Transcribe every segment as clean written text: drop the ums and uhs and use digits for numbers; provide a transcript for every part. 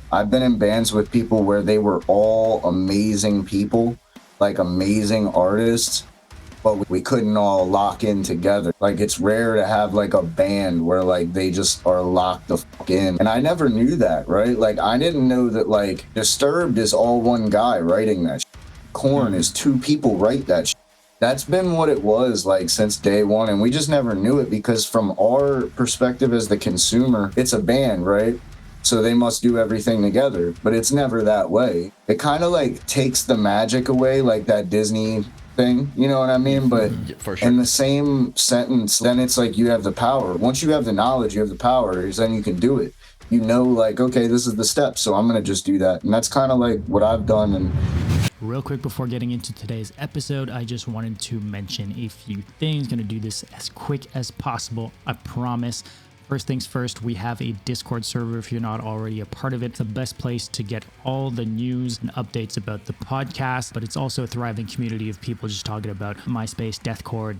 I've been in bands with people where they were all amazing people, like amazing artists, but we couldn't all lock in together. Like, it's rare to have like a band where like they just are locked the fuck in. And I never knew that, right? Like, I didn't know that like Disturbed is all one guy writing that shit. Korn is two people write that shit. That's been what it was like since day one, and we just never knew it because from our perspective as the consumer, it's a band, right? So they must do everything together, but it's never that way. It kind of like takes the magic away, like that Disney thing, you know what I mean? But for sure. in the same sentence, then it's like you have the power. Once you have the knowledge, you have the power, then you can do it. You know, like, okay, this is the step, so I'm gonna just do that. And that's kind of like what I've done. And real quick before getting into today's episode, I just wanted to mention a few things. Gonna do this as quick as possible, I promise. First things first, we have a Discord server if you're not already a part of it. It's the best place to get all the news and updates about the podcast, but it's also a thriving community of people just talking about MySpace, deathcore,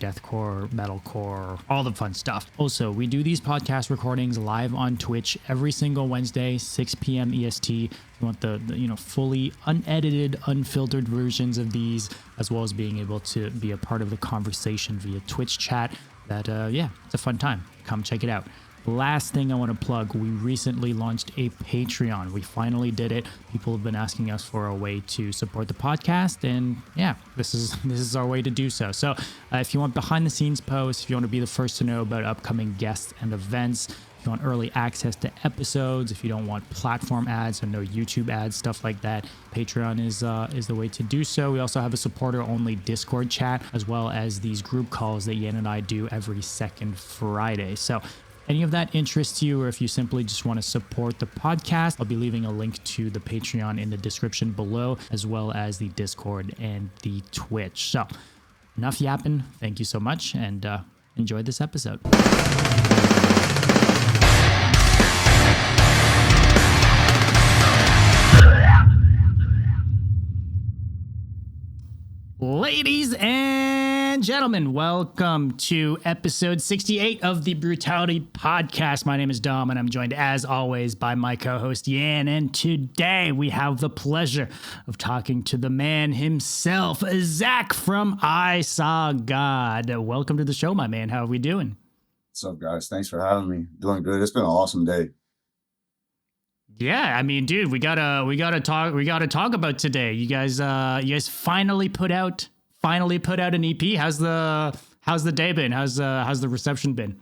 metalcore, all the fun stuff. Also, we do these podcast recordings live on Twitch every single Wednesday, 6 p.m. EST. If you want the fully unedited, unfiltered versions of these, as well as being able to be a part of the conversation via Twitch chat, it's a fun time. Come check it out. Last thing I want to plug, we recently launched a Patreon. We finally did it. People have been asking us for a way to support the podcast, and this is our way to do so. So if you want behind the scenes posts, if you want to be the first to know about upcoming guests and events, if you want early access to episodes, if you don't want platform ads or no YouTube ads, stuff like that, Patreon is the way to do so. We also have a supporter-only Discord chat, as well as these group calls that Yan and I do every second Friday. So any of that interests you, or if you simply just want to support the podcast, I'll be leaving a link to the Patreon in the description below, as well as the Discord and the Twitch. So enough yapping. Thank you so much, and enjoy this episode. Ladies and gentlemen, welcome to episode 68 of the Brutality podcast. My name is Dom, and I'm joined, as always, by my co-host Yan. And today we have the pleasure of talking to the man himself, Zach from Eyesawgod. Welcome to the show, my man. How are we doing? what's up, guys? Thanks for having me. Doing good. It's been an awesome day. Yeah, I mean, dude, we gotta talk about today. You guys finally put out an EP. How's the day been? How's the reception been?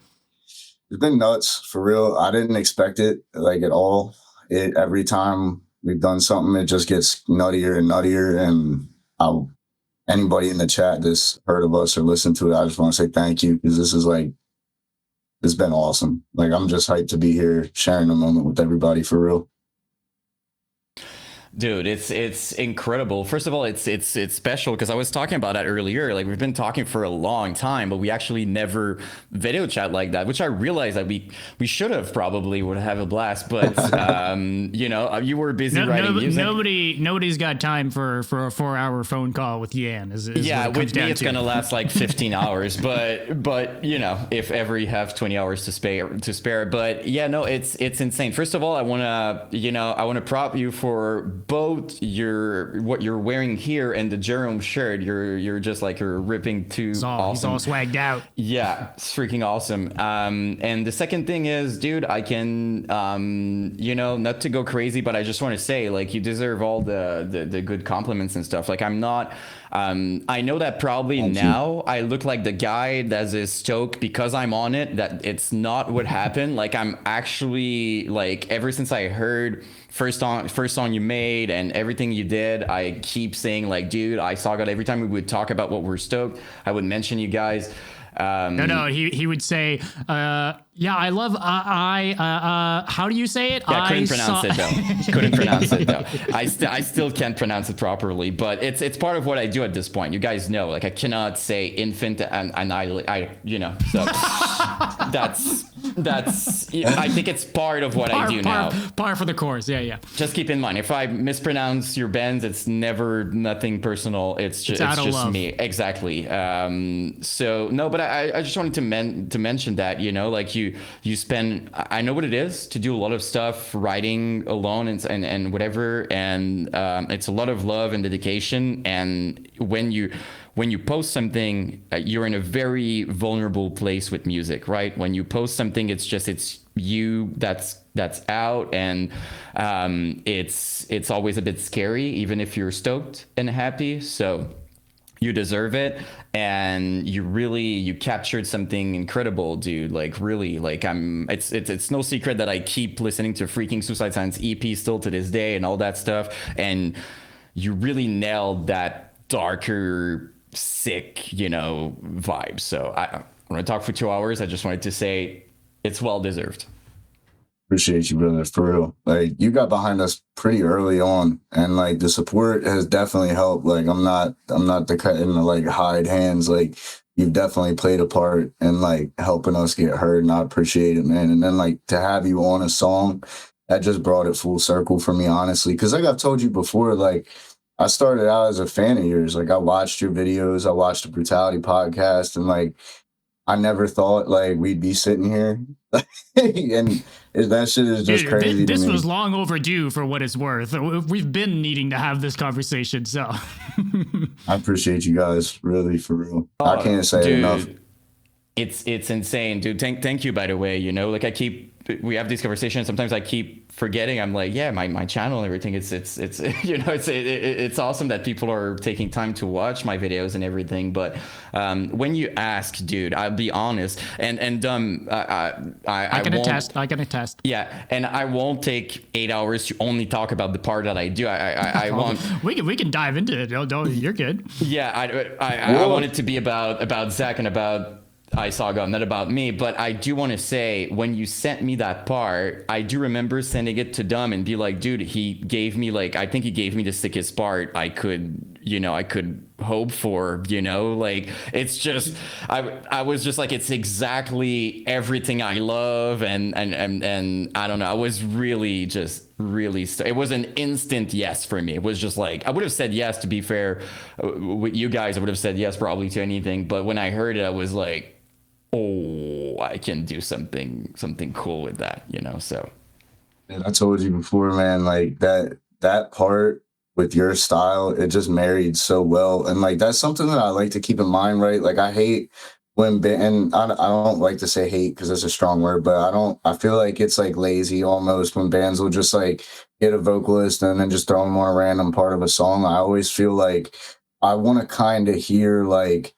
It's been nuts, for real. I didn't expect it like at all. Every time we've done something, it just gets nuttier and nuttier. And anybody in the chat that's heard of us or listened to it, I just want to say thank you, because it's been awesome. Like, I'm just hyped to be here sharing the moment with everybody, for real. Dude, it's incredible. First of all, it's special because I was talking about that earlier. Like, we've been talking for a long time, but we actually never video chat like that, which I realized that we should have probably would have a blast. But you were busy writing music. Nobody's got time for a 4-hour phone call with Yan. With me it's gonna last like 15 hours. But if ever you have 20 hours to spare. But yeah, no, it's insane. First of all, I wanna prop you for both what you're wearing here and the Jerome shirt. You're just like, you're ripping too awesome. He's all swagged out. Yeah, it's freaking awesome. And the second thing is, dude, I can not to go crazy, but I just want to say, like, you deserve all the good compliments and stuff. Like, I'm not I know that probably now I look like the guy that is stoked because I'm on it, that it's not what happened. Like, I'm actually, like, ever since I heard first song you made and everything you did, I keep saying, like, dude, Eyesawgod, every time we would talk about what we're stoked, I would mention you guys. He would say, I love how do you say it? Yeah, couldn't pronounce it though. I still can't pronounce it properly, but it's part of what I do at this point. You guys know, like, I cannot say infant and I so that's I think it's part of what I do now. Par for the course. Yeah. Just keep in mind, if I mispronounce your bands, it's never nothing personal. It's just love. me. Exactly. So no, but I just wanted to mention that, you know, like you spend, I know what it is to do a lot of stuff writing alone and whatever. And it's a lot of love and dedication. And when you post something, you're in a very vulnerable place with music, right? When you post something, it's you that's out, and it's always a bit scary, even if you're stoked and happy. So you deserve it, and you captured something incredible, dude. Like really, like it's no secret that I keep listening to freaking Suicide Silence EP still to this day and all that stuff, and you really nailed that darker, sick, you know, vibe. So I want to talk for 2 hours. I just wanted to say it's well deserved. Appreciate you, brother, for real. Like, you got behind us pretty early on, and like the support has definitely helped. Like, I'm not the cut in the like hide hands. Like, you've definitely played a part in like helping us get heard, and I appreciate it, man. And then like to have you on a song, that just brought it full circle for me, honestly. Because like I've told you before, like I started out as a fan of yours. Like, I watched your videos, I watched the Brutality podcast, and like I never thought like we'd be sitting here. And that shit is just crazy. This to me. was long overdue for what it's worth. We've been needing to have this conversation, so I appreciate you guys, really, for real. I can't say enough. It's insane, dude. Thank you, by the way. You know, like we have these conversations. Sometimes I keep forgetting. I'm like, yeah, my channel and everything. It's you know, it's awesome that people are taking time to watch my videos and everything. But when you ask, dude, I'll be honest, and I can attest. Yeah, and I won't take 8 hours to only talk about the part that I do. I won't. We can dive into it. No, you're good. Yeah, I want it to be about Zach and about Eyesawgod, not about me. But I do want to say, when you sent me that part, I do remember sending it to Dom and be like, dude, he gave me like, I think he gave me the sickest part I could hope for, you know, like it's just, I was just like, it's exactly everything I love. And I don't know, I was really it was an instant yes for me. It was just like, I would have said yes, to be fair with you guys. I would have said yes probably to anything, but when I heard it, I was like, oh, I can do something cool with that, you know. So and I told you before, man, like that part with your style, it just married so well. And like that's something that I like to keep in mind, right? Like I hate and I don't like to say hate because it's a strong word, but I feel like it's like lazy almost when bands will just like get a vocalist and then just throw them on a random part of a song. I always feel like I want to kind of hear like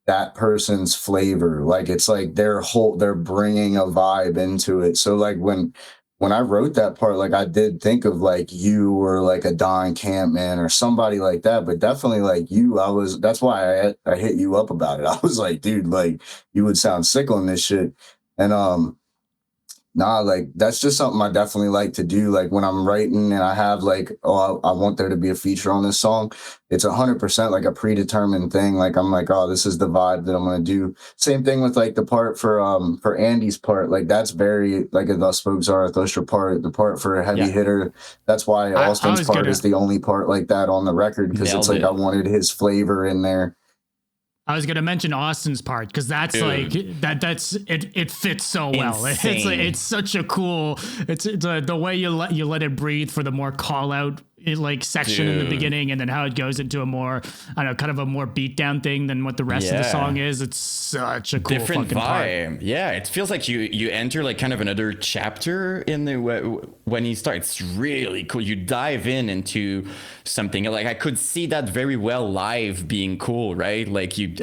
that person's flavor. Like it's like they're bringing a vibe into it. So like when I wrote that part, like I did think of like you or like a Don Campman or somebody like that, but definitely like you, that's why I hit you up about it. I was like, dude, like you would sound sick on this shit. And nah, like that's just something I definitely like to do. Like when I'm writing and I have like, oh, I want there to be a feature on this song, it's 100% like a predetermined thing. Like I'm like, oh, this is the vibe that I'm gonna do. Same thing with like the part for Andy's part. Like that's very like a Thus Spoke Zarathustra part. The part for a heavy hitter. That's why Austin's part is the only part like that on the record, because it's like I wanted his flavor in there. I was gonna mention Austin's part because that's like it fits so well. It's like, it's such a cool. It's the way you let it breathe for the more call out like section in the beginning, and then how it goes into a more, I don't know, kind of a more beat down thing than what the rest of the song is. It's such a cool different fucking vibe. part. Yeah, it feels like you enter like kind of another chapter in the when you start. It's really cool. You dive into something like I could see that very well live being cool, right? Like you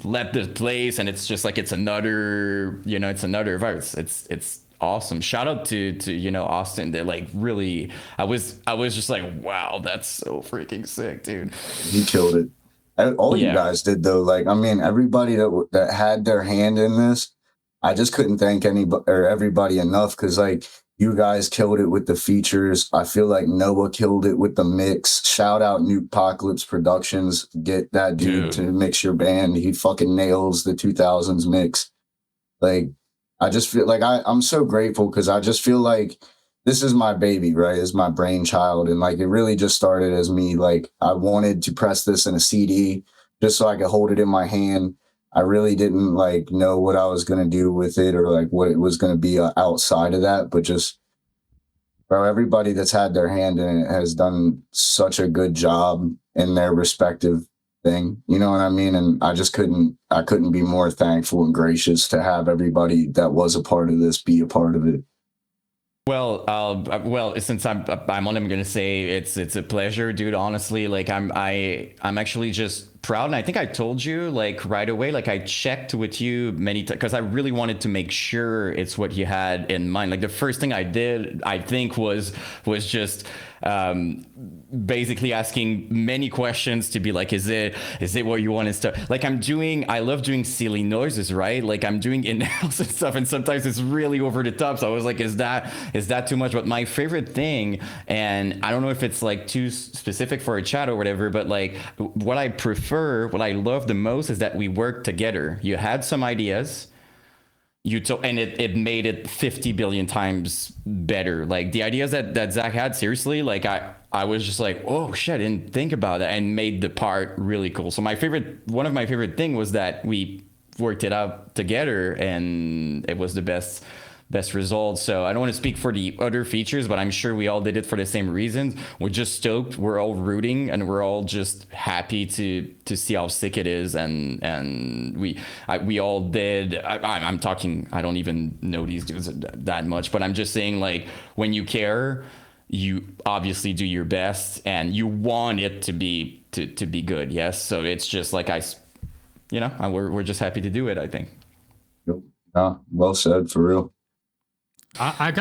let the place, and it's just like it's another vibe. It's awesome. Shout out to Austin. That like really, I was just like, wow, that's so freaking sick, dude. He killed it. All you guys did though. Like I mean, everybody that had their hand in this, I just couldn't thank everybody enough, because like you guys killed it with the features. I feel like Noah killed it with the mix. Shout out Nukepocalypse Productions. Get that dude to mix your band. He fucking nails the 2000s mix. Like I just feel like I'm so grateful because I just feel like this is my baby, right? It's my brainchild. And like it really just started as me. Like I wanted to press this in a CD just so I could hold it in my hand. I really didn't like know what I was going to do with it or like what it was going to be outside of that. But just, bro, everybody that's had their hand in it has done such a good job in their respective thing. You know what I mean? And I couldn't be more thankful and gracious to have everybody that was a part of this be a part of it. Well, since I'm on, I'm gonna say it's a pleasure, dude. Honestly, like I'm actually just proud, and I think I told you like right away. Like I checked with you many times because I really wanted to make sure it's what you had in mind. Like the first thing I did, I think, was just basically asking many questions to be like, is it what you want and stuff. Like I love doing silly noises, right? Like I'm doing in-house and stuff, and sometimes it's really over the top. So I was like, is that too much? But my favorite thing, and I don't know if it's like too specific for a chat or whatever, but like what I love the most is that we work together. You had some ideas, and it made it 50 billion times better. Like the ideas that Zach had, seriously, like I was just like, oh shit, I didn't think about that, and made the part really cool. So one of my favorite thing was that we worked it out together, and it was the best result. So I don't want to speak for the other features, but I'm sure we all did it for the same reasons. We're just stoked, we're all rooting, and we're all just happy to see how sick it is. And we all did. I'm talking, I don't even know these dudes that much, but I'm just saying, like, when you care, you obviously do your best, and you want it to be good. Yes. So it's just like we're just happy to do it, I think. Yeah, well said, for real. I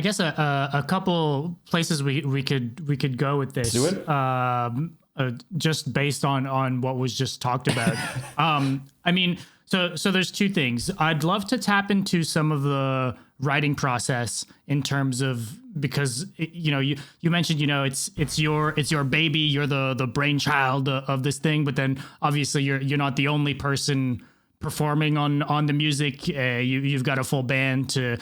guess a couple places we could go with this. Do it. Just based on what was just talked about. I mean, so there's two things. I'd love to tap into some of the writing process in terms of, because you mentioned it's your baby, you're the brainchild of this thing, but then obviously you're not the only person performing on the music. You've got a full band to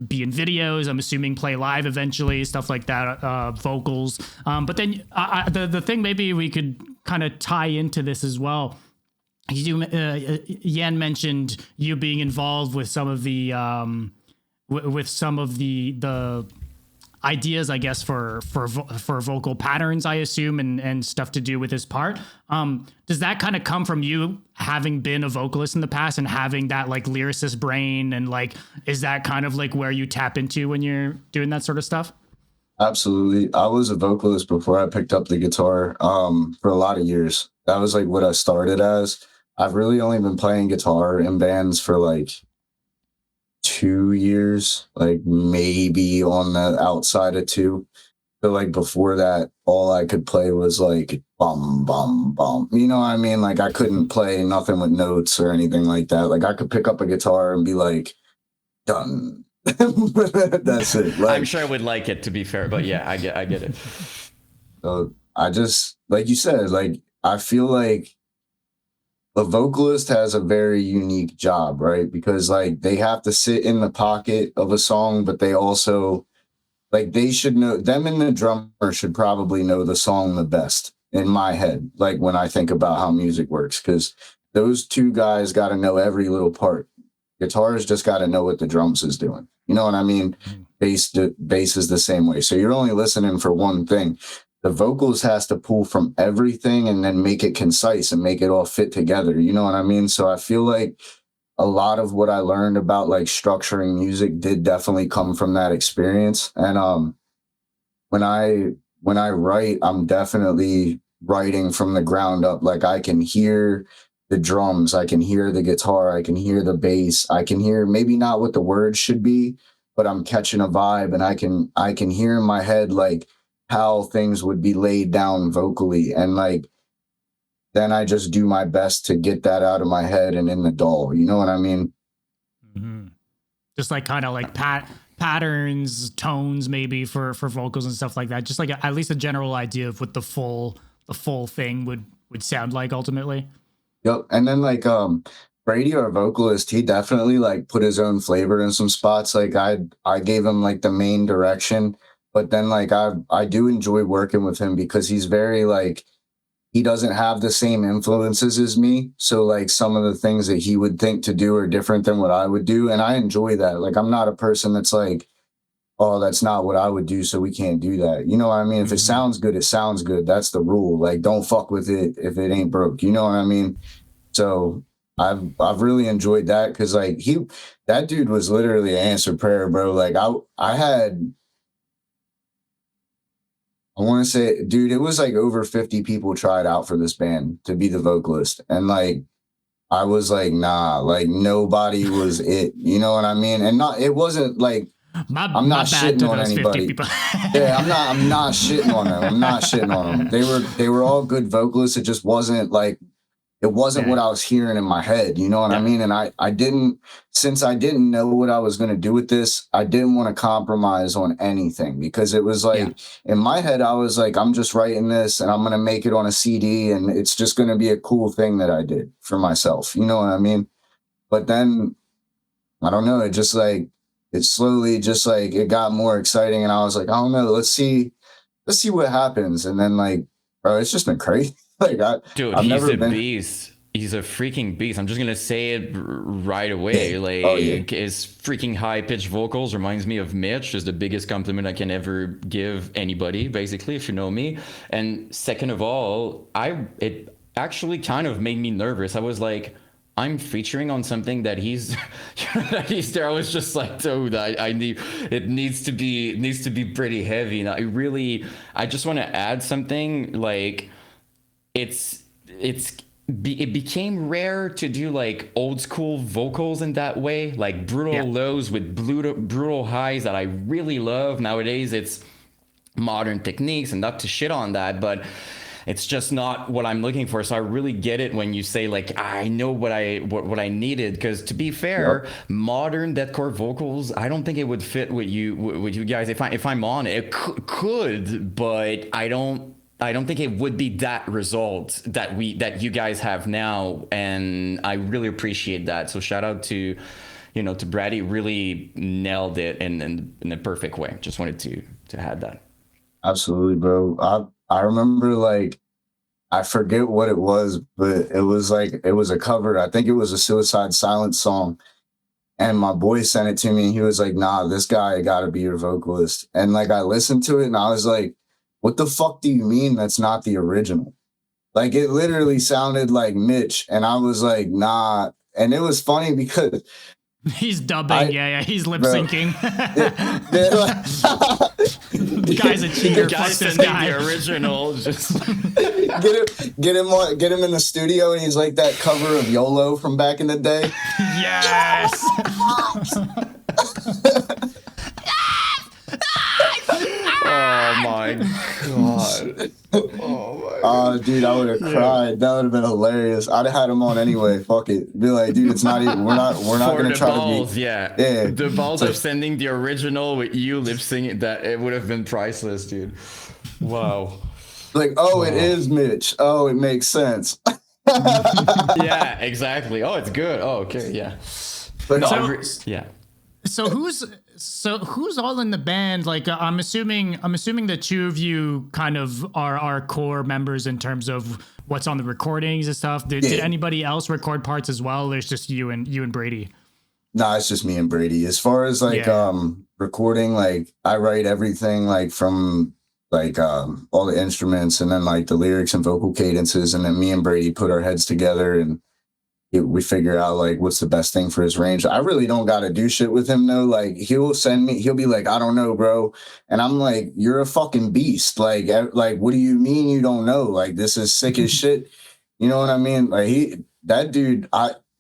be in videos, I'm assuming play live eventually, stuff like that, vocals. But then the thing maybe we could kind of tie into this as well. Yan mentioned you being involved with some of the the ideas, I guess, for vocal patterns, I assume, and stuff to do with this part. Does that kind of come from you having been a vocalist in the past and having that like lyricist brain, and like, is that kind of like where you tap into when you're doing that sort of stuff? Absolutely. I was a vocalist before I picked up the guitar for a lot of years. That was like what I started as. I've really only been playing guitar in bands for like 2 years, like maybe on the outside of 2. But like before that, all I could play was like bum bum bum. You know what I mean? Like I couldn't play nothing with notes or anything like that. Like I could pick up a guitar and be like, done. That's it. Like, I'm sure I would like it, to be fair, but yeah, I get it. So I just, like you said, like I feel like a vocalist has a very unique job, right? Because like they have to sit in the pocket of a song, but they also, like, they should know, them and the drummer should probably know the song the best in my head. Like when I think about how music works, because those two guys got to know every little part. Guitars just got to know what the drums is doing. You know what I mean? Bass is the same way. So you're only listening for one thing. The vocals has to pull from everything and then make it concise and make it all fit together. You know what I mean? So I feel like a lot of what I learned about like structuring music did definitely come from that experience. And when I write, I'm definitely writing from the ground up. Like I can hear the drums, I can hear the guitar, I can hear the bass, I can hear maybe not what the words should be, but I'm catching a vibe, and I can hear in my head like how things would be laid down vocally, and like then I just do my best to get that out of my head and in the DAW. You know what I mean? Mm-hmm. Just like kind of like patterns, tones, maybe for vocals and stuff like that. Just like at least a general idea of what the full thing would sound like ultimately. Yep. And then like Brady, our vocalist, he definitely like put his own flavor in some spots. Like I gave him like the main direction, but then like I do enjoy working with him because he's very like he doesn't have the same influences as me. So like some of the things that he would think to do are different than what I would do. And I enjoy that. Like I'm not a person that's like, oh, that's not what I would do, so we can't do that. You know what I mean? If it sounds good, it sounds good. That's the rule. Like don't fuck with it if it ain't broke. You know what I mean? So I've really enjoyed that because like that dude was literally an answered prayer, bro. Like I want to say, dude, it was like over 50 people tried out for this band to be the vocalist. And like, I was like, nah, like nobody was it. You know what I mean? And it wasn't like, I'm not shitting on anybody. Yeah, I'm not shitting on them. I'm not shitting on them. They were all good vocalists. It just wasn't like, it wasn't what I was hearing in my head, you know what I mean? And since I didn't know what I was going to do with this, I didn't want to compromise on anything because it was like, in my head, I was like, I'm just writing this and I'm going to make it on a CD and it's just going to be a cool thing that I did for myself. You know what I mean? But then, I don't know, it slowly just like, it got more exciting and I was like, I don't know, let's see what happens. And then like, bro, it's just been crazy. Like Dude, I've he's never a been... beast. He's a freaking beast. I'm just gonna say it right away. Like his freaking high-pitched vocals reminds me of Mitch. Is the biggest compliment I can ever give anybody, basically, if you know me. And second of all, it actually kind of made me nervous. I was like, I'm featuring on something that he's that he's there. I was just like, dude, I need it needs to be pretty heavy. And I just want to add something like. It became rare to do like old school vocals in that way, like brutal lows with brutal highs that I really love. Nowadays, it's modern techniques, and not to shit on that, but it's just not what I'm looking for. So I really get it when you say like I know what I needed, because to be fair, modern deathcore vocals, I don't think it would fit with you guys. If I'm on it, it could, but I don't think it would be that result that you guys have now, and I really appreciate that. So shout out to Brady, really nailed it in a perfect way. Just wanted to add that. Absolutely, bro. I remember like I forget what it was, but it was a cover. I think it was a Suicide Silence song. And my boy sent it to me and he was like, nah, this guy gotta be your vocalist. And like I listened to it and I was like, what the fuck do you mean that's not the original? Like it literally sounded like Mitch. And I was like, nah. And it was funny because he's dubbing, he's lip syncing. The guy's a cheater. The guy's sending the original. Just get him in the studio, and he's like that cover of YOLO from back in the day. Yes. Oh my god. Dude, I would have cried. That would have been hilarious. I'd have had him on anyway. Fuck it. Be like, dude, it's not even. We're not gonna try balls, to be. Yeah. The balls of sending the original with you lip singing, that it would have been priceless, dude. Wow. Like, it is Mitch. Oh, it makes sense. Yeah, exactly. Oh, it's good. Oh, okay, yeah. But no, So who's all in the band? Like I'm assuming the two of you kind of are core members in terms of what's on the recordings and stuff. Did anybody else record parts as well? Or it's just you and Brady? Nah, it's just me and Brady. As far as like recording, like I write everything like from like all the instruments and then like the lyrics and vocal cadences, and then me and Brady put our heads together and we figure out like what's the best thing for his range. I really don't got to do shit with him though. Like he'll be like, I don't know, bro. And I'm like, you're a fucking beast. Like, what do you mean you don't know? Like, this is sick as shit. You know what I mean? Like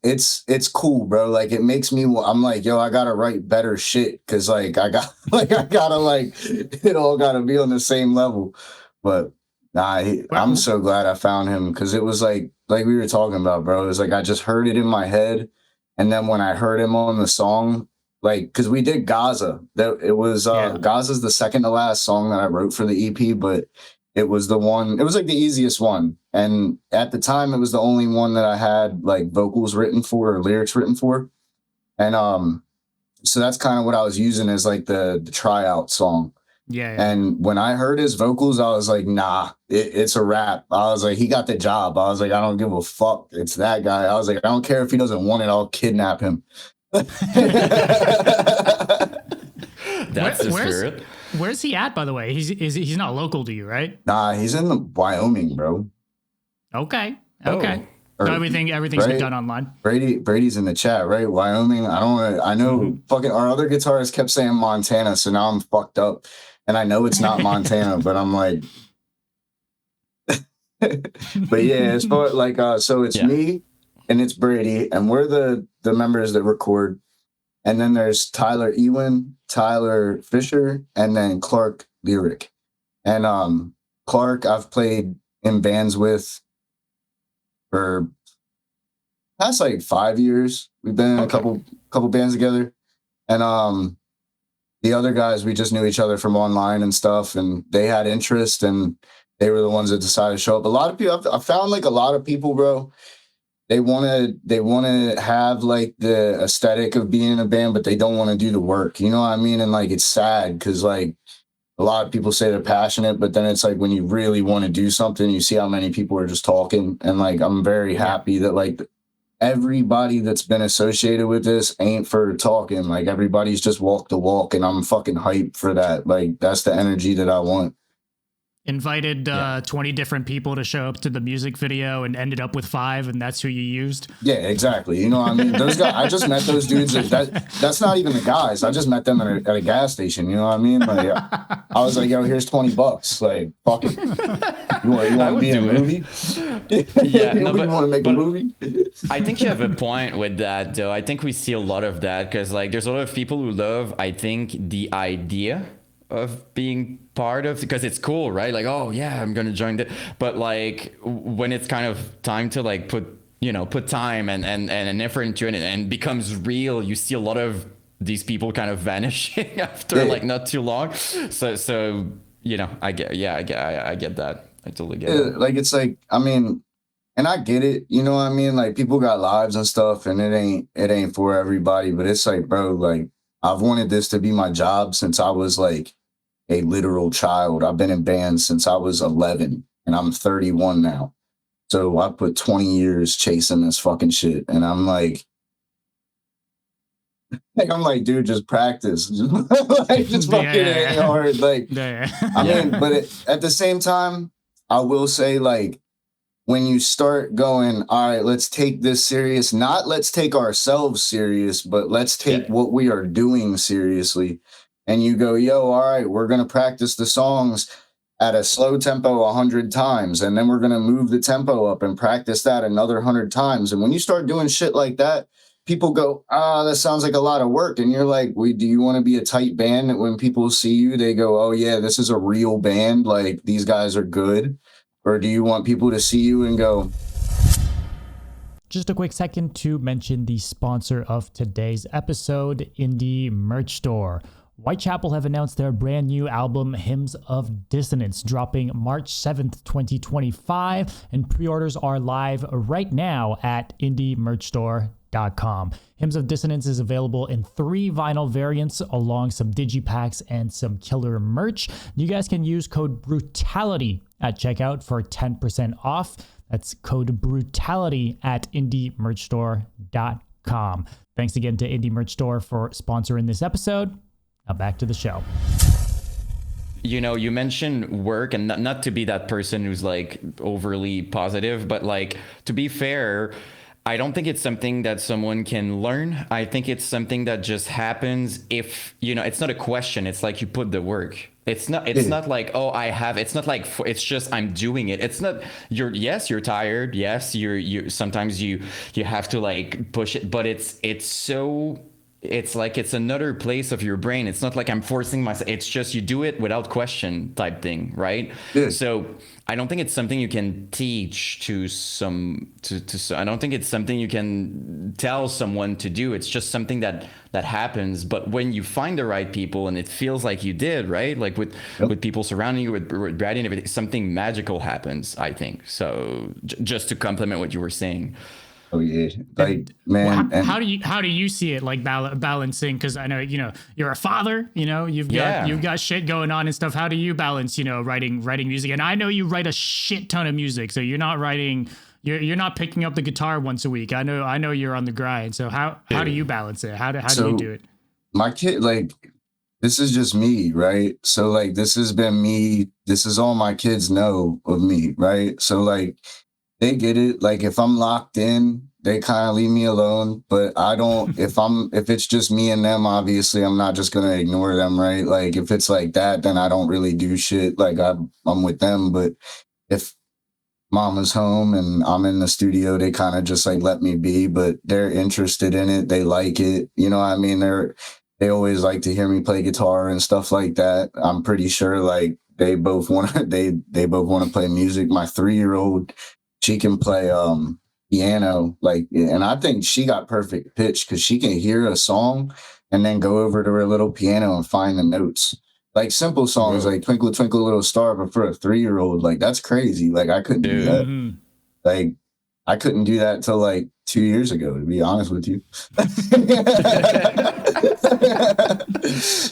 it's cool, bro. Like it makes me, I'm like, yo, I gotta write better shit. Cause like, I gotta like, it all gotta be on the same level. But nah, I'm so glad I found him. Cause it was like we were talking about, bro. It was like I just heard it in my head, and then when I heard him on the song, like, cause we did Gaza. Gaza's the second to last song that I wrote for the EP, but it was the one, it was like the easiest one. And at the time it was the only one that I had like vocals written for or lyrics written for. And so that's kind of what I was using as like the tryout song. Yeah. And when I heard his vocals, I was like, nah, it's a rap. I was like, he got the job. I was like, I don't give a fuck. It's that guy. I was like, I don't care if he doesn't want it. I'll kidnap him. That's the spirit. Where's he at, by the way? He's not local to you, right? Nah, he's in Wyoming, bro. Okay. Oh. So everything's been done online. Brady's in the chat, right? Wyoming. I know fucking our other guitarist kept saying Montana, so now I'm fucked up. And I know it's not Montana, but I'm like, but yeah, it's like so it's me and it's Brady, and we're the members that record. And then there's Tyler Ewan, Tyler Fisher, and then Clark Lyric. And Clark I've played in bands with for past like 5 years. We've been in a couple bands together. And the other guys, we just knew each other from online and stuff, and they had interest and they were the ones that decided to show up. A lot of people, I found like a lot of people, bro, they want to have like the aesthetic of being in a band, but they don't want to do the work. You know what I mean? And like, it's sad because like a lot of people say they're passionate, but then it's like when you really want to do something, you see how many people are just talking. And like, I'm very happy that like everybody that's been associated with this ain't for talking. Like everybody's just walk the walk, and I'm fucking hyped for that. Like that's the energy that I want. Invited 20 different people to show up to the music video and ended up with 5, and that's who you used. Yeah, exactly. You know what I mean? Those guys, I just met those dudes. That's not even the guys. I just met them at a gas station. You know what I mean? Like, I was like, yo, here's $20. Like, fuck it. You want to be in a movie? Yeah, you want to make a movie? I think you have a point with that, though. I think we see a lot of that because, like, there's a lot of people who love, I think, the idea of being part of, because it's cool, right? Like, oh yeah, I'm gonna join it. But like when it's kind of time to like put time and an effort into it and becomes real, you see a lot of these people kind of vanishing after like not too long. So I get that. I totally get it. Like it's like, I mean, and I get it, you know what I mean? Like people got lives and stuff, and it ain't for everybody, but it's like, bro, like I've wanted this to be my job since I was like a literal child. I've been in bands since I was 11 and I'm 31 now. So I put 20 years chasing this fucking shit. And I'm like, dude, just practice. Like, just fucking ain't hard. Like, I mean, but at the same time, I will say, like, when you start going, all right, let's take this serious, not let's take ourselves serious, but let's take what we are doing seriously. And you go, yo, all right, we're going to practice the songs at a slow tempo 100 times. And then we're going to move the tempo up and practice that another 100 times. And when you start doing shit like that, people go, that sounds like a lot of work. And you're like, do you want to be a tight band that when people see you, they go, oh yeah, this is a real band. Like these guys are good. Or do you want people to see you and go? Just a quick second to mention the sponsor of today's episode, Indie Merch Store. Whitechapel have announced their brand new album, Hymns of Dissonance, dropping March 7th, 2025, and pre-orders are live right now at indiemerchstore.com. Hymns of Dissonance is available in 3 vinyl variants along some digipacks and some killer merch. You guys can use code BRUTALITY at checkout for 10% off. That's code BRUTALITY at indiemerchstore.com. Thanks again to Indie Merch Store for sponsoring this episode. Now back to the show. You mentioned work, and not to be that person who's like overly positive, but like, to be fair, I don't think it's something that someone can learn. I think it's something that just happens if, it's not a question. It's like you put the work. It's not like, oh, it's not like, it's just, I'm doing it. It's not, you're tired. Yes, you sometimes you have to like push it, but it's so it's like it's another place of your brain. It's not like I'm forcing myself. It's just you do it without question type thing, right? Yeah. So I don't think it's something you can teach to I don't think it's something you can tell someone to do. It's just something that happens. But when you find the right people, and it feels like you did, right? Like with people surrounding you, with Brady and everything, something magical happens, I think. So just to complement what you were saying. Oh yeah, like man. Well, how do you see it, like balancing? Because I know you're a father. You've got shit going on and stuff. How do you balance writing music? And I know you write a shit ton of music, so you're not writing. You're not picking up the guitar once a week. I know you're on the grind. So how do you balance it? How do you do it? My kid, like, this is just me, right? So like this has been me. This is all my kids know of me, right? So like, they get it. Like if I'm locked in, they kind of leave me alone. But I don't. If it's just me and them, obviously I'm not just gonna ignore them, right? Like if it's like that, then I don't really do shit. Like I'm with them. But if mama's home and I'm in the studio, they kind of just like let me be. But they're interested in it. They like it. You know what I mean? They always like to hear me play guitar and stuff like that. I'm pretty sure like they both want to play music. My 3-year-old. She can play piano, like, and I think she got perfect pitch because she can hear a song and then go over to her little piano and find the notes. Like simple songs like Twinkle Twinkle Little Star, but for a 3-year-old, like that's crazy. Like I couldn't do that. Mm-hmm. Like I couldn't do that till like 2 years ago, to be honest with you.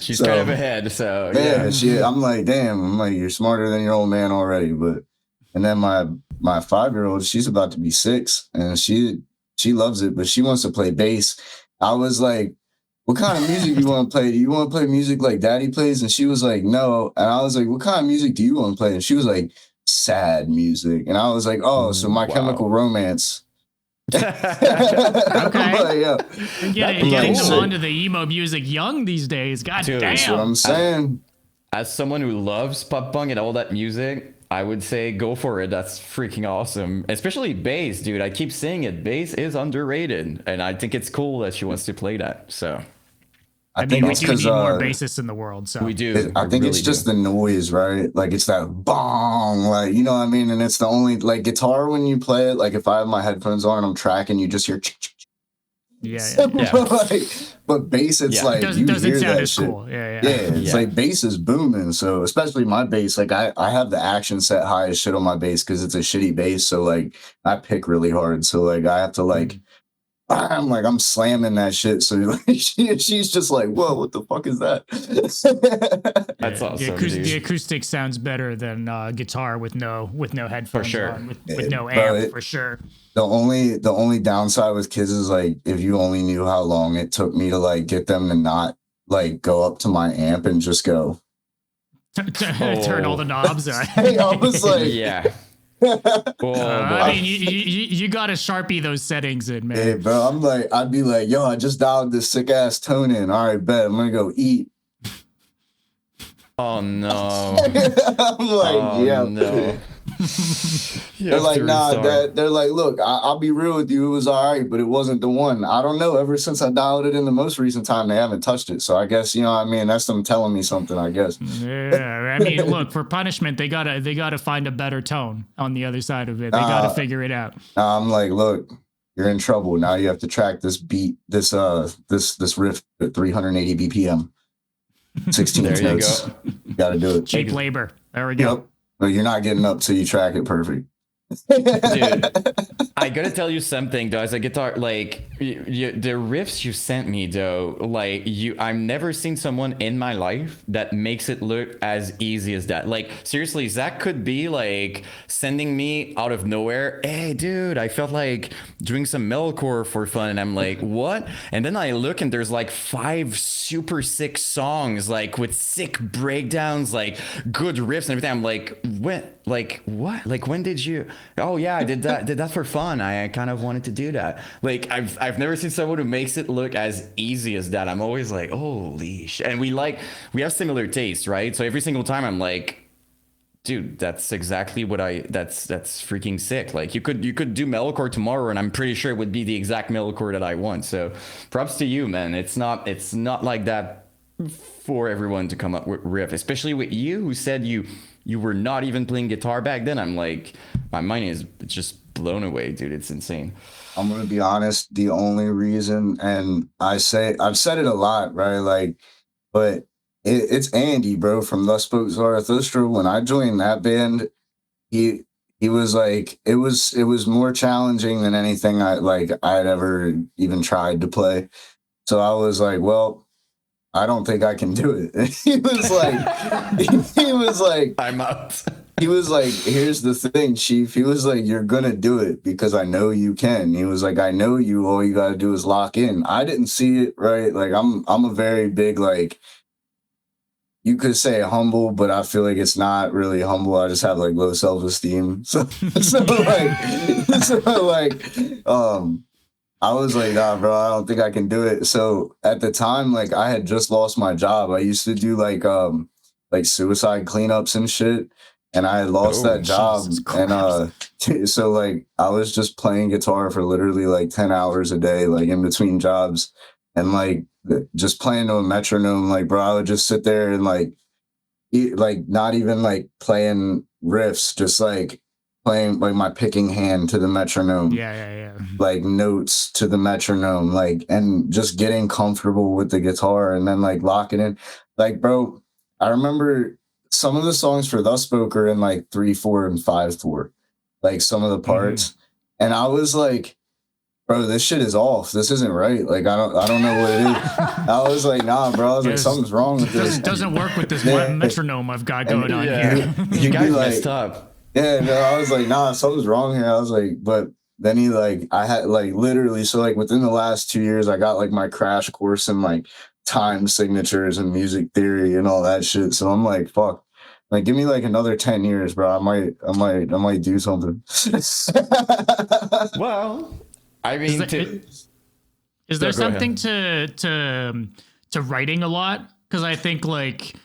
She's kind of ahead, so yeah. I'm like, damn. I'm like, you're smarter than your old man already, but. And then my 5-year-old, she's about to be 6, and she loves it, but she wants to play bass. I was like, what kind of music do you want to play? Do you want to play music like daddy plays? And she was like, no. And I was like, what kind of music do you want to play? And she was like, sad music. And I was like, oh, so My Chemical Romance. Okay. Like, yeah. You're getting them onto the emo music young these days. God damn. That's what I'm saying. As someone who loves pop punk and all that music, I would say go for it. That's freaking awesome. Especially bass, dude. I keep saying it. Bass is underrated. And I think it's cool that she wants to play that. So I think it's because we need more bassists in the world. So we do. I think it's just the noise, right? Like it's that bong, like, you know what I mean? And it's the only, like, guitar when you play it, like if I have my headphones on and I'm tracking, you just hear yeah. But bass, it's like it you doesn't hear sound that as shit. cool. It's like bass is booming. So especially my bass, like I have the action set high as shit on my bass because it's a shitty bass. So like I pick really hard. So like I have to like I'm slamming that shit. So like, she's just like, whoa, what the fuck is that? That's awesome. The acoustic sounds better than guitar with no headphones for sure. on, with no amp for sure. The only downside with kids is like if you only knew how long it took me to like get them to not like go up to my amp and just go turn all the knobs. I was like, yeah. I mean, you got to Sharpie those settings in, man. Hey, bro, I'd be like, yo, I just dialed this sick ass tone in. All right, bet I'm gonna go eat. Oh no! I'm like, no. They're like, nah, Dad. They're like, look, I'll be real with you. It was all right, but it wasn't the one. I don't know. Ever since I dialed it in the most recent time, they haven't touched it. So I guess, you know what I mean? That's them telling me something, I guess. Yeah, I mean, look, for punishment, they gotta find a better tone on the other side of it. They gotta figure it out. I'm like, look, you're in trouble. Now you have to track this beat, this riff at 380 BPM. 16 there notes. You go. You gotta do it. Cheap labor. There we go. Yep. But you're not getting up till you track it perfect. Dude, I gotta tell you something though. As a guitar, like the riffs you sent me though, like I've never seen someone in my life that makes it look as easy as that. Like seriously, Zach could be like sending me out of nowhere, hey dude, I felt like doing some metalcore for fun, and I'm like, what? And then I look and there's like 5 super sick songs, like with sick breakdowns, like good riffs and everything. I'm like, when? Like what? Like when did you? Oh yeah, I did that for fun. I kind of wanted to do that. Like I've never seen someone who makes it look as easy as that. I'm always like, holy shit. And we have similar tastes, right? So every single time I'm like, dude, that's exactly what that's freaking sick. Like you could do metalcore tomorrow and I'm pretty sure it would be the exact metalcore that I want. So props to you, man. It's not like that for everyone to come up with riff, especially with you who said you were not even playing guitar back then. I'm like, my mind is just blown away, dude. It's insane. I'm gonna be honest, the only reason, and I've said it a lot, right? Like, but it's Andy, bro, from Thus Spoke Zarathustra. When I joined that band, he was like, it was more challenging than anything I'd ever even tried to play. So I was like, well, I don't think I can do it. He was like, I'm out. He was like, here's the thing, Chief. He was like, you're gonna do it because I know you can. He was like, I know you. All you gotta do is lock in. I didn't see it, right? Like, I'm a very big, like, you could say humble, but I feel like it's not really humble. I just have like low self-esteem. So I was like, nah, bro, I don't think I can do it. So at the time, like, I had just lost my job. I used to do like suicide cleanups and shit. And I had lost that job. And so like I was just playing guitar for literally like 10 hours a day, like in between jobs, and like just playing to a metronome. Like, bro, I would just sit there and like not even like playing riffs, just like playing like my picking hand to the metronome. Yeah. Like notes to the metronome, like, and just getting comfortable with the guitar and then like locking in. Like, bro, I remember some of the songs for Thus Spoke are in like 3/4 and 5/4, like some of the parts. And I was like, bro, this shit is off. This isn't right. Like, I don't know what it is. I was like, nah, bro. I was like, something's wrong with this. Doesn't work with this metronome I've got going on here. You guys messed up. Yeah, no, I was like, nah, something's wrong here. I was like, but then he like, I had like literally, so like within the last 2 years, I got like my crash course in like time signatures and music theory and all that shit. So I'm like, fuck, like give me like another 10 years, bro. I might do something. Well, I mean, is there something to writing a lot? Because I think like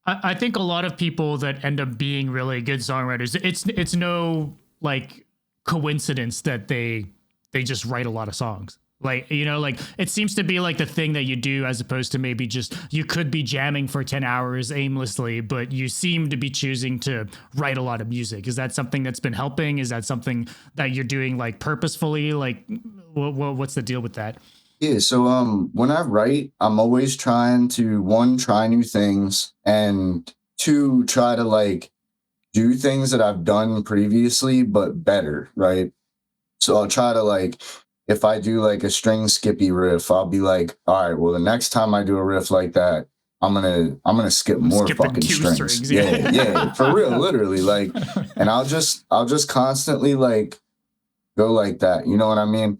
I think a lot of people that end up being really good songwriters, it's no like coincidence that they just write a lot of songs. Like, you know, like it seems to be like the thing that you do, as opposed to maybe just you could be jamming for 10 hours aimlessly, but you seem to be choosing to write a lot of music. Is that something that's been helping? Is that something that you're doing like purposefully? Like what's the deal with that? Yeah, so when I write, I'm always trying to, one, try new things, and two, try to like do things that I've done previously but better, right? So I'll try to like, if I do like a string skippy riff, I'll be like, all right, well, the next time I do a riff like that, I'm gonna skip more fucking strings. Yeah, for real, literally, like, and I'll just constantly like go like that, you know what I mean?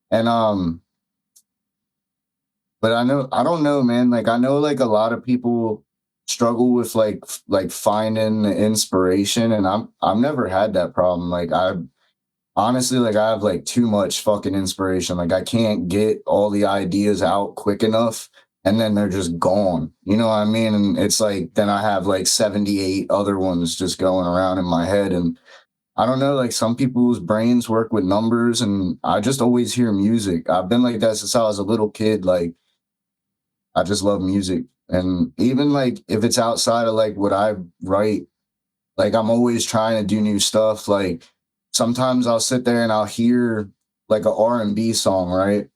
And but I don't know, man. Like, I know like a lot of people struggle with like finding the inspiration, and I've never had that problem. Like, honestly, like, I have like too much fucking inspiration. Like, I can't get all the ideas out quick enough, and then they're just gone. You know what I mean? And it's like, then I have like 78 other ones just going around in my head. And I don't know, like some people's brains work with numbers, and I just always hear music. I've been like that since I was a little kid. Like, I just love music. And even like if it's outside of like what I write, like I'm always trying to do new stuff. Like sometimes I'll sit there and I'll hear like a R&B song, right?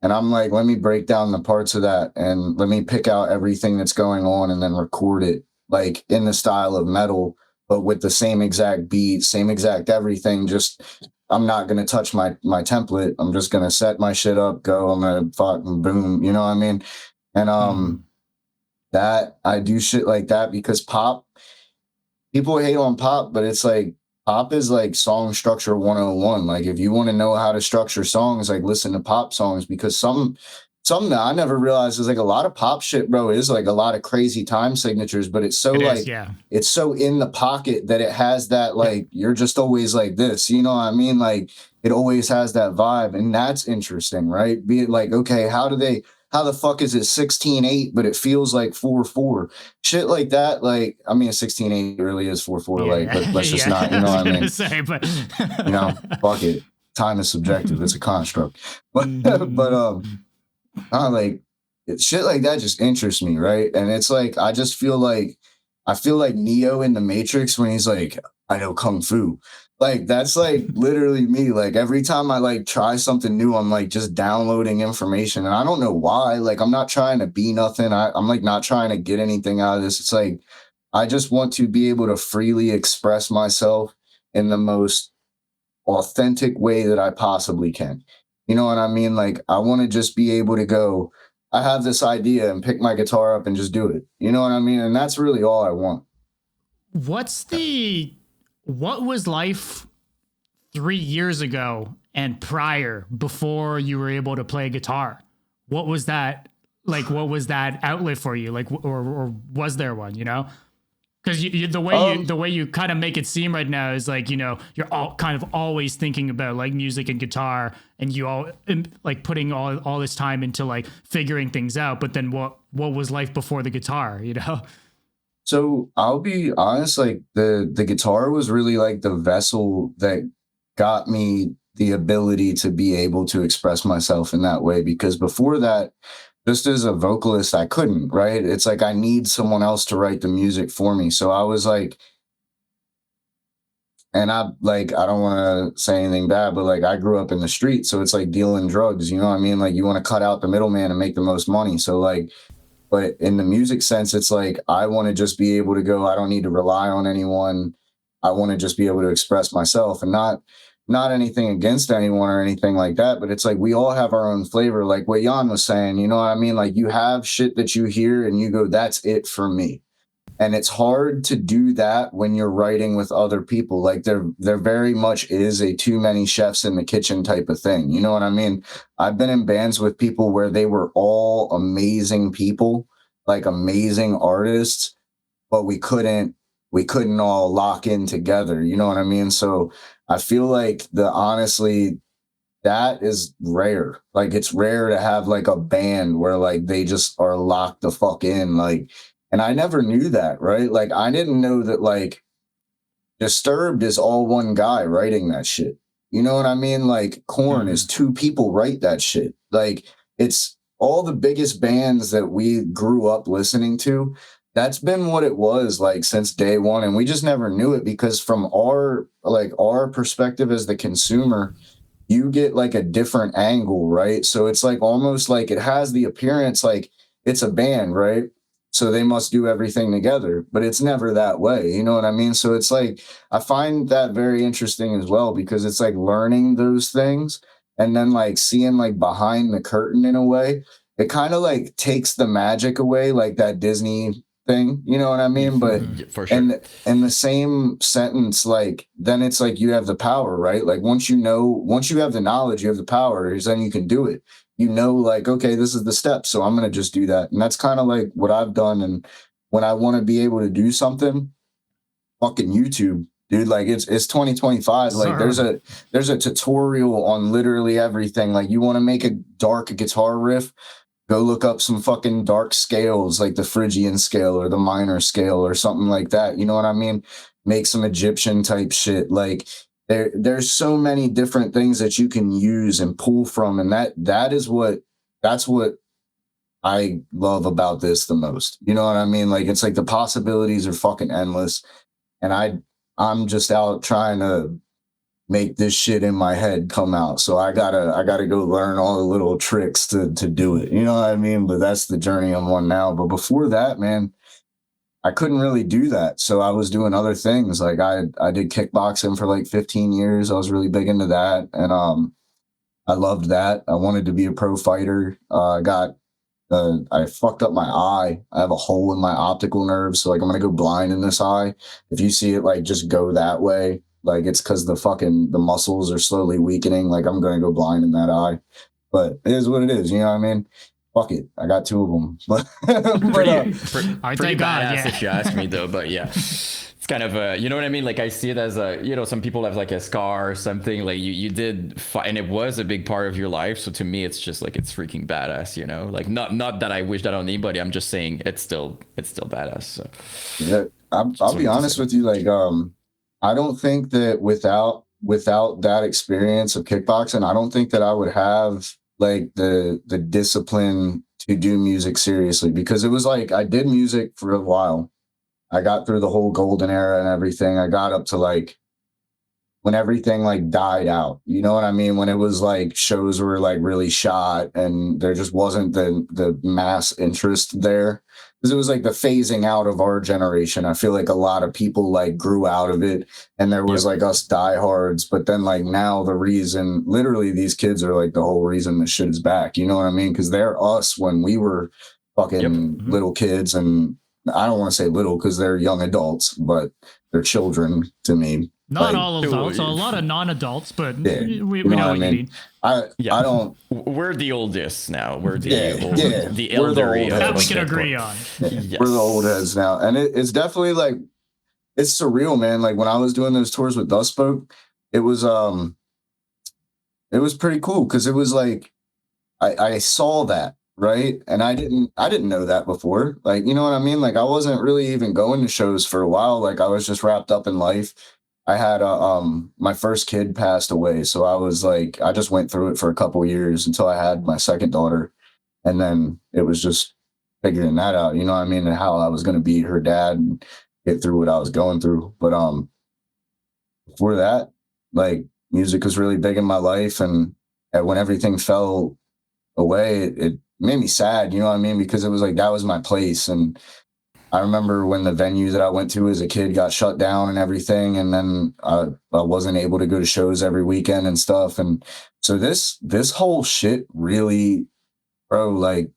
And I'm like, let me break down the parts of that and let me pick out everything that's going on and then record it like in the style of metal, but with the same exact beat, same exact everything. Just, I'm not going to touch my template. I'm just going to set my shit up, go, I'm going to fucking boom, you know what I mean? And that I do shit like that because pop, people hate on pop, but it's like pop is like song structure 101. Like if you want to know how to structure songs, like listen to pop songs, because something that I never realized is like a lot of pop shit, bro, is like a lot of crazy time signatures, but it's so it's so in the pocket that it has that like you're just always like this, you know what I mean? Like it always has that vibe, and that's interesting, right? Be it like, okay, how do how the fuck is it 16/8, but it feels like 4/4? Shit like that. Like, I mean, 16/8 really is 4/4. Like, but let's just not, you know what I mean? Say, but you know, fuck it. Time is subjective. It's a construct. But, like, shit like that just interests me, right? And it's like, I feel like Neo in the Matrix when he's like, I know Kung Fu. Like, that's like literally me. Like, every time I like try something new, I'm like just downloading information. And I don't know why. Like, I'm not trying to be nothing. I'm like not trying to get anything out of this. It's like, I just want to be able to freely express myself in the most authentic way that I possibly can. You know what I mean? Like, I want to just be able to go, I have this idea and pick my guitar up and just do it. You know what I mean? And that's really all I want. What was life 3 years ago and prior, before you were able to play guitar? What was that like? What was that outlet for you? Like, or was there one, you know? Because the way you kind of make it seem right now is like, you know, you're all kind of always thinking about like music and guitar, and you all like putting all this time into like figuring things out. But then what was life before the guitar, you know? So I'll be honest, like the guitar was really like the vessel that got me the ability to be able to express myself in that way. Because before that, just as a vocalist, I couldn't, right? It's like I need someone else to write the music for me. So I was like, and I don't want to say anything bad, but like I grew up in the street. So it's like dealing drugs, you know what I mean? Like you want to cut out the middleman and make the most money. So like, but in the music sense, it's like, I want to just be able to go, I don't need to rely on anyone. I want to just be able to express myself, and not anything against anyone or anything like that. But it's like, we all have our own flavor. Like what Jan was saying, you know what I mean? Like you have shit that you hear and you go, that's it for me. And it's hard to do that when you're writing with other people. Like there very much is a too many chefs in the kitchen type of thing. You know what I mean? I've been in bands with people where they were all amazing people, like amazing artists, but we couldn't all lock in together. You know what I mean? So I feel like honestly, that is rare. Like it's rare to have like a band where like they just are locked the fuck in. Like, and I never knew that, right? Like, I didn't know that, like, Disturbed is all one guy writing that shit. You know what I mean? Like, Korn is two people write that shit. Like, it's all the biggest bands that we grew up listening to. That's been what it was, like, since day one. And we just never knew it because from our perspective as the consumer, you get, like, a different angle, right? So it's, like, almost like it has the appearance like it's a band, right? So they must do everything together, but it's never that way. You know what I mean? So it's like, I find that very interesting as well, because it's like learning those things and then like seeing like behind the curtain in a way. It kind of like takes the magic away, like that Disney thing, you know what I mean? But for sure. and the same sentence, like, then it's like you have the power, right? Like once you have the knowledge, you have the power, then you can do it. You know, like, okay, this is the step, so I'm going to just do that. And that's kind of like what I've done. And when I want to be able to do something, fucking YouTube, dude, like it's 2025. Like there's a tutorial on literally everything. Like you want to make a dark guitar riff, go look up some fucking dark scales, like the Phrygian scale or the minor scale or something like that. You know what I mean? Make some Egyptian type shit. Like, there's so many different things that you can use and pull from, and that's what I love about this the most. You know what I mean? Like it's like the possibilities are fucking endless, and I'm just out trying to make this shit in my head come out. So I gotta go learn all the little tricks to do it. You know what I mean? But that's the journey I'm on now. But before that, man, I couldn't really do that. So I was doing other things. Like I did kickboxing for like 15 years. I was really big into that. And I loved that. I wanted to be a pro fighter. I fucked up my eye. I have a hole in my optical nerve. So like I'm going to go blind in this eye. If you see it, like just go that way. Like it's because the muscles are slowly weakening. Like I'm going to go blind in that eye. But it is what it is. You know what I mean? Fuck it, I got two of them. But pretty I badass God, yeah. if you ask me, though. But yeah, it's kind of a, you know what I mean? Like I see it as a, you know, some people have like a scar or something. Like you did, and it was a big part of your life. So to me, it's just like it's freaking badass. You know, like not that I wish that on anybody. I'm just saying it's still badass. So Yeah, I'll be honest with you. Like, I don't think that without that experience of kickboxing, I don't think that I would have like the discipline to do music seriously, because it was like I did music for a while. I got through the whole golden era and everything. I got up to like when everything like died out, you know what I mean? When it was like shows were like really shot and there just wasn't the mass interest there. Because it was like the phasing out of our generation. I feel like a lot of people like grew out of it, and there was like us diehards. But then like now the reason, literally these kids are like the whole reason this shit is back. You know what I mean? Because they're us when we were fucking little kids, and I don't want to say little because they're young adults, but they're children to me. Not like, all adults, a lot of non-adults, but yeah, we know what you mean. I don't. We're the oldest now. We're the the We're the elderly. old That we heads. can agree on. Yes. We're the old heads now, and it's definitely like it's surreal, man. Like when I was doing those tours with Dustpoke, it was pretty cool because it was like I saw that, right, and I didn't know that before. Like, you know what I mean? Like I wasn't really even going to shows for a while. Like I was just wrapped up in life. I had my first kid passed away, so I was like, I just went through it for a couple years until I had my second daughter, and then it was just figuring that out, you know what I mean, and how I was going to be her dad and get through what I was going through. But before that, like music was really big in my life, and when everything fell away, it made me sad, you know what I mean, because it was like that was my place. And I remember when the venue that I went to as a kid got shut down and everything, and then I wasn't able to go to shows every weekend and stuff. And so this whole shit really, bro, like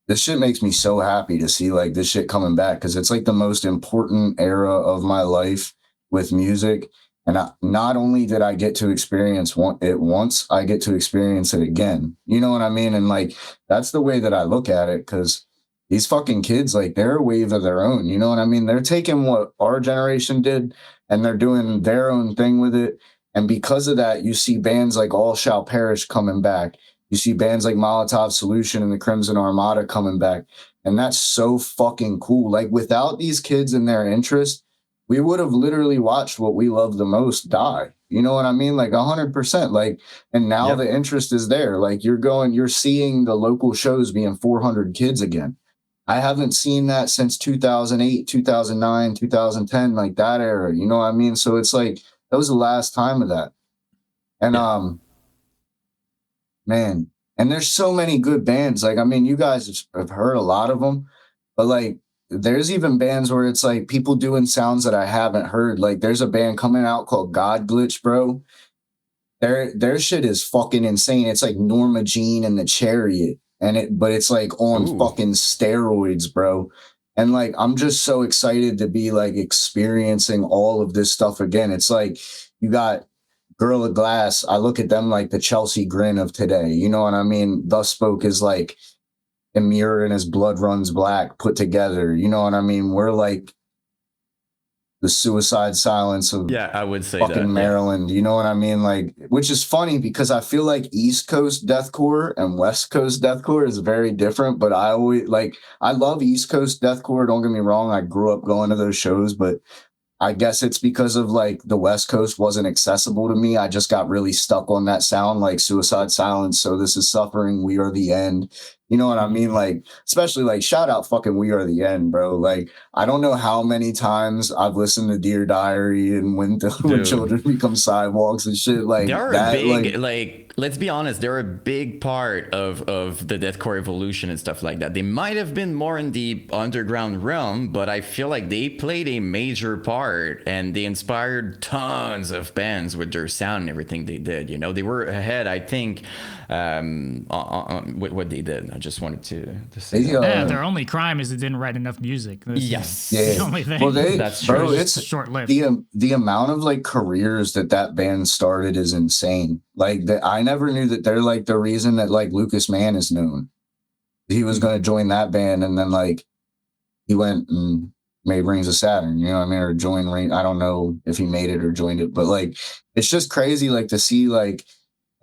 this shit makes me so happy to see like this shit coming back, because it's like the most important era of my life with music. And not only did I get to experience it once, I get to experience it again. You know what I mean? And like that's the way that I look at it, because these fucking kids, like they're a wave of their own. You know what I mean? They're taking what our generation did and they're doing their own thing with it. And because of that, you see bands like All Shall Perish coming back. You see bands like Molotov Solution and the Crimson Armada coming back. And that's so fucking cool. Like without these kids and their interest, we would have literally watched what we love the most die. You know what I mean? Like 100%. Like, and now the interest is there. Like you're seeing the local shows being 400 kids again. I haven't seen that since 2008, 2009, 2010, like that era. You know what I mean? So it's like, that was the last time of that. And, man, and there's so many good bands. Like, I mean, you guys have heard a lot of them, but like, there's even bands where it's like people doing sounds that I haven't heard. Like there's a band coming out called God Glitch, bro. Their shit is fucking insane. It's like Norma Jean and the Chariot. But it's like on fucking steroids, bro. And like, I'm just so excited to be like experiencing all of this stuff again. It's like, you got Gorilla Glass. I look at them like the Chelsea Grin of today. You know what I mean? Thus Spoke is like Emir and his Blood Runs Black put together. You know what I mean? We're like the Suicide Silence of I would say fucking that, Maryland. You know what I mean? Like, which is funny because I feel like East Coast deathcore and West Coast deathcore is very different. But I love East Coast deathcore. Don't get me wrong. I grew up going to those shows, but I guess it's because of like the West Coast wasn't accessible to me. I just got really stuck on that sound, like Suicide Silence. So This Is Suffering, We Are the End. You know what I mean? Like, especially like shout out fucking We Are the End, bro. Like, I don't know how many times I've listened to Dear Diary and When Children Become Sidewalks and shit. Like, they're a big, like, let's be honest, they're a big part of the deathcore evolution and stuff like that. They might have been more in the underground realm, but I feel like they played a major part and they inspired tons of bands with their sound and everything they did. You know, they were ahead, I think, on what they did. I just wanted to say that. Their only crime is they didn't write enough music. Yes. The only thing. Well, that's true. Bro, it's short-lived. The amount of like careers that band started is insane. Like I never knew that they're like the reason that like Lucas Mann is known. He was going to join that band, and then like he went and made Rings of Saturn, you know what I mean, or joined Ring. I don't know if he made it or joined it, but like it's just crazy like to see like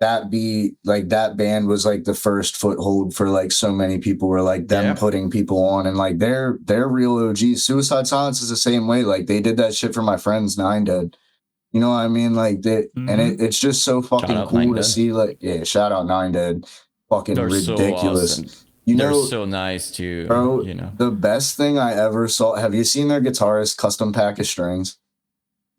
that be like that band was like the first foothold for like so many people, were like them putting people on, and like they're real OGs. Suicide Silence is the same way. Like they did that shit for my friends Nine Dead. You know what I mean? Like that, and it's just so fucking cool to see. Like, yeah, shout out Nine Dead, fucking They're ridiculous. So awesome. You They're know, so nice too, bro. You know, the best thing I ever saw. Have you seen their guitarist custom package strings?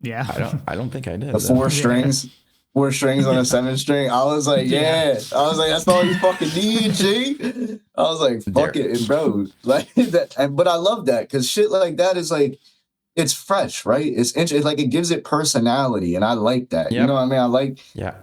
Yeah, I don't think I did. The 4 strings. 4 strings on a 7 string. I was like, yeah. I was like, that's all you fucking need, G. I was like, fuck it, and bro. Like that, but I love that because shit like that is like, it's fresh, right? It's interesting. Like it gives it personality, and I like that. You know what I mean? I like. Yeah.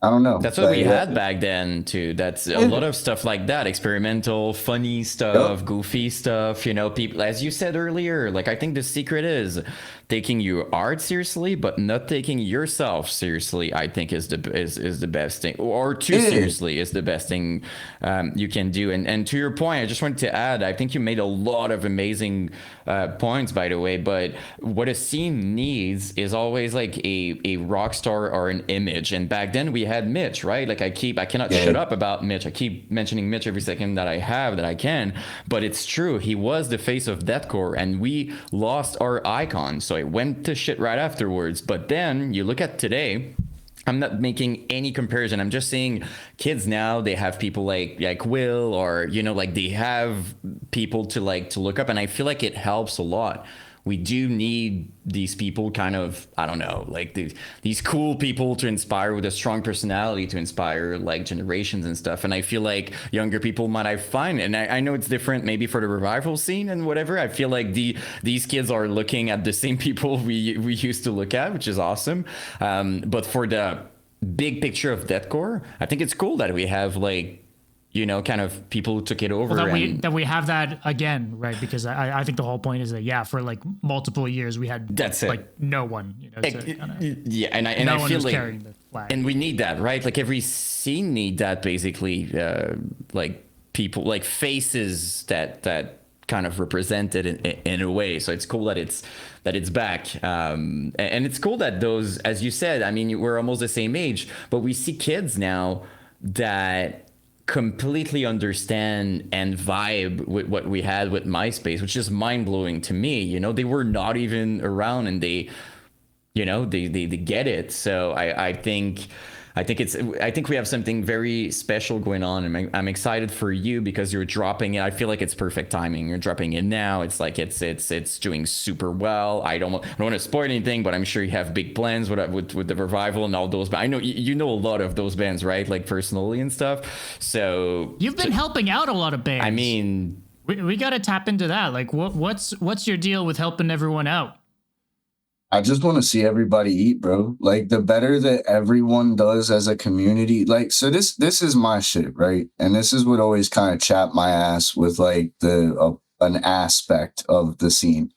I don't know. That's what we had back then too. That's a lot of stuff like that. Experimental, funny stuff, goofy stuff, you know, people, as you said earlier, like I think the secret is taking your art seriously, but not taking yourself seriously, I think is the best thing, or too seriously is the best thing you can do. And to your point, I just wanted to add, I think you made a lot of amazing points, by the way, but what a scene needs is always like a rock star or an image. And back then we had Mitch, right? Like I cannot shut up about Mitch. I keep mentioning Mitch every second that I can, but it's true. He was the face of deathcore, and we lost our icon. So it went to shit right afterwards. But then you look at today, I'm not making any comparison. I'm just saying kids now, they have people like Will, or, you know, like they have people to look up. And I feel like it helps a lot. We do need these people kind of, I don't know, like these cool people to inspire, with a strong personality to inspire like generations and stuff. And I feel like younger people might find, and I know it's different maybe for the revival scene and whatever. I feel like these kids are looking at the same people we used to look at, which is awesome. But for the big picture of deathcore, I think it's cool that we have like, you know, kind of people who took it over. Well, that we have that again, right? Because I think the whole point is that, yeah, for like multiple years we had like no one, you know, yeah, and no I one feel was like carrying the flag. And we need that, right? Like every scene need that, basically, like people, like faces that kind of represented in a way. So it's cool that it's back, and it's cool that those, as you said, I mean, we're almost the same age, but we see kids now that completely understand and vibe with what we had with MySpace, which is mind-blowing to me. You know, they were not even around, and they, you know, they get it. So I think we have something very special going on, and I'm excited for you because you're dropping it. I feel like it's perfect timing. You're dropping it now. It's like it's doing super well. I don't want to spoil anything, but I'm sure you have big plans with the revival and all those. But I know you know a lot of those bands, right? Like personally and stuff. So you've been helping out a lot of bands. I mean, we got to tap into that. Like, what's your deal with helping everyone out? I just want to see everybody eat, bro. Like the better that everyone does as a community. Like, so this is my shit, right? And this is what always kind of chapped my ass with like an aspect of the scene,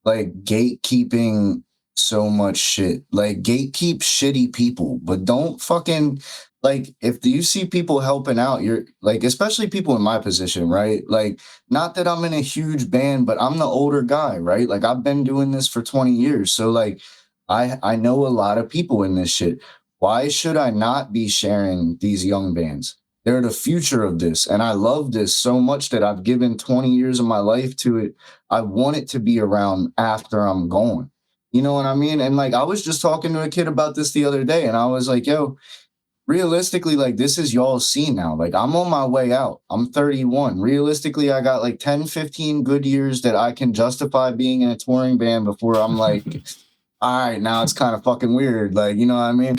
like gatekeeping so much shit. Like gatekeep shitty people, but don't fucking, like, if you see people helping out, you're like, especially people in my position, right? Like, not that I'm in a huge band, but I'm the older guy, right? Like, I've been doing this for 20 years. So, like, I know a lot of people in this shit. Why should I not be sharing these young bands? They're the future of this. And I love this so much that I've given 20 years of my life to it. I want it to be around after I'm gone. You know what I mean? And, like, I was just talking to a kid about this the other day, and I was like, yo, realistically, like, this is y'all's scene now. Like, I'm on my way out. I'm 31. Realistically, I got like 10, 15 good years that I can justify being in a touring band before I'm like, all right, now it's kind of fucking weird. Like, you know what I mean?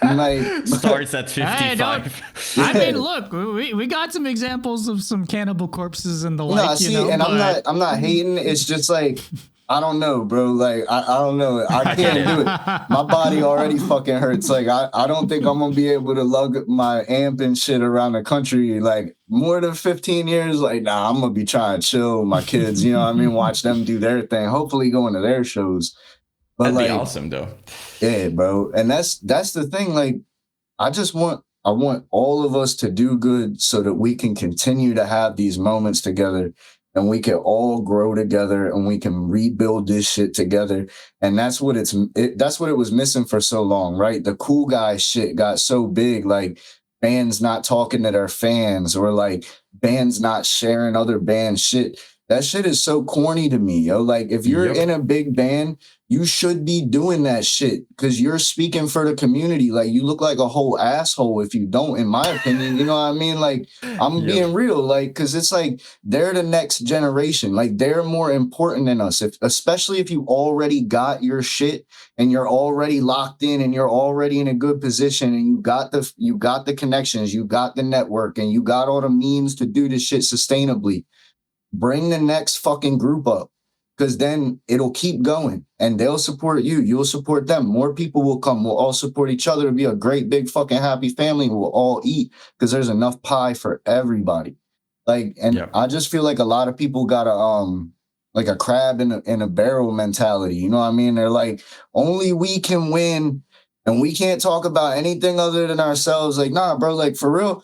Like, starts at 55. I mean, look, we got some examples of some Cannibal Corpses and the like. No, see, and I'm not hating. It's just like, I don't know, bro. Like, I don't know. I can't do it. My body already fucking hurts. Like, I don't think I'm gonna be able to lug my amp and shit around the country like more than 15 years. Like, nah, I'm gonna be trying to chill with my kids. You know what I mean? Watch them do their thing. Hopefully, going to their shows. But that'd be like, awesome, though. Yeah, bro. And that's the thing. Like, I want all of us to do good so that we can continue to have these moments together. and we can all grow together and we can rebuild this shit together. And that's what that's what it was missing for so long, right? The cool guy shit got so big, like bands not talking to their fans, or like bands not sharing other bands shit. That shit is so corny to me, yo. Like, if you're in a big band, you should be doing that shit because you're speaking for the community. Like, you look like a whole asshole if you don't, in my opinion. You know what I mean? Like, I'm being real, like, because it's like they're the next generation. Like, they're more important than us, especially if you already got your shit and you're already locked in and you're already in a good position and you got the connections, you got the network, and you got all the means to do this shit sustainably. Bring the next fucking group up, because then it'll keep going and they'll support you. You'll support them. More people will come. We'll all support each other to be a great, big, fucking happy family. We'll all eat because there's enough pie for everybody. Like, and I just feel like a lot of people got like a crab in a barrel mentality. You know what I mean? They're like, only we can win and we can't talk about anything other than ourselves. Like, nah, bro, like, for real.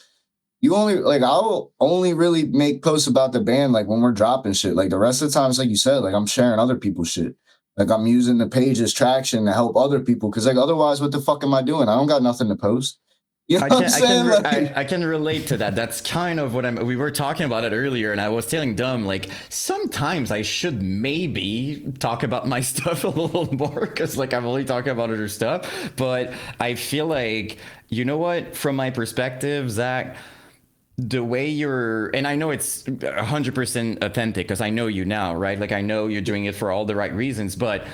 I'll only really make posts about the band like when we're dropping shit. Like, the rest of the time, it's like you said, like, I'm sharing other people's shit. Like, I'm using the page as traction to help other people. Cause like, otherwise, what the fuck am I doing? I don't got nothing to post. You know what I'm saying? I can relate to that. That's kind of what we were talking about it earlier, and I was telling Dom, like, sometimes I should maybe talk about my stuff a little more, because like I'm only talking about other stuff. But I feel like, you know what, from my perspective, Zach, the way you're, and I know it's 100% authentic because I know you now, right? Like, I know you're doing it for all the right reasons, but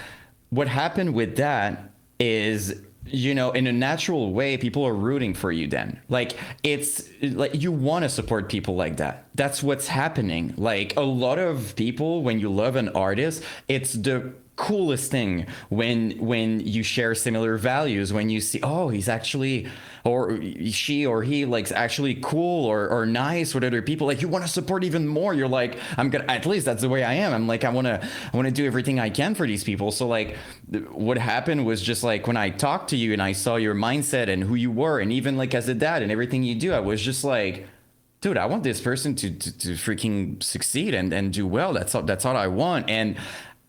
what happened with that is, you know, in a natural way, people are rooting for you then. Like, it's like you want to support people like that. That's what's happening. Like, a lot of people, when you love an artist, it's the coolest thing when you share similar values, when you see, oh, he's actually, or she or he, like, actually cool or nice with other people. Like, you want to support even more. You're like, I'm gonna, at least that's the way I am. I'm like, I want to do everything I can for these people. So like, what happened was just like, when I talked to you and I saw your mindset and who you were, and even like as a dad and everything you do, I was just like, dude, I want this person to freaking succeed and do well. That's all I want. And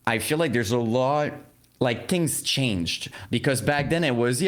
I feel like there's a lot, like, things changed, because back then it was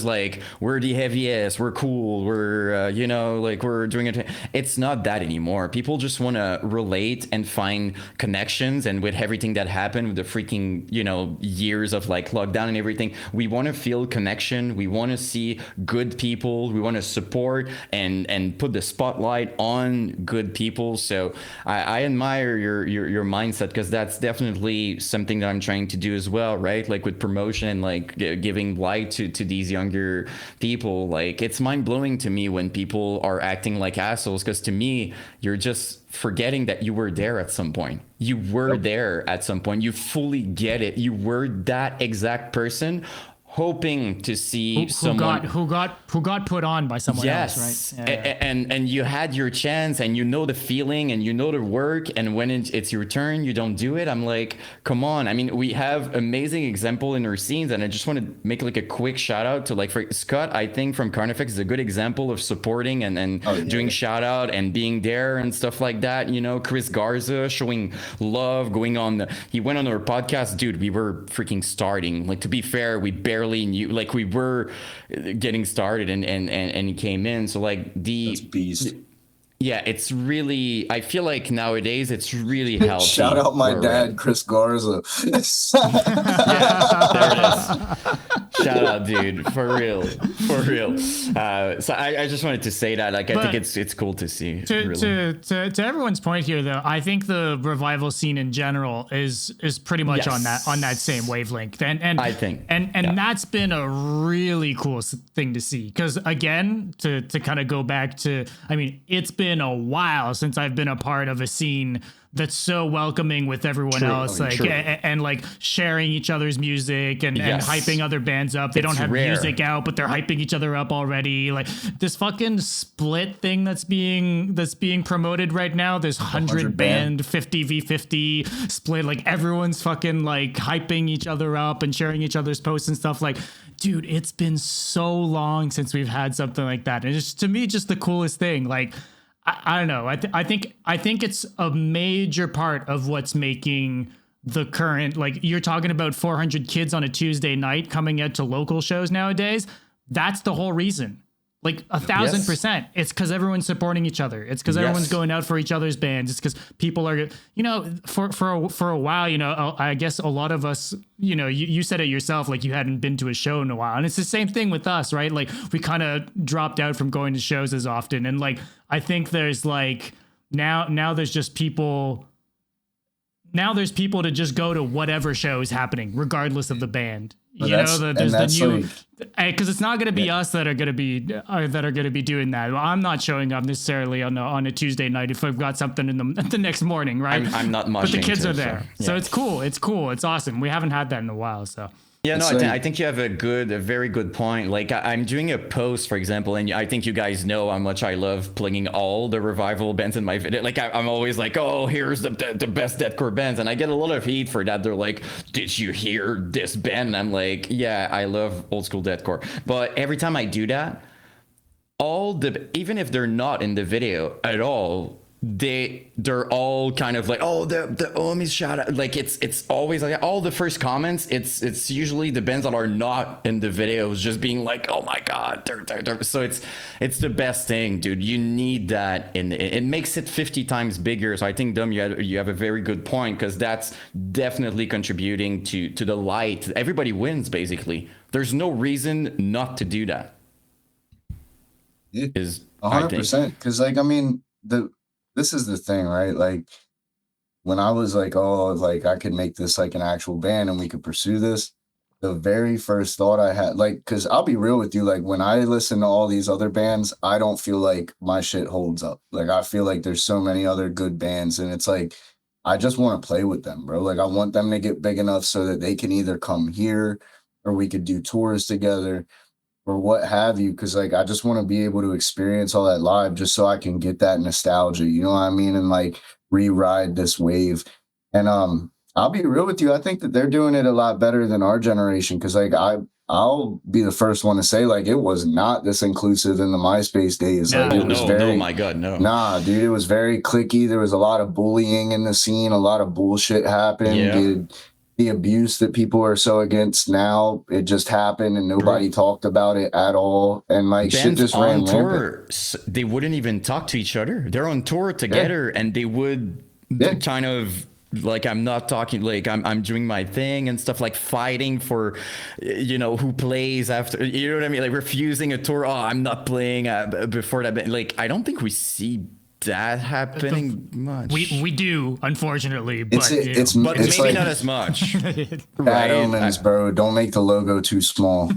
like, we're the heaviest, we're cool, we're you know, like, we're doing it. It's not that anymore. People just want to relate and find connections, and with everything that happened with the freaking, you know, years of like lockdown and everything, we want to feel connection. We want to see good people. We want to support and put the spotlight on good people. So I admire your mindset, because that's definitely something that I'm trying to do as well, right? Like, with promotion and like giving light to these younger people. Like, it's mind-blowing to me when people are acting like assholes, because to me, you're just forgetting that you were there at some point. You were there at some point. You fully get it. You were that exact person, hoping to see someone who got put on by someone else, right? And you had your chance, and you know the feeling, and you know the work, and when it's your turn, you don't do it. I'm like, come on. I mean, we have amazing example in our scenes, and I just want to make like a quick shout out to, like, for Scott, I think from Carnifex is a good example of supporting and doing shout out and being there and stuff like that. You know, Chris Garza showing love, going on. He went on our podcast, dude. We were freaking starting. Like, to be fair, we barely knew, like, we were getting started, and he came in. So like, That's beast. Yeah, it's really, I feel like nowadays it's really healthy. Shout out my dad, Chris Garza. Yeah, there it is. Shout out, dude. For real. So I just wanted to say that. Like, I think it's cool to see. To everyone's point here, though, I think the revival scene in general is pretty much on that same wavelength. And I think that's been a really cool thing to see. Because again, to kind of go back to, I mean, it's been a while since I've been a part of a scene that's so welcoming with everyone else, like, and like sharing each other's music and hyping other bands up. They don't have music out, but they're hyping each other up already. Like, this fucking split thing that's being promoted right now, this 100 band 50v50 split, like, everyone's fucking like hyping each other up and sharing each other's posts and stuff. Like, dude, it's been so long since we've had something like that, and it's, to me, just the coolest thing. Like, I don't know. I think it's a major part of what's making the current, like you're talking about 400 kids on a Tuesday night coming out to local shows nowadays. That's the whole reason. Like 1,000%. It's because everyone's supporting each other. It's because everyone's going out for each other's bands. It's because people are, you know, for a while, you know, I guess a lot of us, you know, you said it yourself, like you hadn't been to a show in a while. And it's the same thing with us, right? Like we kind of dropped out from going to shows as often. And like, I think there's like, now there's just people. Now there's people to just go to whatever show is happening, regardless of the band. You know, there's the new, because it's not going to be us that are going to be doing that. I'm not showing up necessarily on a Tuesday night if I've got something in the next morning, right? I'm not much. But the kids are there, so it's cool. It's cool. It's awesome. We haven't had that in a while, so. Yeah, no, I think you have a very good point. Like I'm doing a post, for example, and I think you guys know how much I love plugging all the revival bands in my video. Like I'm always like, oh, here's the best deathcore bands, and I get a lot of heat for that. They're like, did you hear this band? And I'm like, yeah, I love old school deathcore. But every time I do that, even if they're not in the video at all, they're all kind of like, oh, the homies shout out. Like it's always like all the first comments, it's usually the bands that are not in the videos just being like, oh my god, so it's the best thing, dude. You need that, it makes it 50 times bigger. So I think, Dom, you have a very good point, because that's definitely contributing to the light. Everybody wins, basically. There's no reason not to do that. Is 100%, because like, I mean, this is the thing, right? Like when I was like, oh, like I could make this like an actual band and we could pursue this, the very first thought I had, like, because I'll be real with you, like when I listen to all these other bands, I don't feel like my shit holds up. Like I feel like there's so many other good bands, and it's like I just want to play with them, bro. Like I want them to get big enough so that they can either come here or we could do tours together or what have you, because like I just want to be able to experience all that live, just so I can get that nostalgia, you know what I mean, and like re-ride this wave. And I'll be real with you, I think that they're doing it a lot better than our generation, because like I'll be the first one to say, like, it was not this inclusive in the MySpace days. Like it was very, no, my god, no. Nah, dude, it was very cliquey. There was a lot of bullying in the scene, a lot of bullshit happened. Yeah. The abuse that people are so against now, it just happened and nobody talked about it at all. And like bands shit just ran tour, they wouldn't even talk to each other. They're on tour together, and they would kind of like, I'm not talking, like I'm doing my thing and stuff, like fighting for, you know, who plays after, you know what I mean? Like refusing a tour. Oh, I'm not playing before that. Like, I don't think we see that happening much. We do, unfortunately, but it's maybe like, not as much. Bad Right? omens, bro. Don't make the logo too small.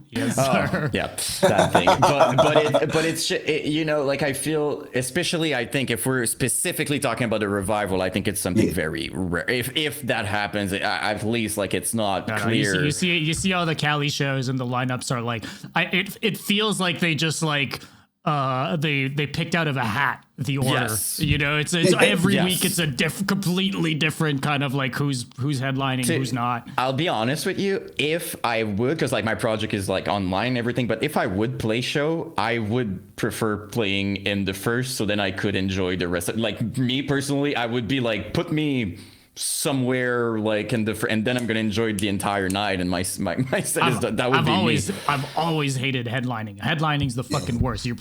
Yes, sir. Yeah, that thing. But it's you know, like I feel, especially I think if we're specifically talking about a revival, I think it's something very rare. If that happens, at least like it's not clear. No, you see all the Cali shows, and the lineups are like, it feels like they just like. They picked out of a hat the order. Yes. You know, it's every week it's a completely different kind of like who's headlining, who's not. I'll be honest with you, if I would, because like my project is like online and everything, but if I would play show, I would prefer playing in the first, so then I could enjoy the rest. Like me personally, I would be like, put me somewhere like in the and then I'm gonna enjoy the entire night, and my set is that would be me. I've always hated headlining. Headlining's the fucking worst. You're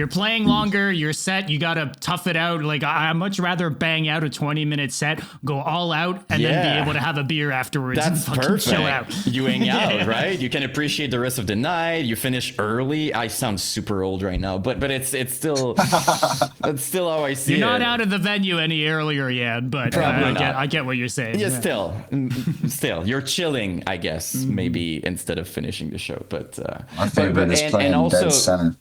playing longer, you're set, you gotta tough it out. Like I much rather bang out a 20-minute set, go all out, and then be able to have a beer afterwards. That's and fucking perfect. Chill out. You hang out, right? You can appreciate the rest of the night. You finish early. I sound super old right now, but it's still it's still how I see it. You're not out of the venue any earlier yet, but I get what you're saying. Yeah, still, you're chilling, I guess, maybe instead of finishing the show. But my favorite is playing dead center,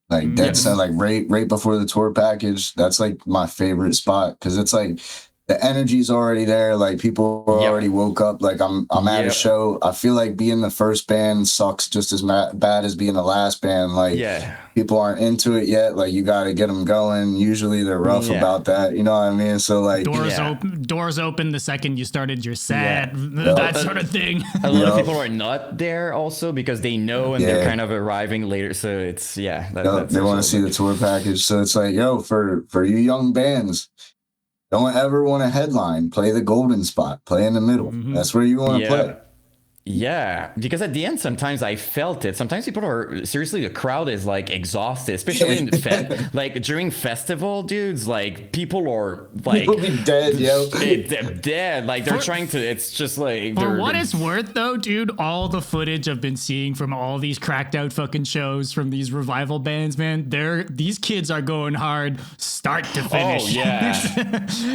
like dead center, like right before the tour package. That's like my favorite spot, because it's like the energy's already there. Like people are Yep. already woke up. Like I'm at a Yep. show. I feel like being the first band sucks just as bad as being the last band. Like Yeah. people aren't into it yet. Like you got to get them going. Usually they're rough Yeah. about that. You know what I mean? So like Doors open the second you started your set, Yeah. that sort of thing. A lot of Yep. people are not there also because they know and they're kind of arriving later. So it's they want to see the tour package. So it's like, yo, for you young bands, don't ever want to headline. Play the golden spot. Play in the middle. That's where you want to play. Yeah, because at the end, sometimes I felt it. Sometimes people are seriously, the crowd is like exhausted, especially in like during festival, dudes. Like people are like You'll be dead, yo. they're dead. Like they're trying to. It's just like For what it's worth, though, dude, all the footage I've been seeing from all these cracked out fucking shows from these revival bands, man, these kids are going hard, start to finish. Oh yeah,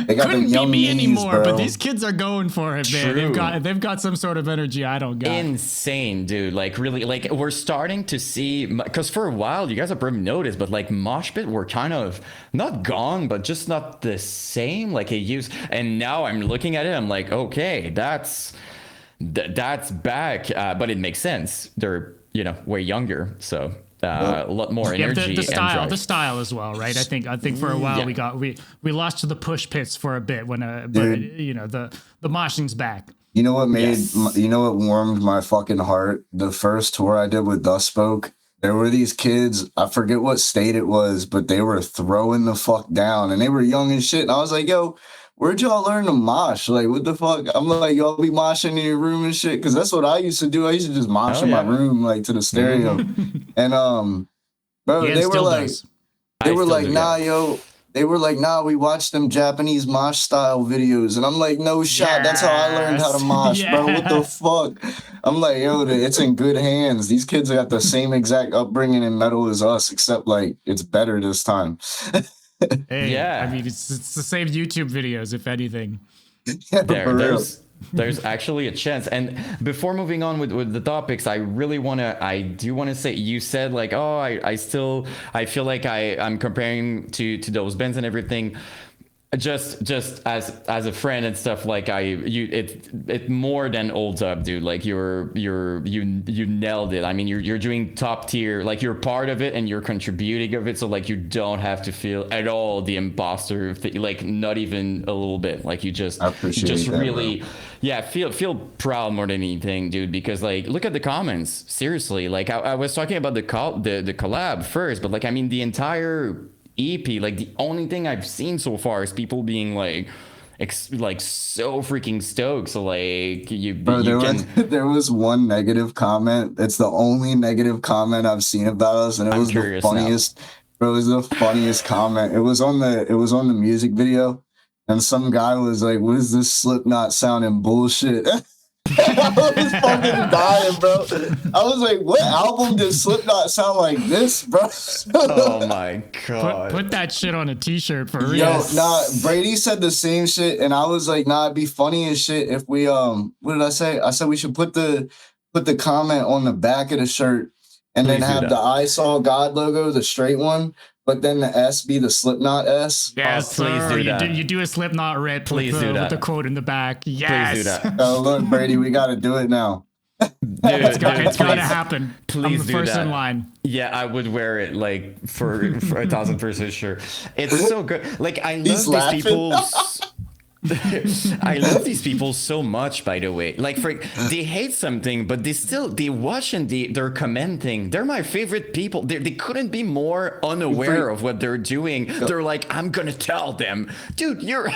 They got them Couldn't be young me knees, anymore, bro. but these kids are going for it, man. True. They've got some sort of energy I don't got. insane, dude. Like really, like we're starting to see because for a while, you guys have probably noticed, but like mosh pit were kind of not gone, but just not the same like it used. And now I'm looking at it, I'm like, okay, that's back, but it makes sense. They're way younger, so a lot more energy. The style as well, right? I think for a while we lost to the push pits for a bit when the moshing's back. You know what you know what warmed my fucking heart? The first tour I did with Thus Spoke, there were these kids, I forget what state it was, but they were throwing the fuck down and they were young as shit. And I was like, yo, where'd y'all learn to mosh? Like, what the fuck? I'm like, y'all be moshing in your room and shit? Because that's what I used to do. I used to just mosh in my room, like to the stereo. And bro, Yeah, they were like, does. nah, yo. They were like, nah, we watched them Japanese mosh style videos. And I'm like, no shot. That's how I learned how to mosh, bro. What the fuck? I'm like, yo, it's in good hands. These kids got the same exact upbringing in metal as us, except like it's better this time. Hey, Yeah. I mean, it's the same YouTube videos, if anything. There's actually a chance. And before moving on with the topics, I do want to say, you said like, oh, I feel like I'm comparing to those bands and everything. Just as a friend and stuff, like it more than holds up, dude. Like you nailed it. I mean, you're doing top tier, like you're part of it and you're contributing of it. So like you don't have to feel at all the imposter, like not even a little bit. Like you just really, bro. Yeah, feel proud more than anything, dude. Because like look at the comments. Seriously, like I was talking about the collab first, but like I mean the entire EP, like the only thing I've seen so far is people being like so freaking stoked. So like there was one negative comment. It's the only negative comment I've seen about us, and it was the funniest. Bro, it was the funniest comment. It was on the music video, and some guy was like, "What is this Slipknot sounding bullshit?" I was fucking dying, bro. I was like, what album does Slipknot sound like this, bro? Oh my god. Put that shit on a t-shirt for real. Yo, nah, Brady said the same shit, and I was like, nah, it'd be funny as shit if we what did I say? I said we should put the comment on the back of the shirt and then have the Eyesawgod logo, the straight one, but then the S be the Slipknot S. Yes, please do that. You do a Slipknot rip please do that. with the quote in the back. Yes. Please do that. Oh, look, Brady, we got to do it now. It's got to happen. Please I'm the do first that. in line. Yeah, I would wear it like for 1,000% sure. It's so good. Like I love these people. I love these people so much, by the way. Like they hate something, but they watch and they're commenting. They're my favorite people. They couldn't be more unaware of what they're doing. They're like, I'm gonna tell them, dude, you're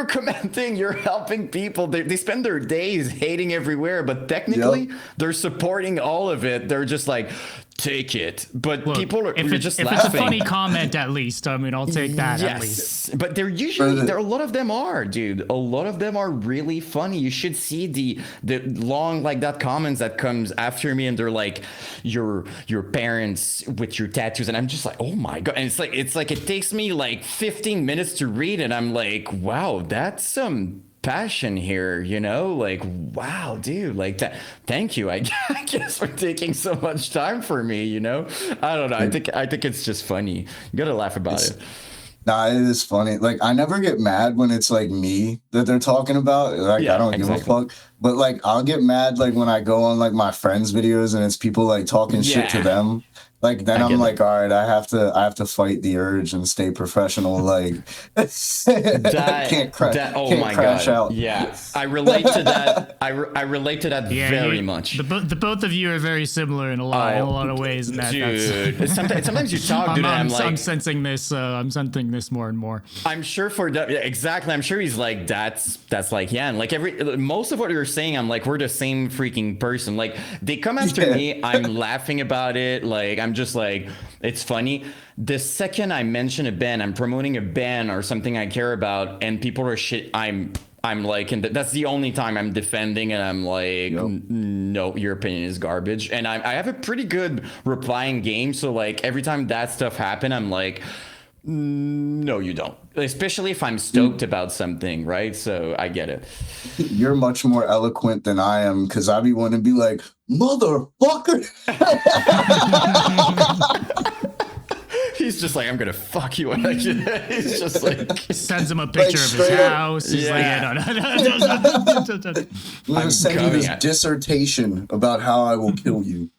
commenting, you're helping people. They spend their days hating everywhere, but technically they're supporting all of it. They're just like, take it. But Look, people are just if laughing. it's a funny comment, at least. I mean, I'll take that at least. But they're usually a lot of them are, dude. A lot of them are really funny. You should see the long like that comments that comes after me, and they're like, your parents with your tattoos, and I'm just like, oh my god. And it's like it takes me like 15 minutes to read, and I'm like, wow, that's some passion here, like, wow, dude, like that. Thank you, I guess, for taking so much time for me. I don't know. I think it's just funny. You gotta laugh about it. Nah, it is funny. Like, I never get mad when it's like me that they're talking about. Like, I Yeah, don't give a exactly. fuck. But like, I'll get mad like when I go on like my friends' videos and it's people like talking shit to Yeah, them. Like, then I I'm get like, that. all right, I have to fight the urge and stay professional. Like, Oh can't my crash god. out. Yeah. I relate to that. I relate to that Yeah, very much. the both of you are very similar in a lot of ways. And Dude. Sometimes you talk, dude, and I'm I'm like, sensing this. I'm sensing this more and more. I'm sure for that, yeah, exactly. I'm sure he's like, that's like, yeah, and like most of what you're saying, I'm like, we're the same freaking person. Like, they come after Yeah. me, I'm laughing about it. Like, I'm just like, it's funny. The second I mention a band, I'm promoting a band or something I care about, and people are shit. I'm like, and that's the only time I'm defending, and I'm like, Yep. No, your opinion is garbage. And I have a pretty good replying game. So like every time that stuff happen, I'm like, no, you don't. Especially if I'm stoked about something, right? So I get it. You're much more eloquent than I am because I be wanting to be like, motherfucker. He's just like, I'm gonna fuck you. He's just like, Sends him a picture of his straight up. house. He's Yeah. like, I'm gonna send you going this at- dissertation about how I will kill you.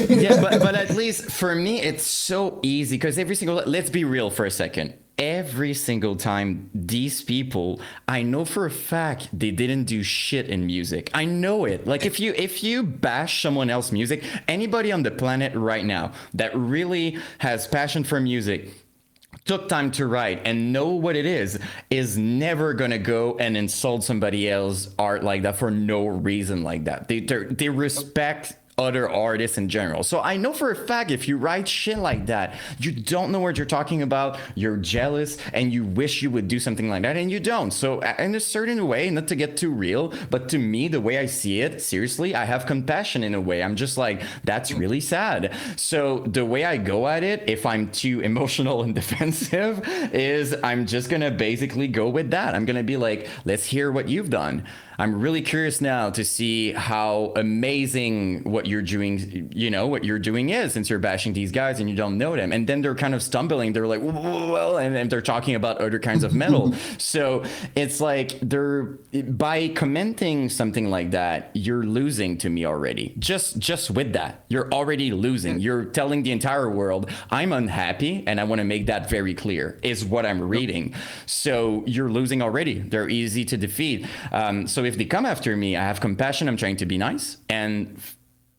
yeah, but at least for me, it's so easy because let's be real for a second. Every single time these people, I know for a fact they didn't do shit in music. I know it. Like if you bash someone else's music, anybody on the planet right now that really has passion for music, took time to write and know what it is never gonna go and insult somebody else's art like that for no reason like that. They respect other artists in general. So I know for a fact if you write shit like that, you don't know what you're talking about, you're jealous, and you wish you would do something like that, and you don't. So in a certain way, not to get too real, but to me, the way I see it, seriously, I have compassion in a way. I'm just like, that's really sad. So the way I go at it, if I'm too emotional and defensive, is I'm just gonna basically go with that. I'm gonna be like, let's hear what you've done. I'm really curious now to see how amazing what you're doing, what you're doing is, since you're bashing these guys and you don't know them. And then they're kind of stumbling. They're like, well, and they're talking about other kinds of metal. So it's like by commenting something like that, you're losing to me already. Just with that, you're already losing. You're telling the entire world, I'm unhappy and I want to make that very clear, is what I'm reading. So you're losing already. They're easy to defeat. So if they come after me, I have compassion. I'm trying to be nice. And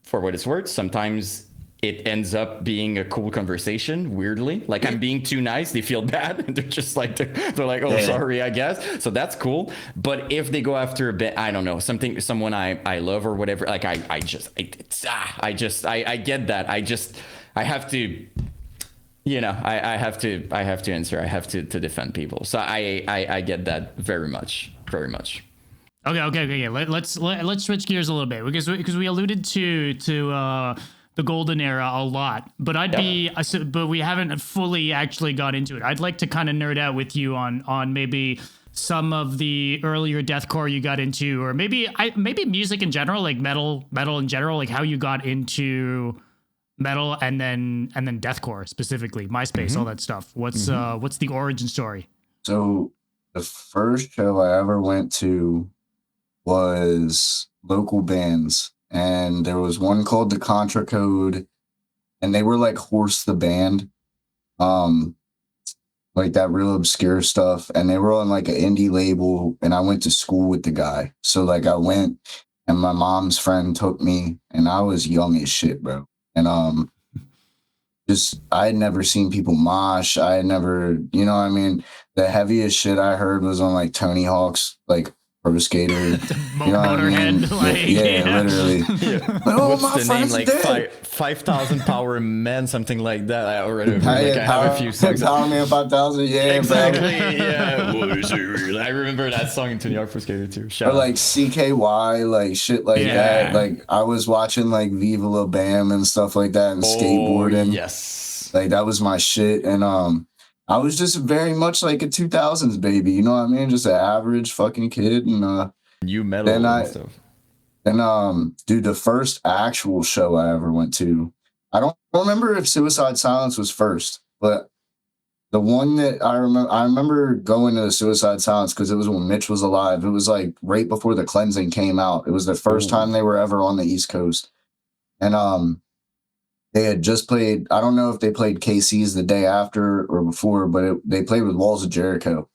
for what it's worth, sometimes it ends up being a cool conversation, weirdly. Like I'm being too nice, they feel bad. And they're just like, they're like, oh, sorry, I guess. So that's cool. But if they go after a bit, I don't know, someone I love or whatever, like I get that. I have to, I have to answer. I have to defend people. So I get that very much, very much. Okay. Let's switch gears a little bit because we alluded to the golden era a lot, but but we haven't fully actually got into it. I'd like to kind of nerd out with you on maybe some of the earlier deathcore you got into, or maybe music in general, like metal in general, like how you got into metal and then deathcore specifically, MySpace, all that stuff. What's the origin story? So the first show I ever went to was local bands, and there was one called the Contra Code, and they were like Horse the Band, like that real obscure stuff, and they were on like an indie label, and I went to school with the guy. So like I went, and my mom's friend took me, and I was young as shit, bro. And I had never seen people mosh. I had never, you know what I mean? The heaviest shit I heard was on like Tony Hawk's like Pro Skater. You know what I mean? Motorhead, like, yeah, literally. Yeah. Oh, What's my the name? friend's Like dead. 5,000 Power Man, something like that. I already I have a few songs. Power Man 5000, yeah, Exactly. bro. Yeah. I remember that song in Tony Hawk Pro Skater too. Shout Or out. like CKY, like shit like Yeah. that. Like I was watching like Viva La Bam and stuff like that, and skateboarding. Yes. Like that was my shit. And I was just very much like a 2000s baby. You know what I mean? Just an average fucking kid. And New metal Then and stuff. And dude, the first actual show I ever went to, I don't remember if Suicide Silence was first, but The one that I remember going to the Suicide Silence because it was when Mitch was alive. It was like right before the Cleansing came out. It was the first time they were ever on the East Coast. And they had just played, I don't know if they played KC's the day after or before, but they played with Walls of Jericho.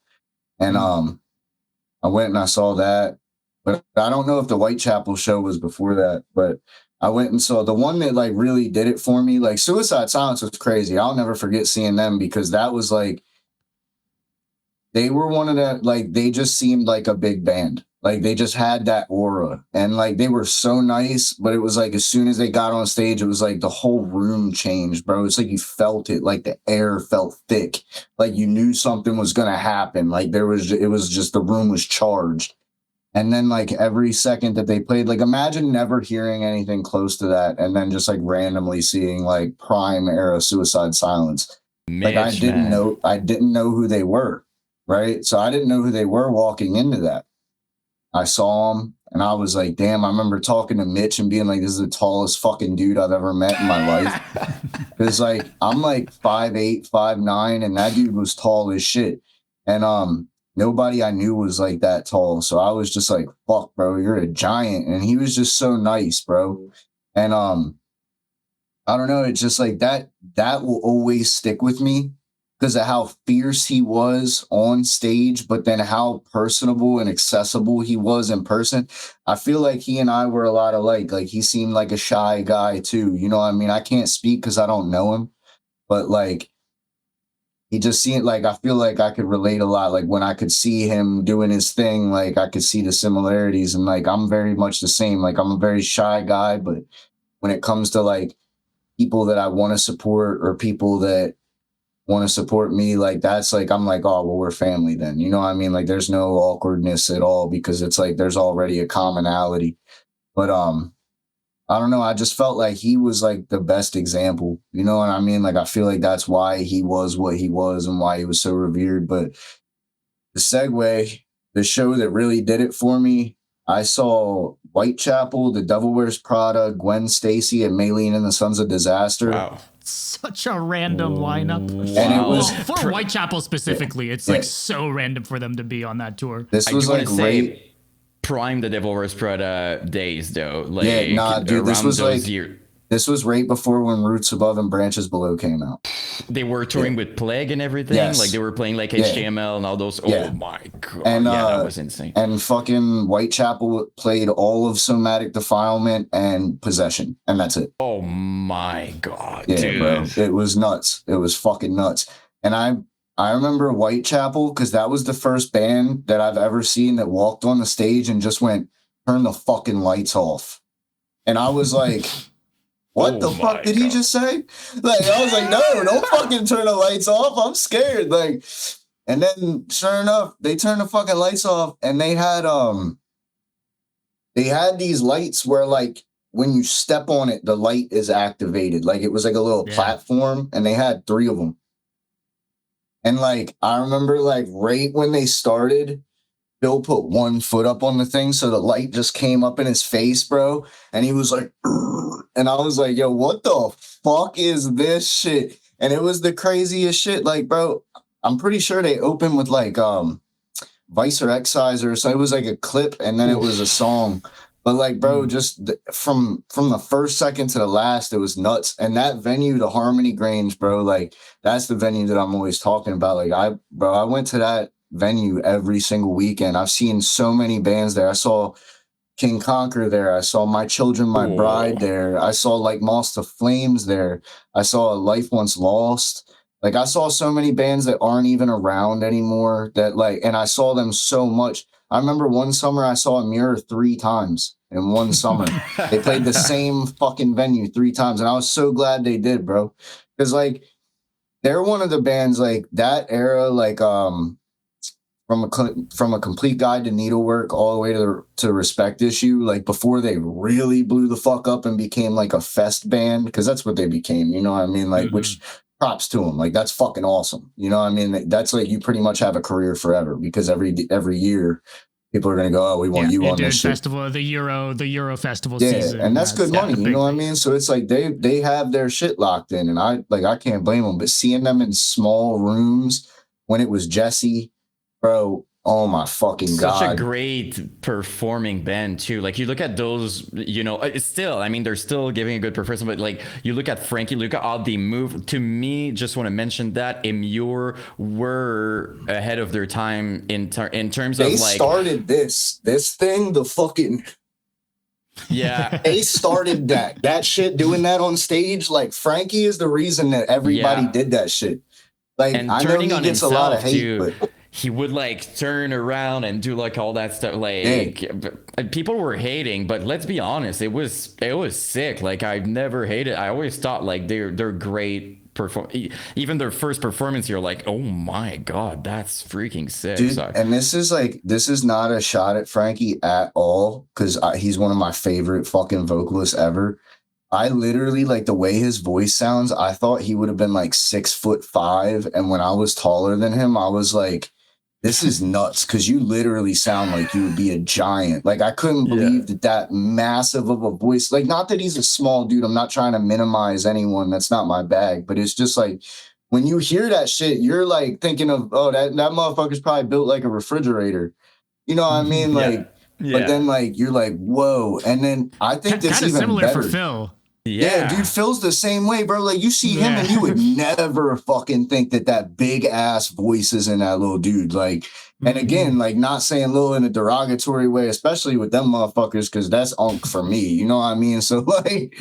And I went and I saw that. But I don't know if the Whitechapel show was before that, but I went and saw the one that like really did it for me. Like Suicide Silence was crazy. I'll never forget seeing them because that was like, they were one of the, like, they just seemed like a big band. Like they just had that aura and like they were so nice, but it was like as soon as they got on stage, it was like the whole room changed, bro. It's like you felt it, like the air felt thick, like you knew something was going to happen. Like it was just the room was charged. And then like every second that they played, like imagine never hearing anything close to that and then just like randomly seeing like prime era Suicide Silence. Mitch, like I didn't know who they were, right? So I didn't know who they were walking into that. I saw them and I was like, damn, I remember talking to Mitch and being like, this is the tallest fucking dude I've ever met in my life. Because like I'm like 5'8", 5'9", and that dude was tall as shit. And nobody I knew was like that tall. So I was just like, fuck, bro, you're a giant. And he was just so nice, bro. And I don't know, it's just like that will always stick with me because of how fierce he was on stage, but then how personable and accessible he was in person. I feel like he and I were a lot alike. Like he seemed like a shy guy too. You know what I mean? I can't speak because I don't know him, but like he just seemed like, I feel like I could relate a lot. Like when I could see him doing his thing, like I could see the similarities and like, I'm very much the same. Like I'm a very shy guy, but when it comes to like people that I want to support or people that want to support me, like that's like I'm like, oh well, we're family then, you know what I mean? Like there's no awkwardness at all because it's like there's already a commonality. But I don't know, I just felt like he was like the best example, you know what I mean? Like I feel like that's why he was what he was and why he was so revered. But the segue, the show that really did it for me, I saw Whitechapel, The Devil Wears Prada, Gwen Stacy, and Maylene and the Sons of Disaster. Wow. Such a random lineup. Wow. And it was for Whitechapel specifically, it's like so random for them to be on that tour. This was like great. Prime The Devil Wears Prada days though. Like, yeah, nah, dude, this was like years. This was right before when Roots Above and Branches Below came out. They were touring with Plague and everything. Yes. Like they were playing like HTML and all those. Oh my god! And that was insane. And fucking Whitechapel played all of Somatic Defilement and Possession, and that's it. Oh my god, yeah, dude. Bro, it was nuts. It was fucking nuts. And I remember Whitechapel because that was the first band that I've ever seen that walked on the stage and just went, "Turn the fucking lights off," and I was like. What the fuck did he just say? Like, I was like, no, don't fucking turn the lights off. I'm scared. Like, and then sure enough, they turned the fucking lights off and they had these lights where like when you step on it, the light is activated. Like it was like a little platform and they had 3 of them. And like, I remember like right when they started, Bill put 1 foot up on the thing, so the light just came up in his face, bro. And he was like, "Urgh." And I was like, yo, what the fuck is this shit? And it was the craziest shit. Like, bro, I'm pretty sure they opened with like Vice or Excise, so it was like a clip and then it was a song. But like, bro, just from the first second to the last, it was nuts. And that venue, the Harmony Grange, bro, like that's the venue that I'm always talking about. Like I went to that venue every single weekend. I've seen so many bands there. I saw King Conquer there. I saw My Children, My Bride there. I saw like Moss to Flames there. I saw Life Once Lost. Like I saw so many bands that aren't even around anymore that like, and I saw them so much. I remember one summer I saw a Mirror 3 times in one summer. They played the same fucking venue 3 times. And I was so glad they did, bro. Because like, they're one of the bands like that era, like, from a Complete Guide to Needlework all the way to Respect Issue, like before they really blew the fuck up and became like a fest band, because that's what they became, you know what I mean? Like, which props to them, like that's fucking awesome, you know what I mean? That's like you pretty much have a career forever because every year people are gonna go, oh, we want you on dude, this shit. festival, the Euro festival Yeah, season. and that's good money, you know what I thing. mean? So it's like they have their shit locked in, and I can't blame them. But seeing them in small rooms when it was Jesse, bro, oh my fucking god. Such a great performing band too. Like you look at those, you know, it's still, I mean, they're still giving a good performance, but like you look at Frankie, look at how they move. To me, just want to mention that Immure were ahead of their time in terms of they like started this thing, the fucking yeah. They started that shit, doing that on stage. Like Frankie is the reason that everybody did that shit. Like and I know turning he on gets himself, a lot of hate, too. but He would like turn around and do like all that stuff. Like people were hating, but let's be honest, it was sick. Like I've never hated. I always thought like they're great. Even their first performance, you're like, oh my god, that's freaking sick. dude. And this is not a shot at Frankie at all, because he's one of my favorite fucking vocalists ever. I literally, like, the way his voice sounds, I thought he would have been like 6'5", and when I was taller than him, I was like, this is nuts, because you literally sound like you would be a giant. Like, I couldn't believe that massive of a voice. Like, not that he's a small dude. I'm not trying to minimize anyone. That's not my bag. But it's just like, when you hear that shit, you're like thinking of, oh, that motherfucker's probably built like a refrigerator. You know what I mean? Like, but then like you're like, whoa. And then I think that's even similar better for Phil. Yeah, dude, Phil's the same way, bro. Like, you see him and you would never fucking think that big ass voice is in that little dude. Like, and again, like, not saying little in a derogatory way, especially with them motherfuckers, because that's unk for me. You know what I mean? So, like,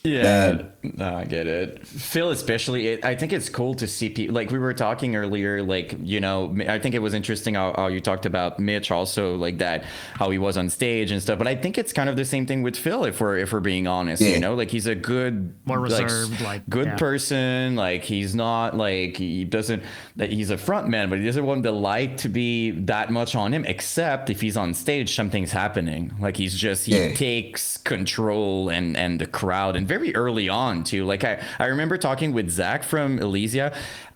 no, I get it. Phil, especially, I think it's cool to see people, like we were talking earlier, like, you know, I think it was interesting how you talked about Mitch also, like that, how he was on stage and stuff. But I think it's kind of the same thing with Phil, if we're being honest, you know, like he's a good, more reserved, good person. Like he's not like, he's a front man, but he doesn't want the light to be that much on him, except if he's on stage, something's happening. Like he takes control and the crowd, and very early on too. Like I remember talking with Zach from Elysia.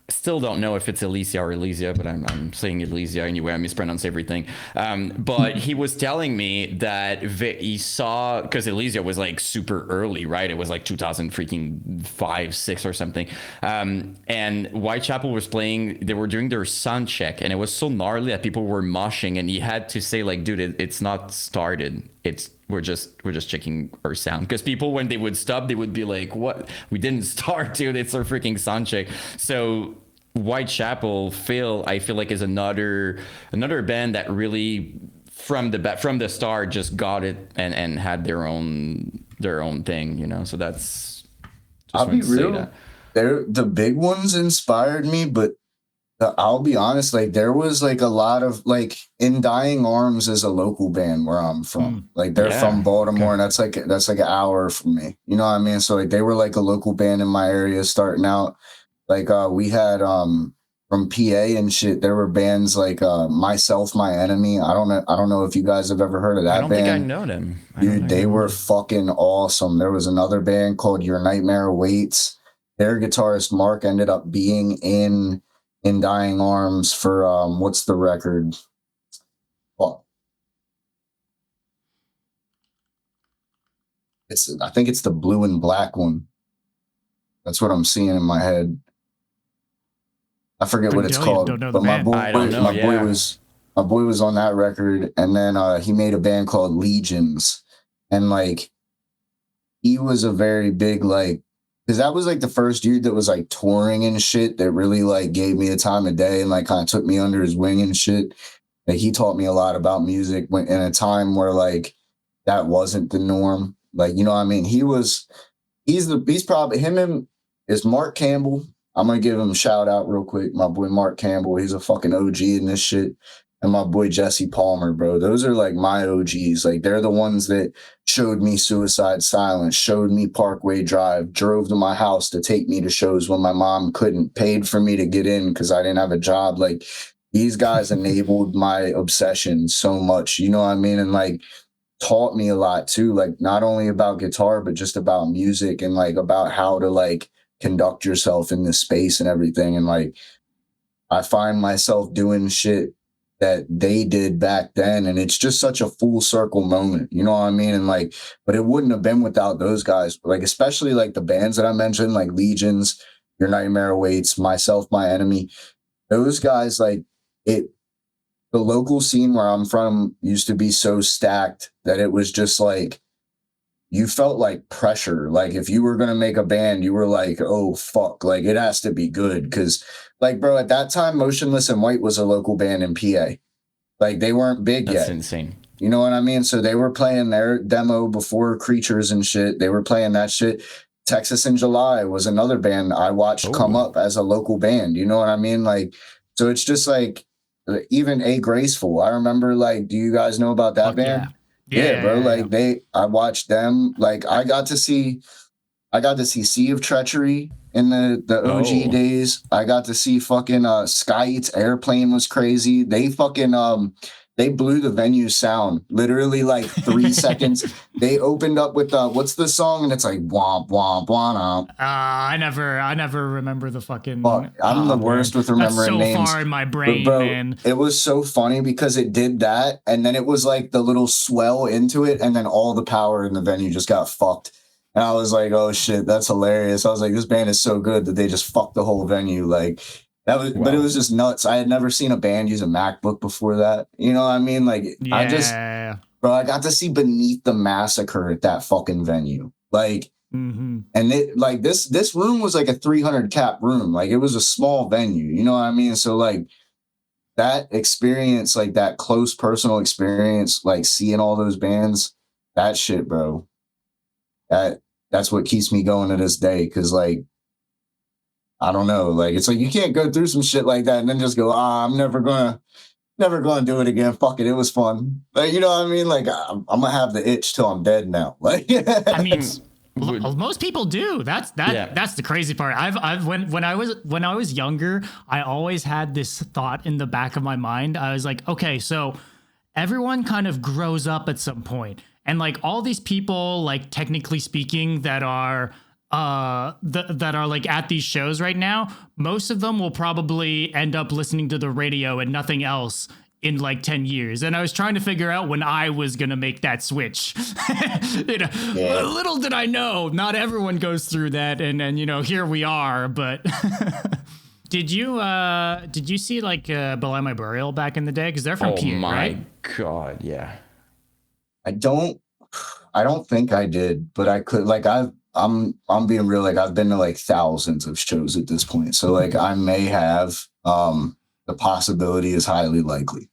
Still don't know if it's Elysia or Elysia, but I'm saying Elysia anyway. I mispronounce everything. But he was telling me that he saw, because Elysia was like super early, right? It was like 2005, 6 or something. And Whitechapel was playing. They were doing their sound check, and it was so gnarly that people were moshing, and he had to say like, "Dude, it's not started. We're just checking our sound," because people, when they would stop, they would be like, "What? We didn't start, dude. It's our freaking sound check." So Whitechapel, Phil, I feel like is another band that really from the start just got it and had their own thing, you know. So that's, I'll be real. The big ones inspired me, but I'll be honest, like there was like a lot of like In Dying Arms is a local band where I'm from. Like they're from Baltimore, and that's like an hour from me. You know what I mean? So like they were like a local band in my area starting out. Like we had from PA and shit, there were bands like Myself, My Enemy. I don't know if you guys have ever heard of that band. I don't think I know them. Dude, they were fucking awesome. There was another band called Your Nightmare Awaits. Their guitarist Mark ended up being in Dying Arms for what's the record? Well, I think it's the blue and black one. That's what I'm seeing in my head. I forget what it's called, but my boy was on that record, and then he made a band called Legions, and like he was a very big like, because that was like the first dude that was like touring and shit that really like gave me the time of day and like kind of took me under his wing and shit. Like he taught me a lot about music in a time where like that wasn't the norm. Like, you know what I mean? He's probably him and is Mark Campbell. I'm going to give him a shout out real quick. My boy Mark Campbell, he's a fucking OG in this shit. And my boy Jesse Palmer, bro. Those are like my OGs. Like they're the ones that showed me Suicide Silence, showed me Parkway Drive, drove to my house to take me to shows when my mom couldn't, paid for me to get in because I didn't have a job. Like these guys enabled my obsession so much, you know what I mean? And like taught me a lot too, like not only about guitar, but just about music and like about how to like conduct yourself in this space and everything. And like I find myself doing shit that they did back then, and it's just such a full circle moment, you know what I mean? And like, but it wouldn't have been without those guys, like especially like the bands that I mentioned, like Legions, Your Nightmare Awaits, Myself, My Enemy. Those guys, like it, the local scene where I'm from used to be so stacked that it was just like you felt like pressure. Like if you were gonna make a band, you were like, oh fuck, like it has to be good. Because like, bro, at that time, Motionless in White was a local band in PA. Like they weren't big yet. That's insane. You know what I mean? So they were playing their demo before Creatures and shit. They were playing that shit. Texas in July was another band I watched come up as a local band. You know what I mean? Like, so it's just like even A Graceful. I remember, like, do you guys know about that band? Yeah, bro. Like I watched them. Like I got to see Sea of Treachery in the OG days. I got to see fucking Sky Eats Airplane was crazy. They fucking they blew the venue sound literally like 3 seconds. They opened up with what's the song, and it's like womp womp womp. I never remember the fucking. Fuck, I'm the worst with remembering names. That's so far in my brain, bro, man. It was so funny because it did that, and then it was like the little swell into it, and then all the power in the venue just got fucked. And I was like, oh shit, that's hilarious. I was like, this band is so good that they just fucked the whole venue. Like that was, but it was just nuts. I had never seen a band use a MacBook before that. You know what I mean? Like bro, I got to see Beneath the Massacre at that fucking venue. Like, and it like this room was like a 300 cap room. Like it was a small venue. You know what I mean? So like that experience, like that close personal experience, like seeing all those bands, that shit, bro. That's what keeps me going to this day. Cause like, I don't know, like, it's like, you can't go through some shit like that and then just go, I'm never gonna do it again. Fuck it. It was fun. Like, you know what I mean? Like, I'm gonna have the itch till I'm dead now. Like, I mean, most people do. That's the crazy part. When I was younger, I always had this thought in the back of my mind. I was like, okay, so everyone kind of grows up at some point. And like all these people, like technically speaking, that are like at these shows right now, most of them will probably end up listening to the radio and nothing else in like 10 years. And I was trying to figure out when I was going to make that switch. Little did I know, not everyone goes through that. And you know, here we are. But did you see like Below My Burial back in the day? Because they're from PA, right? Oh my God, yeah. I don't think I did, but I could. Like I'm being real. Like I've been to like thousands of shows at this point, so like I may have. The possibility is highly likely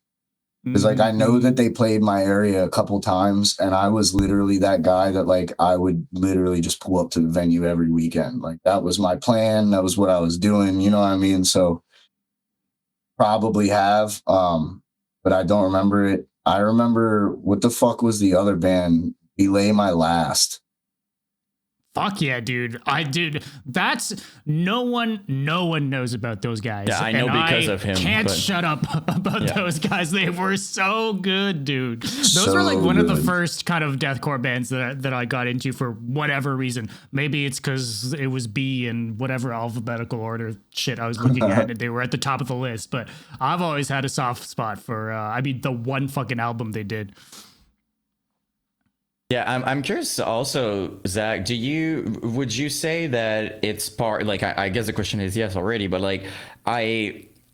because like I know that they played my area a couple times, and I was literally that guy that like I would literally just pull up to the venue every weekend. Like that was my plan. That was what I was doing. You know what I mean? So probably have, but I don't remember it. I remember what the fuck was the other band? Belay My Last. Fuck yeah, dude. That's no one knows about those guys. Yeah, I know because of him. Can't shut up about those guys. They were so good, dude. Those So were like one of the good. first kind of deathcore bands that I got into for whatever reason. Maybe it's because it was B and whatever alphabetical order shit I was looking at. They were at the top of the list. But I've always had a soft spot for, the one fucking album they did. Yeah, I'm curious also, Zach, would you say that it's part, like, I guess the question is yes already, but like,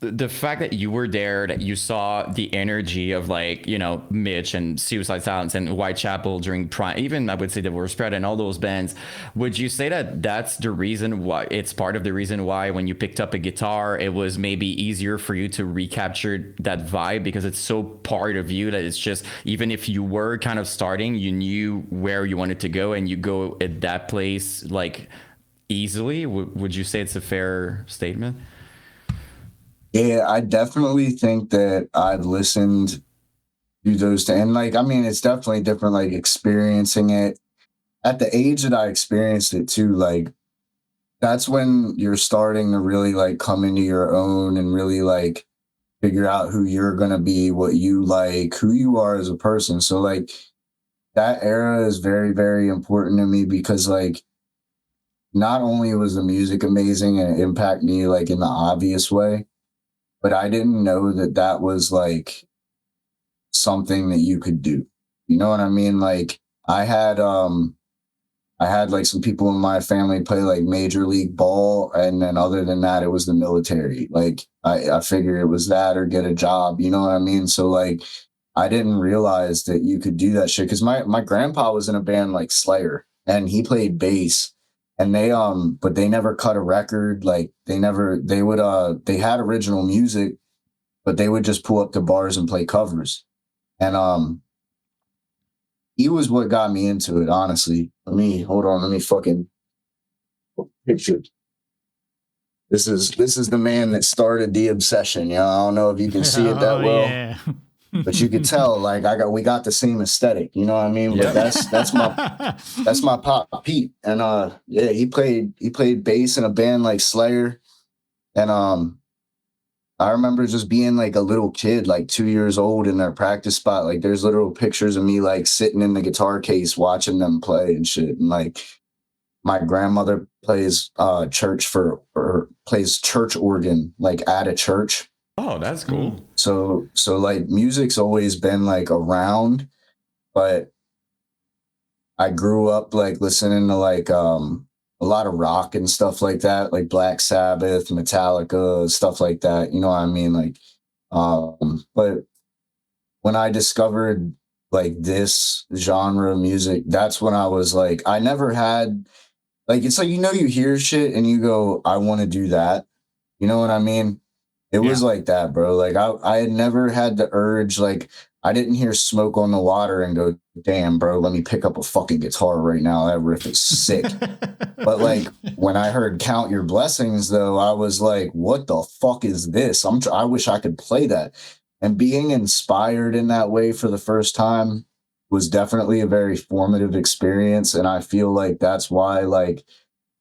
the fact that you were there, that you saw the energy of like, you know, Mitch and Suicide Silence and Whitechapel during prime, even I would say the Were Spread and all those bands, would you say that that's the reason why, it's part of the reason why when you picked up a guitar, it was maybe easier for you to recapture that vibe because it's so part of you that it's just, even if you were kind of starting, you knew where you wanted to go and you go at that place like easily? Would you say it's a fair statement? Yeah, I definitely think that I've listened to those, and like, I mean, it's definitely different, like experiencing it at the age that I experienced it too. Like, that's when you're starting to really like come into your own and really like figure out who you're going to be, what you like, who you are as a person. So like that era is very, very important to me because like, not only was the music amazing and it impacted me like in the obvious way, but I didn't know that that was like something that you could do. You know what I mean? Like I had like some people in my family play like major league ball, and then other than that, it was the military. Like I figured it was that or get a job. You know what I mean? So like I didn't realize that you could do that shit because my grandpa was in a band like Slayer, and he played bass. And they but they never cut a record. Like they would they had original music, but they would just pull up to bars and play covers. And he was what got me into it, honestly. Let me fucking picture. This is the man that started the obsession. You know, I don't know if you can see it that well. Yeah. But you could tell, like we got the same aesthetic, you know what I mean? But that's my pop Pete. And yeah, he played bass in a band like Slayer. And I remember just being like a little kid, like 2 years old in their practice spot. Like there's literal pictures of me like sitting in the guitar case watching them play and shit. And like my grandmother plays plays church organ like at a church. Oh, that's cool. So like music's always been like around, but I grew up like listening to like a lot of rock and stuff like that, like Black Sabbath, Metallica, stuff like that. You know what I mean? Like, but when I discovered like this genre of music, that's when I was like, I never had like, it's like, you know, you hear shit and you go, I want to do that. You know what I mean? It was like that, bro. Like I had never had the urge, like I didn't hear Smoke on the Water and go, damn, bro, let me pick up a fucking guitar right now. That riff is sick. But like when I heard Count Your Blessings, though, I was like, what the fuck is this? I wish I could play that. And being inspired in that way for the first time was definitely a very formative experience. And I feel like that's why like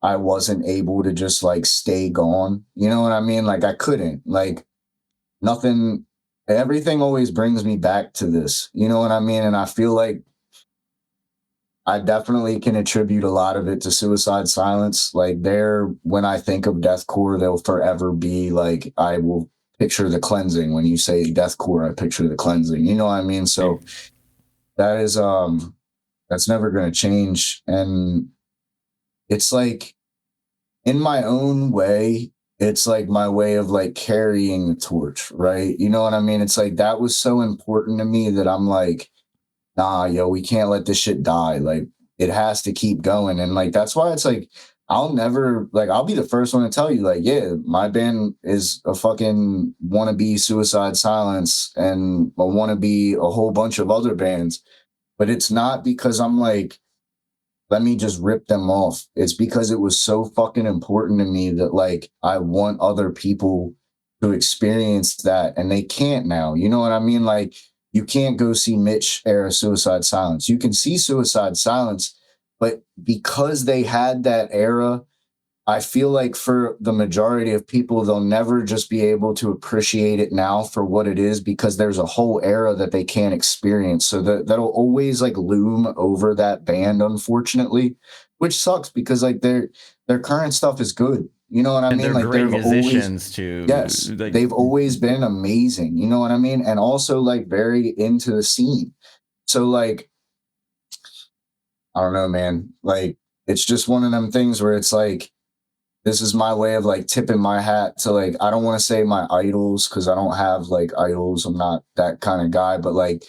I wasn't able to just like stay gone. You know what I mean? Like I couldn't, like nothing, everything always brings me back to this. You know what I mean? And I feel like I definitely can attribute a lot of it to Suicide Silence. Like when I think of deathcore, they'll forever be like, I will picture The Cleansing. When you say deathcore, I picture The Cleansing. You know what I mean? So that is, that's never going to change. And it's like, in my own way, it's like my way of like carrying the torch, right? You know what I mean? It's like that was so important to me that I'm like, nah, yo, we can't let this shit die. Like it has to keep going. And like that's why it's like I'll be the first one to tell you, like, yeah, my band is a fucking wannabe Suicide Silence and a wannabe a whole bunch of other bands. But it's not because I'm like, let me just rip them off. It's because it was so fucking important to me that like I want other people to experience that, and they can't now. You know what I mean? Like you can't go see Mitch era Suicide Silence. You can see Suicide Silence, but because they had that era, I feel like for the majority of people, they'll never just be able to appreciate it now for what it is because there's a whole era that they can't experience. So that'll always like loom over that band, unfortunately, which sucks because like their current stuff is good. You know what I mean? They're like great they've musicians always, too. yes, Like, they've always been amazing. You know what I mean? And also like very into the scene. So like, I don't know, man. Like it's just one of them things where it's like, this is my way of like tipping my hat to like, I don't want to say my idols because I don't have like idols. I'm not that kind of guy, but like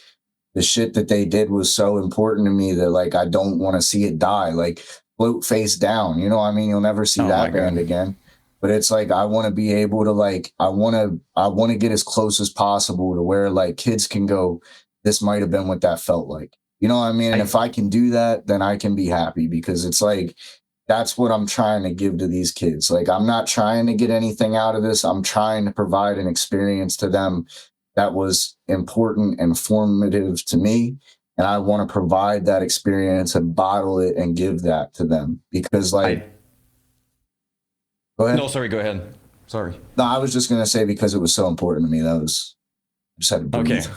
the shit that they did was so important to me that like I don't want to see it die. Like Float Face Down, you know what I mean? You'll never see that band again. But it's like I want to be able to like I want to get as close as possible to where like kids can go, this might have been what that felt like. You know what I mean? And if I can do that, then I can be happy because it's like that's what I'm trying to give to these kids. Like, I'm not trying to get anything out of this. I'm trying to provide an experience to them that was important and formative to me. And I want to provide that experience and bottle it and give that to them because like, go ahead. No, sorry, go ahead. Sorry. No, I was just going to say because it was so important to me. That was, just had to breathe. Okay.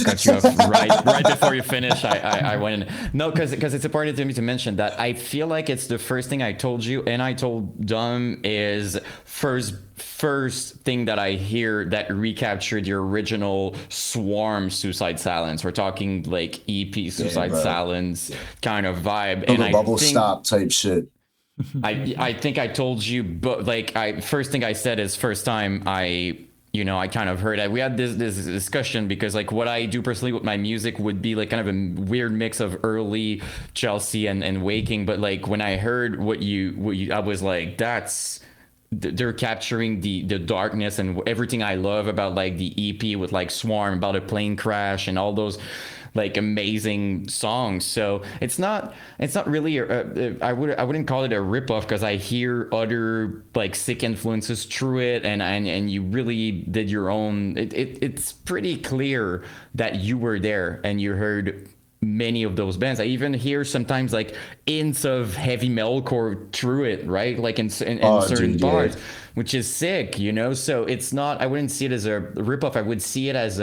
cut you off right before you finish. I went in. No, because it's important to me to mention that I feel like it's the first thing I told you and I told Dom is first thing that I hear that recaptured your original Swarm Suicide Silence. We're talking like EP Suicide Silence kind of vibe. And bubble stop type shit. I think I told you, but like first thing I said is first time I kind of heard it. We had this discussion because like what I do personally with my music would be like kind of a weird mix of early Chelsea and Waking. But like when I heard what you I was like, they're capturing the darkness and everything I love about like the EP with like Swarm, about a plane crash and all those like amazing songs. So it's not really I wouldn't call it a ripoff because I hear other like sick influences through it and you really did your own. It's pretty clear that you were there and you heard many of those bands. I even hear sometimes like hints of heavy metalcore through it, right? Like in certain parts, which is sick, So it's not. I wouldn't see it as a ripoff. I would see it as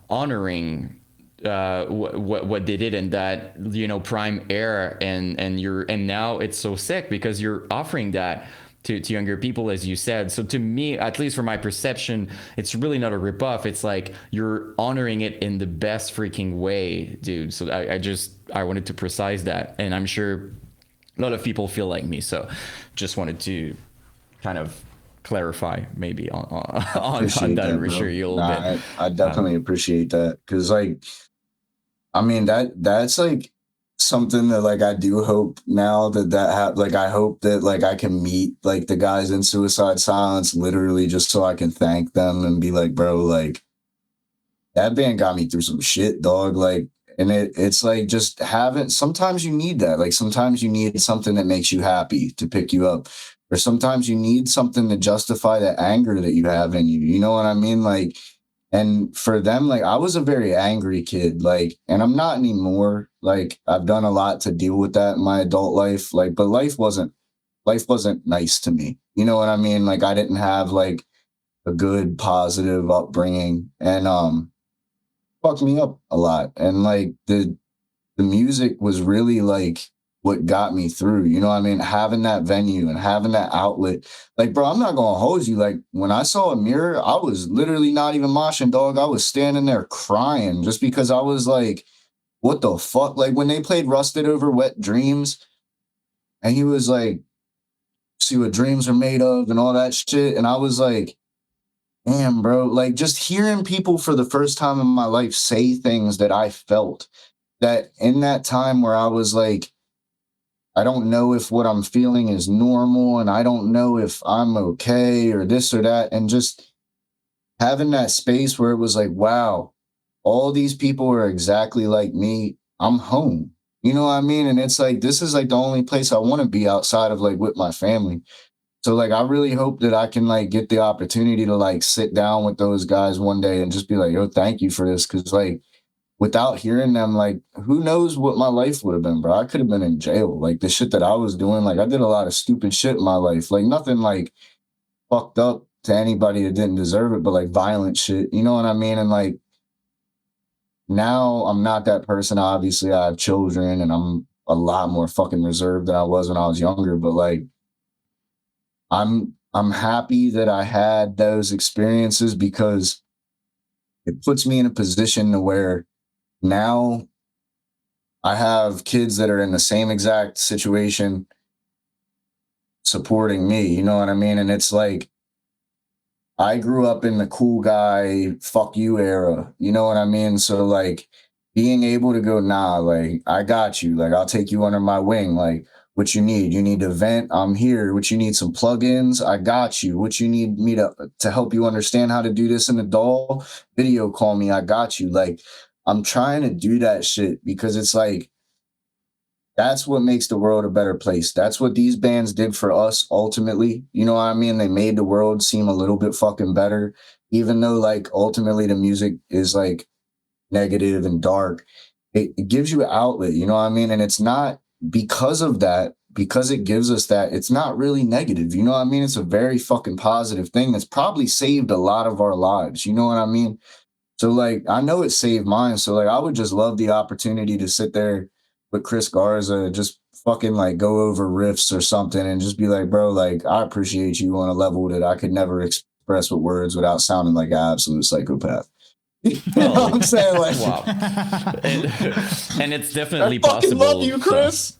honoring what they did in that prime era, and now it's so sick because you're offering that to younger people, as you said. So to me, at least for my perception, it's really not a ripoff. It's like you're honoring it in the best freaking way, dude. So I wanted to precise that, and I'm sure a lot of people feel like me. So just wanted to kind of clarify maybe on that, and reassure you a little bit. I definitely appreciate that because like, I mean that's like something that like I do hope now like I hope that like I can meet like the guys in Suicide Silence literally just so I can thank them and be like, bro, like that band got me through some shit, dog. Like, and it's like just sometimes you need that. Like sometimes you need something that makes you happy to pick you up, or sometimes you need something to justify the anger that you have in you. You know what I mean? Like, and for them, like I was a very angry kid, like, and I'm not anymore. Like I've done a lot to deal with that in my adult life. Like, but life wasn't nice to me. You know what I mean? Like I didn't have like a good positive upbringing, and fucked me up a lot. And like the music was really like what got me through, you know what I mean? Having that venue and having that outlet. Like, bro, I'm not gonna hold you. Like when I saw a mirror, I was literally not even moshing, dog. I was standing there crying just because I was like, what the fuck? Like when they played Rusted Over Wet Dreams and he was like, see what dreams are made of and all that shit. And I was like, damn, bro, like just hearing people for the first time in my life say things that I felt, that in that time where I was like, I don't know if what I'm feeling is normal and I don't know if I'm okay or this or that. And just having that space where it was like, wow, all these people are exactly like me. I'm home. You know what I mean? And it's like, this is like the only place I want to be outside of like with my family. So like, I really hope that I can like get the opportunity to like sit down with those guys one day and just be like, yo, thank you for this. Cause like, without hearing them, like, who knows what my life would have been, bro? I could have been in jail. Like, the shit that I was doing, like, I did a lot of stupid shit in my life. Like, nothing, like, fucked up to anybody that didn't deserve it, but, like, violent shit. You know what I mean? And, like, now I'm not that person. Obviously, I have children, and I'm a lot more fucking reserved than I was when I was younger. But, like, I'm happy that I had those experiences because it puts me in a position to where now I have kids that are in the same exact situation supporting me, you know what I mean? And it's like, I grew up in the cool guy, fuck you era, you know what I mean? So like being able to go, nah, like I got you, like I'll take you under my wing, like what you need to vent, I'm here. What you need, some plugins, I got you. What you need me to help you understand how to do this in the DAW, video call me, I got you. Like I'm trying to do that shit because it's like, that's what makes the world a better place. That's what these bands did for us ultimately. You know what I mean? They made the world seem a little bit fucking better, even though like ultimately the music is like negative and dark. It gives you an outlet, you know what I mean? And it's not because of that, because it gives us that, it's not really negative. You know what I mean? It's a very fucking positive thing that's probably saved a lot of our lives. You know what I mean? So like I know it saved mine. So like I would just love the opportunity to sit there with Chris Garza, just fucking like go over riffs or something and just be like, bro, like I appreciate you on a level that I could never express with words without sounding like an absolute psychopath. You know what I'm saying? Like, wow. And it's definitely I fucking possible. love you, Chris.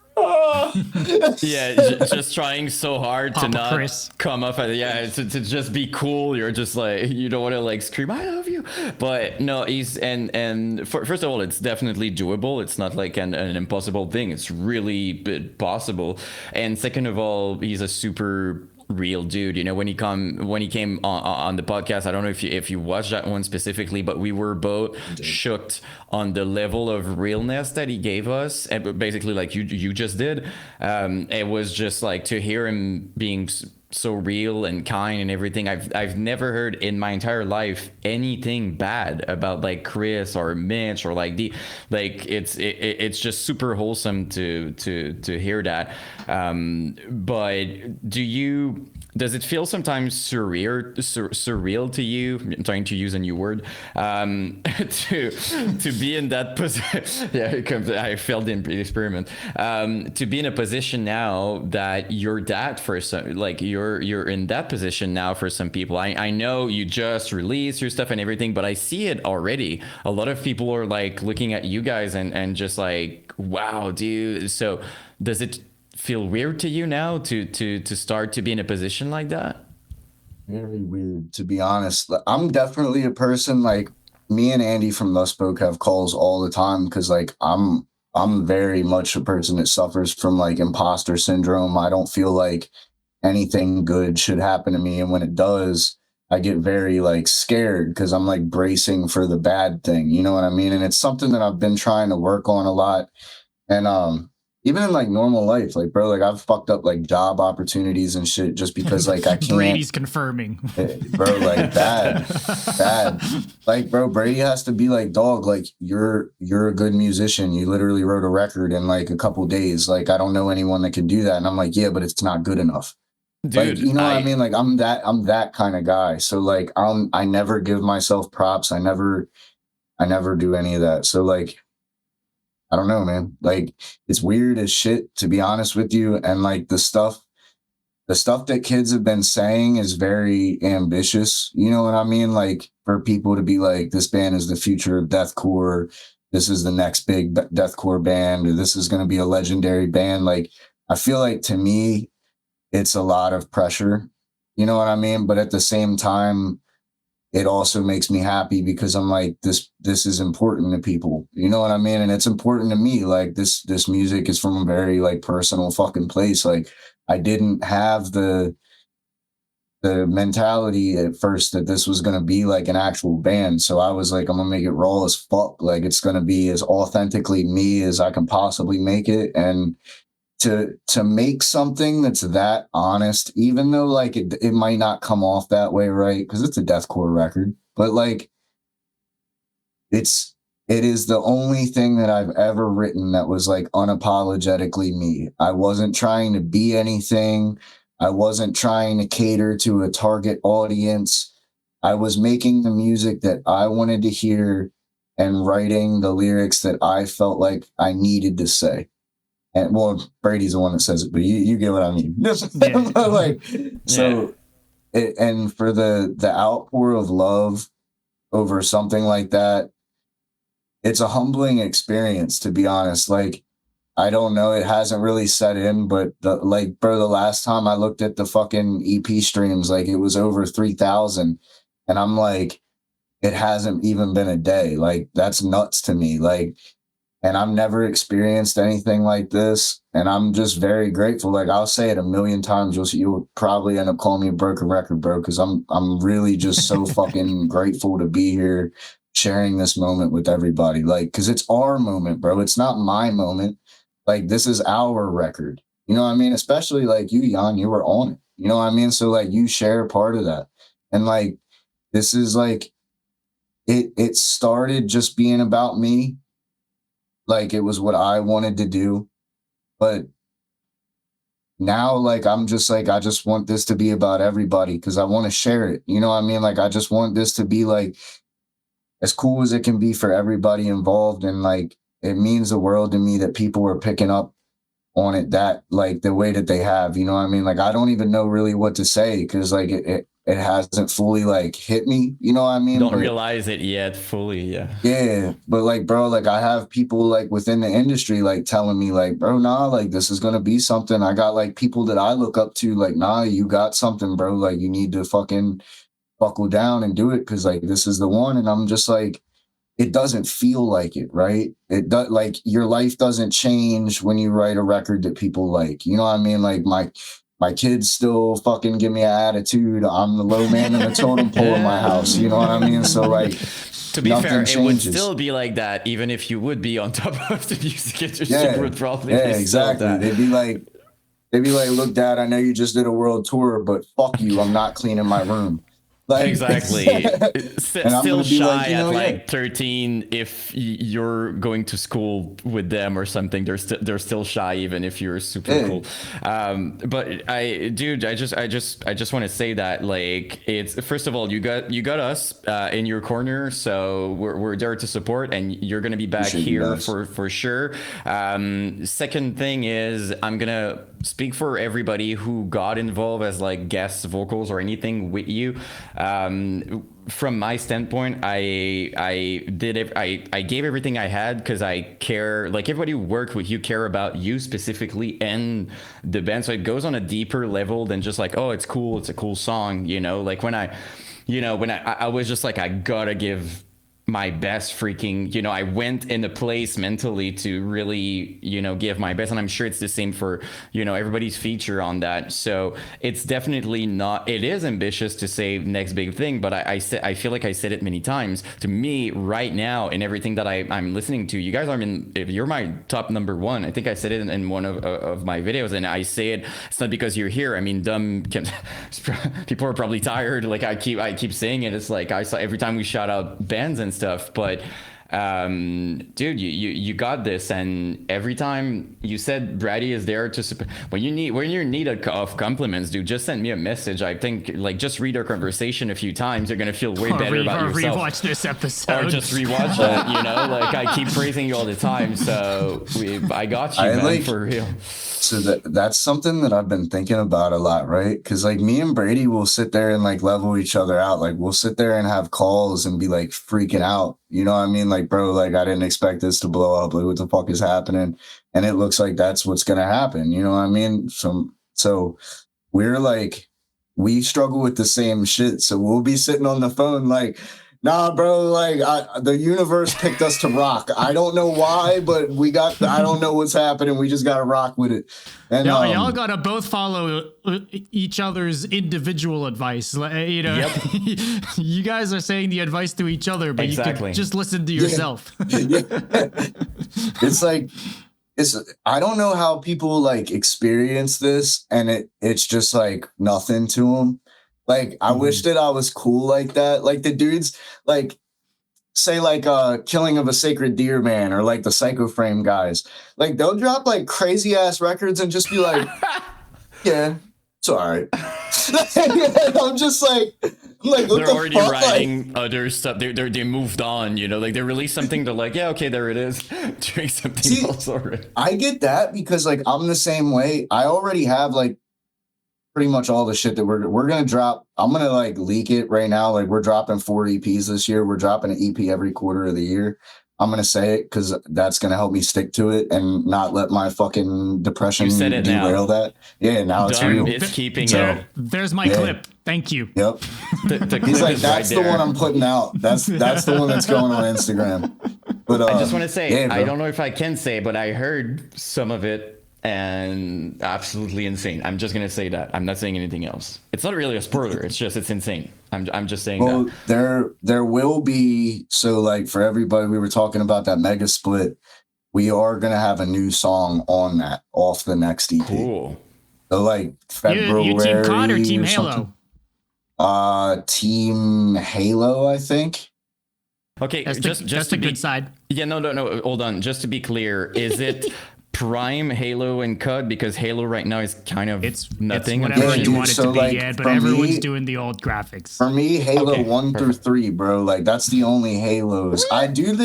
Yeah, just trying so hard to not Chris. come up at to just be cool. You're just like, you don't want to like scream I love you, but no, he's and first of all, it's definitely doable. It's not like an impossible thing. It's really possible. And second of all, he's a super real dude. You know, when he came on the podcast, I don't know if you watched that one specifically, but we were both shocked on the level of realness that he gave us, and basically like you just did. It was just like to hear him being so real and kind and everything. I've never heard in my entire life anything bad about like Chris or Mitch or like it's just super wholesome to hear that. But does it feel sometimes surreal to you? I'm trying to use a new word. To be in that position. Yeah, I failed the experiment. To be in a position now that you're that for some, like you're in that position now for some people. I know you just released your stuff and everything, but I see it already. A lot of people are like looking at you guys and just like, wow, dude. So does it feel weird to you now to start to be in a position like that? Very weird, to be honest. I'm definitely a person like me and Andy from The Spoke have calls all the time because like I'm very much a person that suffers from like imposter syndrome. I don't feel like anything good should happen to me, and when it does, I get very like scared because I'm like bracing for the bad thing. You know what I mean? And it's something that I've been trying to work on a lot. And even in like normal life, like bro, like I've fucked up like job opportunities and shit just because like I can't. Brady's confirming. Bro, like bad. Like bro, Brady has to be like, dog, like you're a good musician. You literally wrote a record in like a couple days. Like I don't know anyone that can do that. And I'm like, yeah, but it's not good enough. Dude, like, you know what I mean? Like I'm that kind of guy. So like I never give myself props. I never do any of that. So like I don't know, man. Like it's weird as shit, to be honest with you. And like the stuff that kids have been saying is very ambitious. You know what I mean? Like for people to be like, this band is the future of deathcore. This is the next big deathcore band, or this is going to be a legendary band. Like I feel like to me, it's a lot of pressure. You know what I mean? But at the same time, it also makes me happy because I'm like, this is important to people. You know what I mean? And it's important to me. Like this music is from a very like personal fucking place. Like I didn't have the mentality at first that this was going to be like an actual band. So I was like, I'm gonna make it raw as fuck. Like it's going to be as authentically me as I can possibly make it. And to make something that's that honest, even though like it might not come off that way, right? Because it's a deathcore record, but like it is the only thing that I've ever written that was like unapologetically me. I wasn't trying to be anything. I wasn't trying to cater to a target audience. I was making the music that I wanted to hear and writing the lyrics that I felt like I needed to say. And well, Brady's the one that says it, but you get what I mean. Like, so, and for the outpour of love over something like that, it's a humbling experience, to be honest. Like, I don't know, it hasn't really set in, but the last time I looked at the fucking EP streams, like it was over 3,000, and I'm like, it hasn't even been a day. Like, that's nuts to me. Like. And I've never experienced anything like this. And I'm just very grateful. Like I'll say it a million times. You'll probably end up calling me a broken record, bro. Cause I'm really just so fucking grateful to be here sharing this moment with everybody. Like, cause it's our moment, bro. It's not my moment. Like this is our record. You know what I mean? Especially like you, Jan, you were on it. You know what I mean? So like you share part of that. And like, this is like, it started just being about me. Like it was what I wanted to do, but now like I'm just like I just want this to be about everybody because I want to share it. You know what I mean? Like I just want this to be like as cool as it can be for everybody involved, and like it means the world to me that people are picking up on it, that like the way that they have, you know what I mean? Like I don't even know really what to say, because like it hasn't fully like hit me, you know what I mean? Don't realize it yet fully. Yeah, but like, bro, like I have people like within the industry like telling me like, bro, nah, like this is gonna be something. I got like people that I look up to, like, nah, you got something, bro, like you need to fucking buckle down and do it, because like this is the one. And I'm just like, it doesn't feel like it, right? It does, like your life doesn't change when you write a record that people like, you know what I mean? Like my kids still fucking give me an attitude. I'm the low man in the totem pole in my house, you know what I mean? So like, to be fair, changes. It would still be like that, even if you would be on top of the music industry. Yeah, would probably exactly. They'd be like, look, Dad, I know you just did a world tour, but fuck you, I'm not cleaning my room. Like, exactly. Still shy like, at like 13 if you're going to school with them or something. They're still shy even if you're super cool. But I just want to say that like, it's, first of all, you got us in your corner, so we're there to support, and you're gonna be back here for sure. Second thing is, I'm gonna speak for everybody who got involved as like guest vocals or anything with you. From my standpoint, I gave everything I had, because I care, like everybody who worked with you care about you specifically and the band, so it goes on a deeper level than just like, oh, it's cool, it's a cool song, you know. Like when I was just like, I gotta give my best freaking, you know, I went in a place mentally to really, you know, give my best. And I'm sure it's the same for, you know, everybody's feature on that. So it's definitely not, it is ambitious to say next big thing, but I feel like I said it many times. To me right now, in everything that I'm listening to, you guys are if you're my top number one. I think I said it in one of my videos, and I say it, it's not because you're here. I mean, people are probably tired. Like I keep saying it. It's like, I saw every time we shout out bands and stuff, but dude, you got this. And every time you said Brady is there to support, when you're in need of compliments, dude, just send me a message. I think like just read our conversation a few times, you're gonna feel way better about yourself. Rewatch this episode, or just rewatch it, you know. Like I keep praising you all the time, so I got you, man, like, for real. So that's something that I've been thinking about a lot, right? Because like me and Brady will sit there and like level each other out. Like we'll sit there and have calls and be like freaking out. You know what I mean? Like, bro, like I didn't expect this to blow up. Like what the fuck is happening? And it looks like that's what's gonna happen. You know what I mean? So we're like, we struggle with the same shit. So we'll be sitting on the phone like, nah, bro, like the universe picked us to rock. I don't know why, but I don't know what's happening. We just got to rock with it. And y'all got to both follow each other's individual advice. You know, yep. You guys are saying the advice to each other, but you can just listen to yourself. Yeah. It's like, I don't know how people like experience this, and it's just like nothing to them. Like, I wish that I was cool like that. Like the dudes, like, say like Killing of a Sacred Deer Man, or like the Psycho Frame guys. Like they'll drop like crazy ass records and just be like, yeah, it's all right. I'm just like, what they're the already fuck? writing other stuff. They moved on, you know, like they release something. They're like, yeah, okay, there it is. Doing something else already. I get that, because like I'm the same way. I already have like pretty much all the shit that we're gonna drop. I'm gonna like leak it right now. Like we're dropping 4 EPs this year. We're dropping an EP every quarter of the year. I'm gonna say it because that's gonna help me stick to it and not let my fucking depression derail that. Yeah, now it's real. It's keeping it. There's my clip. Thank you. Yep. The He's like, that's the one I'm putting out. That's the one that's going on Instagram. But I just want to say, I don't know if I can say, but I heard some of it. And absolutely insane. I'm just gonna say that. I'm not saying anything else. It's not really a spoiler. It's insane. I'm just saying that. There will be, so like for everybody, we were talking about that mega split. We are gonna have a new song on that off the next EP. Cool. So like February. You Team COD or Team Halo? Team Halo, I think. Okay, that's a good side. Yeah, no. Hold on. Just to be clear, is it prime Halo and CUD, because Halo right now is kind of nothing. It's whatever you want it to be, like, yeah, but everyone's doing the old graphics. For me, Halo 1 through 3, bro, like that's the only Halos. I did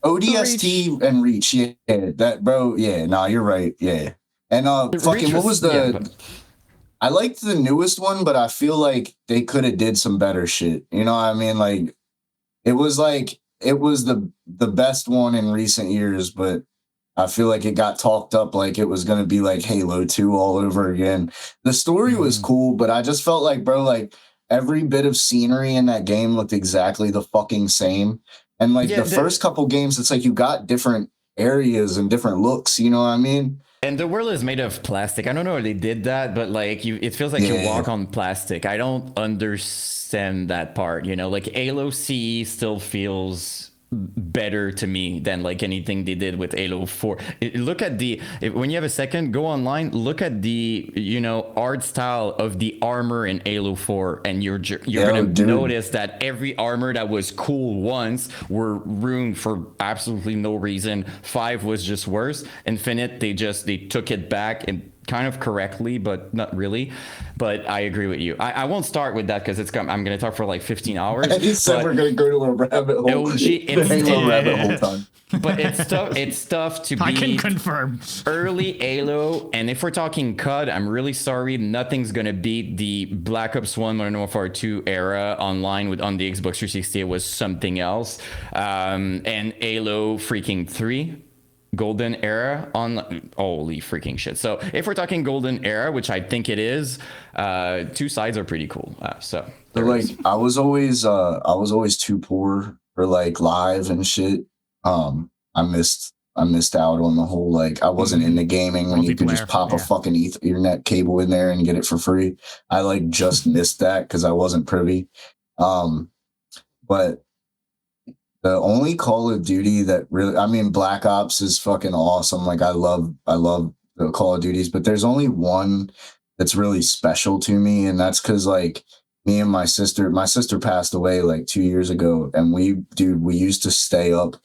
ODST and Reach, yeah, that, bro, yeah, nah, you're right, yeah. And fucking, what was the... I liked the newest one, but I feel like they could have did some better shit. You know what I mean? Like, it was the best one in recent years, but I feel like it got talked up like it was going to be like Halo 2 all over again. The story was cool, but I just felt like, bro, like every bit of scenery in that game looked exactly the fucking same. And like the first couple games, it's like you got different areas and different looks, you know what I mean? And the world is made of plastic. I don't know if they did that, but like it feels like you walk on plastic. I don't understand that part, you know, like Halo C still feels better to me than like anything they did with Halo 4. Look at when you have a second, go online, look at the, you know, art style of the armor in Halo 4, and you're gonna notice that every armor that was cool once were ruined for absolutely no reason. 5 was just worse. Infinite, they took it back and kind of correctly, but not really. But I agree with you. I won't start with that because I'm going to talk for like 15 hours. He said we're going to go to a rabbit hole. Rabbit hole time. But it's tough to beat. I can confirm. Early Halo, and if we're talking CUD, I'm really sorry, nothing's going to beat the Black Ops 1 Modern Warfare 2 era online on the Xbox 360. It was something else. And Halo freaking 3. Golden era on holy freaking shit. So if we're talking golden era, which I think it is, two sides are pretty cool. So like I was always too poor for like live and shit. I missed out on the whole, like I wasn't into gaming when you could just pop a fucking Ethernet cable in there and get it for free. I like just missed that because I wasn't privy. But the only Call of Duty that really, I mean, Black Ops is fucking awesome. Like I love the Call of Duties, but there's only one that's really special to me. And that's because like me and my sister passed away like 2 years ago. And we used to stay up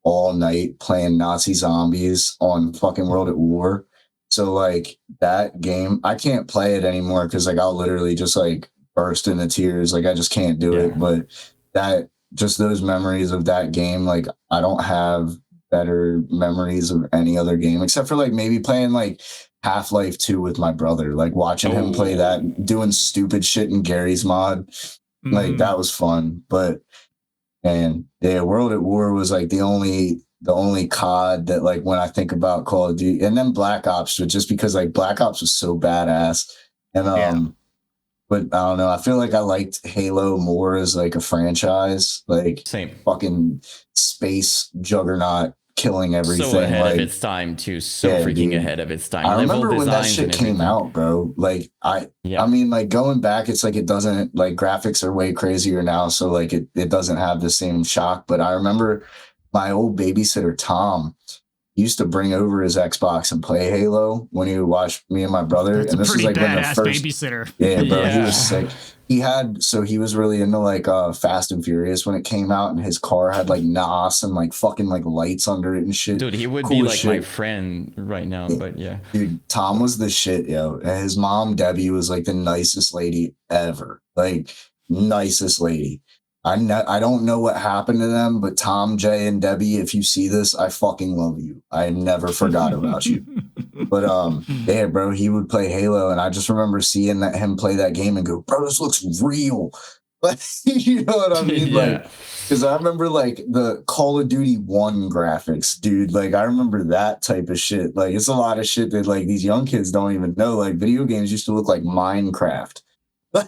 all night playing Nazi zombies on fucking World at War. So like that game, I can't play it anymore because like I'll literally just like burst into tears. Like I just can't do it. But just those memories of that game, like I don't have better memories of any other game except for like maybe playing like Half-Life 2 with my brother, like watching him play that, doing stupid shit in Gary's mod. Like that was fun. But World at War was like the only COD that like when I think about Call of Duty, and then Black Ops, just because like Black Ops was so badass. And but I don't know. I feel like I liked Halo more as like a franchise, like same fucking space juggernaut killing everything. So ahead like, of its time too. Freaking ahead of its time. I remember when that shit came out, bro. Like I mean, like going back, it's like it doesn't, like graphics are way crazier now, so like it doesn't have the same shock. But I remember my old babysitter Tom used to bring over his Xbox and play Halo when he would watch me and my brother. That's and this was like when the first babysitter. Yeah, bro, he was sick. He was really into like Fast and Furious when it came out, and his car had like NOS and like fucking like lights under it and shit. Dude, he would be like my friend right now, but yeah. Dude, Tom was the shit, yo. And his mom, Debbie, was like the nicest lady ever. Like, nicest lady. I don't know what happened to them, but Tom, Jay, and Debbie, if you see this, I fucking love you. I never forgot about you. But yeah, bro, he would play Halo, and I just remember seeing him play that game and go, bro, this looks real. Like, you know what I mean? Like, because I remember like the Call of Duty 1 graphics, dude. Like, I remember that type of shit. Like, it's a lot of shit that like these young kids don't even know. Like, video games used to look like Minecraft.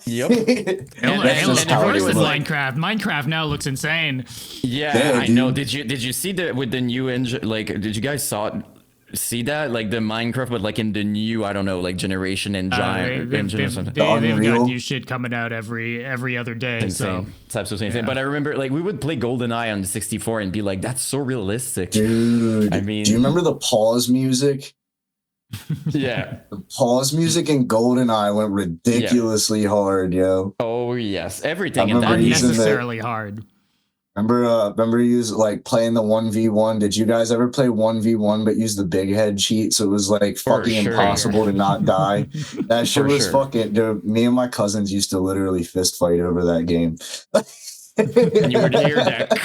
Yep. That's just how it was. Minecraft now looks insane. Yeah, I know. Did you see that with the new engine? Like, did you guys see that, like the Minecraft, but like in the new, I don't know, like generation and giant engine or something? They've got new shit coming out every other day. Insane. So it's absolutely insane. But I remember like we would play GoldenEye on the 64 and be like, that's so realistic. Dude, I mean, do you remember the pause music? Yeah. The pause music in GoldenEye went ridiculously hard, yo. Oh yes, everything in that unnecessarily hard. Remember use like playing the 1v1. Did you guys ever play 1v1 but use the big head cheat? So it was like For fucking sure. impossible to not die. That shit For was sure. fucking, dude, me and my cousins used to literally fist fight over that game. And you would hear that,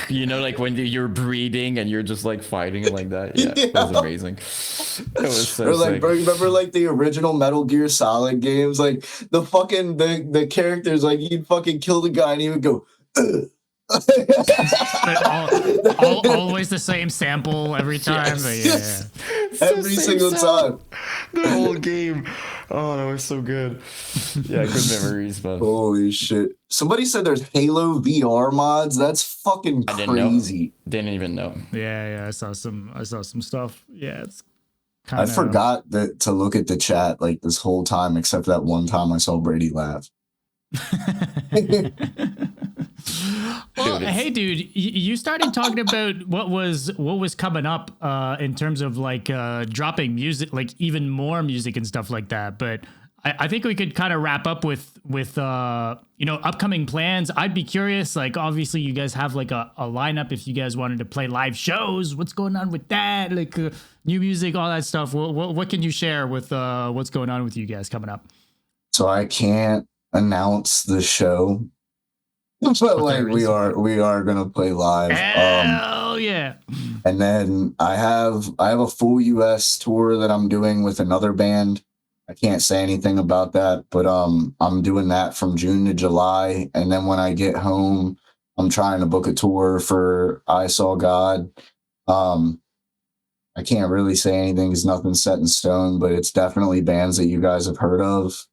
you know, like when you're breathing and you're just like fighting like that. Yeah, it was amazing. It was so or like, sick. bro, remember like the original Metal Gear Solid games? Like the fucking the characters, like you'd fucking kill the guy and he would go. But always the same sample every time. Yes, But yes. It's Every the same single sound. time. The whole game. Oh, that was so good. Yeah, good memories, but Holy shit. Somebody said there's Halo VR mods. That's fucking I didn't crazy. know. Didn't even know. yeah, I saw some stuff. Yeah, it's I kind of. forgot to look at the chat like this whole time, except that one time I saw Brady laugh. Well, Dude, hey, dude, you started talking about what was coming up in terms of like dropping music, like even more music and stuff like that. But I think we could kind of wrap up with upcoming plans. I'd be curious, like obviously you guys have like a lineup if you guys wanted to play live shows. What's going on with that? Like new music, all that stuff. What can you share with what's going on with you guys coming up? So I can't announce the show. But like we are gonna play live. Hell yeah! And then I have a full US tour that I'm doing with another band. I can't say anything about that, but I'm doing that from June to July. And then when I get home, I'm trying to book a tour for Eyesawgod. I can't really say anything because nothing's set in stone, but it's definitely bands that you guys have heard of.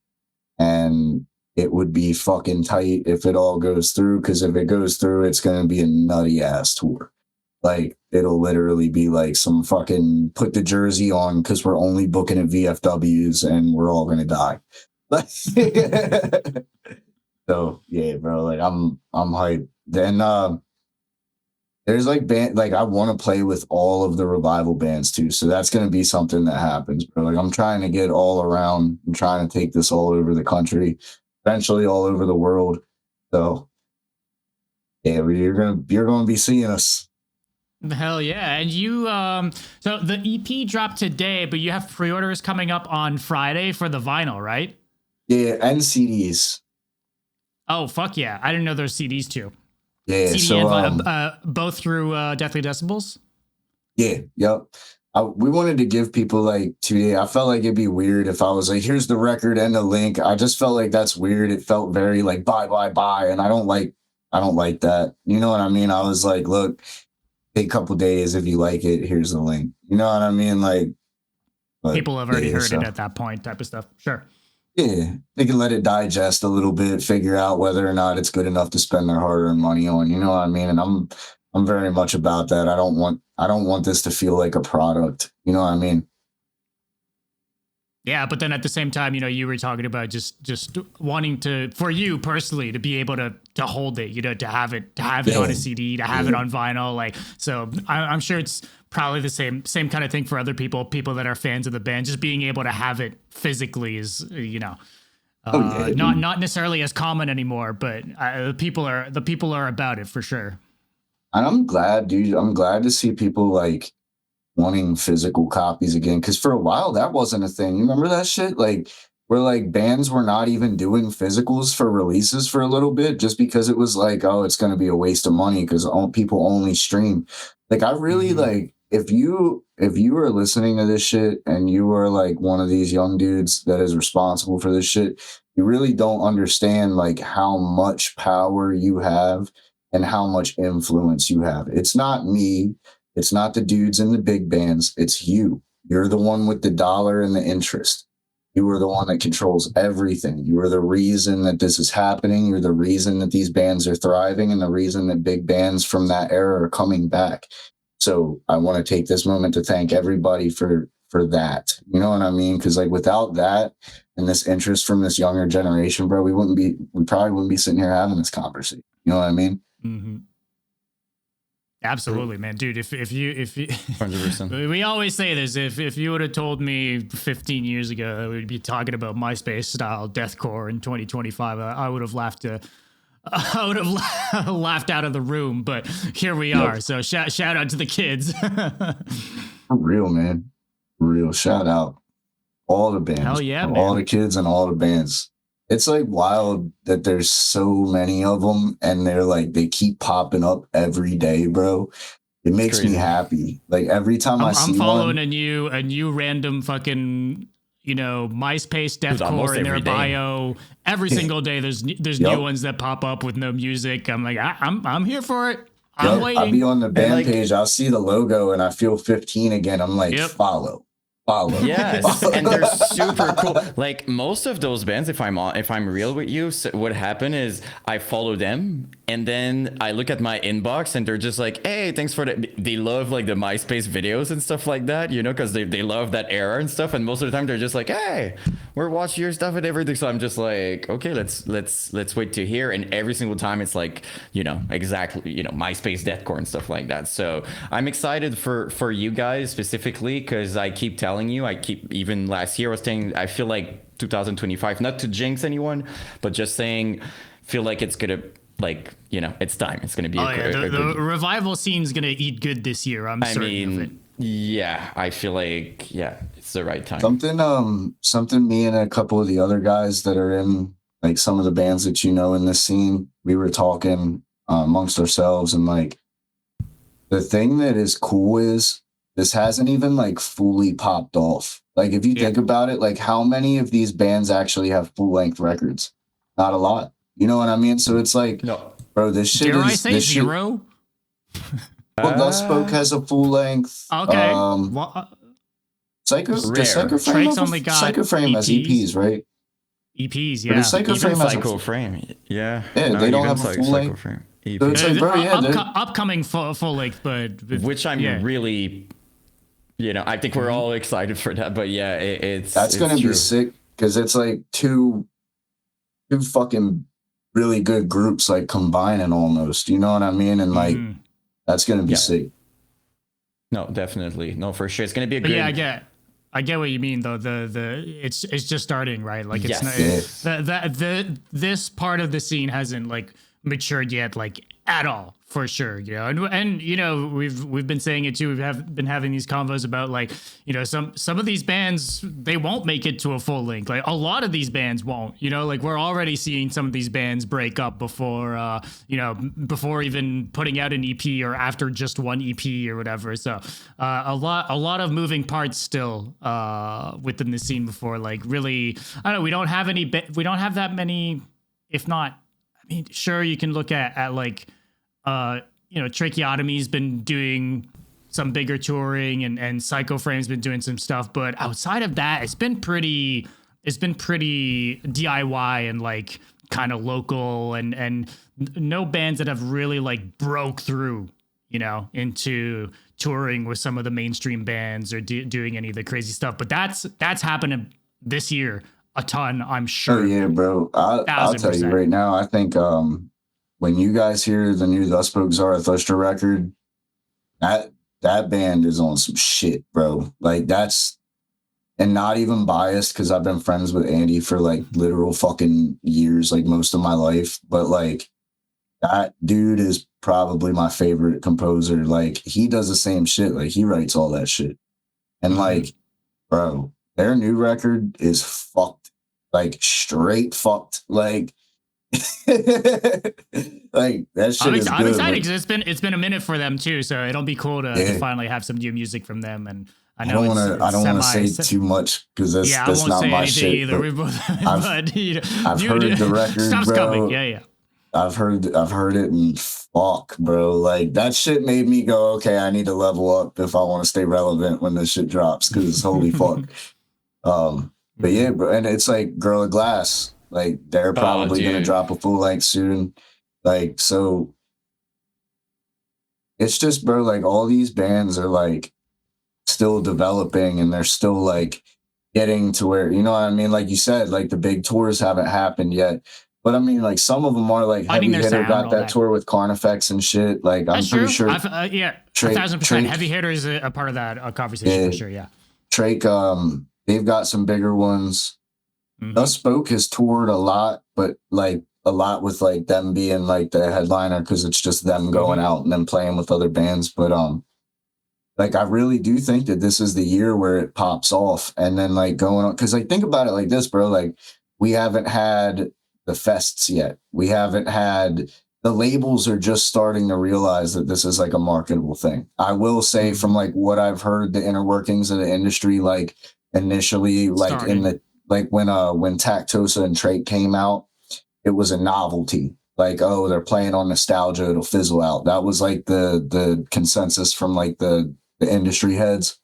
And it would be fucking tight if it all goes through, because if it goes through, it's going to be a nutty ass tour. Like, it'll literally be like some fucking put the jersey on because we're only booking at VFWs and we're all going to die. So, yeah, bro, like I'm hyped. Then there's like band, like I want to play with all of the revival bands too. So that's going to be something that happens, bro. Like I'm trying to get all around. I'm trying to take this all over the country, eventually all over the world. So yeah, you're gonna be seeing us. Hell yeah. And you so the EP dropped today, but you have pre-orders coming up on Friday for the vinyl, right? Yeah, and CDs. Oh fuck yeah. I didn't know there's CDs too. Yeah, CD so and both through Deathly Decibels? Yeah, yep. We wanted to give people like 2 days. I felt like it'd be weird if I was like, here's the record and the link. I just felt like that's weird. It felt very like buy. And I don't like that. You know what I mean? I was like, look, take a couple days. If you like it, here's the link. You know what I mean? Like, people have already heard it at that point, type of stuff. Sure. Yeah, they can let it digest a little bit, figure out whether or not it's good enough to spend their hard-earned money on. You know what I mean? And I'm very much about that. I don't want this to feel like a product. You know what I mean? Yeah, but then at the same time, you were talking about just wanting to, for you personally, to be able to hold it, to have it on a CD, to have it on vinyl. Like, so I'm sure it's probably the same kind of thing for other people that are fans of the band. Just being able to have it physically is, not necessarily as common anymore, but the people are about it for sure. And I'm glad, dude. I'm glad to see people like wanting physical copies again, because for a while that wasn't a thing. You remember that shit? Like, where like bands were not even doing physicals for releases for a little bit, just because it was like, oh, it's going to be a waste of money because people only stream. Like, I really like, if you are listening to this shit and you are like one of these young dudes that is responsible for this shit, you really don't understand like how much power you have and how much influence you have. It's not me. It's not the dudes in the big bands. It's you. You're the one with the dollar and the interest. You are the one that controls everything. You are the reason that this is happening. You're the reason that these bands are thriving and the reason that big bands from that era are coming back. So I want to take this moment to thank everybody for that. You know what I mean? Because like without that and this interest from this younger generation, bro, we probably wouldn't be sitting here having this conversation. You know what I mean? Mm-hmm. Absolutely, man, dude. If you 100%. We always say this. If you would have told me 15 years ago that we'd be talking about MySpace style deathcore in 2025, I would have laughed I would have laughed out of the room, but here we are. So shout out to the kids. For real, man. For real. Shout out all the bands. Hell yeah, man. All the kids and all the bands. It's like wild that there's so many of them and they keep popping up every day, bro. It makes me happy. Like every time I see I'm following one, a new random fucking, MySpace deathcore in their bio. Every single day there's new ones that pop up with no music. I'm like, I'm here for it. I'm waiting. I'll be on the band page. I'll see the logo and I feel 15 again. I'm like, follow. Yes, and they're super cool. Like most of those bands, if I'm real with you, what happened is I follow them and then I look at my inbox and they're just like, hey, thanks for the. They love like the MySpace videos and stuff like that, because they love that era and stuff. And most of the time they're just like, hey, we're watching your stuff and everything. So I'm just like, okay, let's wait to hear. And every single time it's like, exactly, MySpace deathcore and stuff like that. So I'm excited for you guys specifically because I keep telling you, even last year I was saying I feel like 2025, not to jinx anyone, but just saying, feel like it's gonna it's time. It's gonna be the revival scene's gonna eat good this year. I'm certain of it. Yeah, I feel like it's the right time. Something me and a couple of the other guys that are in like some of the bands that in this scene, we were talking amongst ourselves and like the thing that is cool is this hasn't even like fully popped off. Like if you think about it, like how many of these bands actually have full length records? Not a lot. You know what I mean? So it's like, no, bro, this shit Dare is. I say zero? Well, Thus Spoke has a full length. Okay. Psycho Trake's only got Psycho Frame has EPs, right? EPs, yeah. Psycho Frame, yeah. Yeah, they don't have a full length. Frame. So it's like, bro, upcoming full length, but which I'm really. I think we're all excited for that, but that's gonna be sick because it's like two fucking really good groups like combining almost. You know what I mean? And like that's gonna be sick. No, definitely, no, for sure. It's gonna be a good. Yeah, I get what you mean though. It's just starting, right? Like it's this part of the scene hasn't like matured yet, like at all. For sure, and we've been saying it too. We've been having these convos about like, some of these bands, they won't make it to a full length. Like a lot of these bands won't. Like we're already seeing some of these bands break up before before even putting out an EP or after just one EP or whatever. So a lot of moving parts still within the scene before like really. I don't know. We don't have that many. If not, I mean, sure you can look at like. Tracheotomy's been doing some bigger touring and Psycho Frame's been doing some stuff, but outside of that, it's been pretty DIY and like kind of local and no bands that have really like broke through, into touring with some of the mainstream bands or doing any of the crazy stuff. But that's happening this year a ton, I'm sure. Oh yeah, bro. I'll tell you right now, I think, when you guys hear the new Thus Spoke Zarathustra record, that band is on some shit, bro. Like that's, and not even biased because I've been friends with Andy for like literal fucking years, like most of my life. But like that dude is probably my favorite composer. Like he does the same shit. Like he writes all that shit. And like, bro, their new record is fucked. Like straight fucked. Like, like that shit is good. I'm excited because it's been a minute for them too, so it'll be cool to finally have some new music from them. And I don't want to say too much because that's not my shit. Either. I've heard the record, stuff's bro. coming. Yeah. I've heard it, and fuck, bro. Like that shit made me go, okay, I need to level up if I want to stay relevant when this shit drops. Because holy fuck. But yeah, bro, and it's like Girl of Glass. Like they're probably gonna drop a full length soon. Like so it's just, bro, like all these bands are like still developing and they're still like getting to where, you know what I mean? Like you said, like the big tours haven't happened yet. But I mean, like some of them are like Heavy Hitter got that tour with Carnifex and shit. Like I'm pretty sure. 1,000%. Heavy Hitter is a part of that conversation for sure. Yeah. Drake, they've got some bigger ones. Thus Spoke has toured a lot, but like a lot with like them being like the headliner because it's just them going out and then playing with other bands. But like I really do think that this is the year where it pops off, and then like going on, because like think about it like this, bro. Like we haven't had the fests yet. We haven't had, the labels are just starting to realize that this is like a marketable thing. I will say from like what I've heard, the inner workings of the industry, like initially, like in the, like when Tactosa and Trait came out, it was a novelty. Like, oh, they're playing on nostalgia, it'll fizzle out. That was like the consensus from like the industry heads.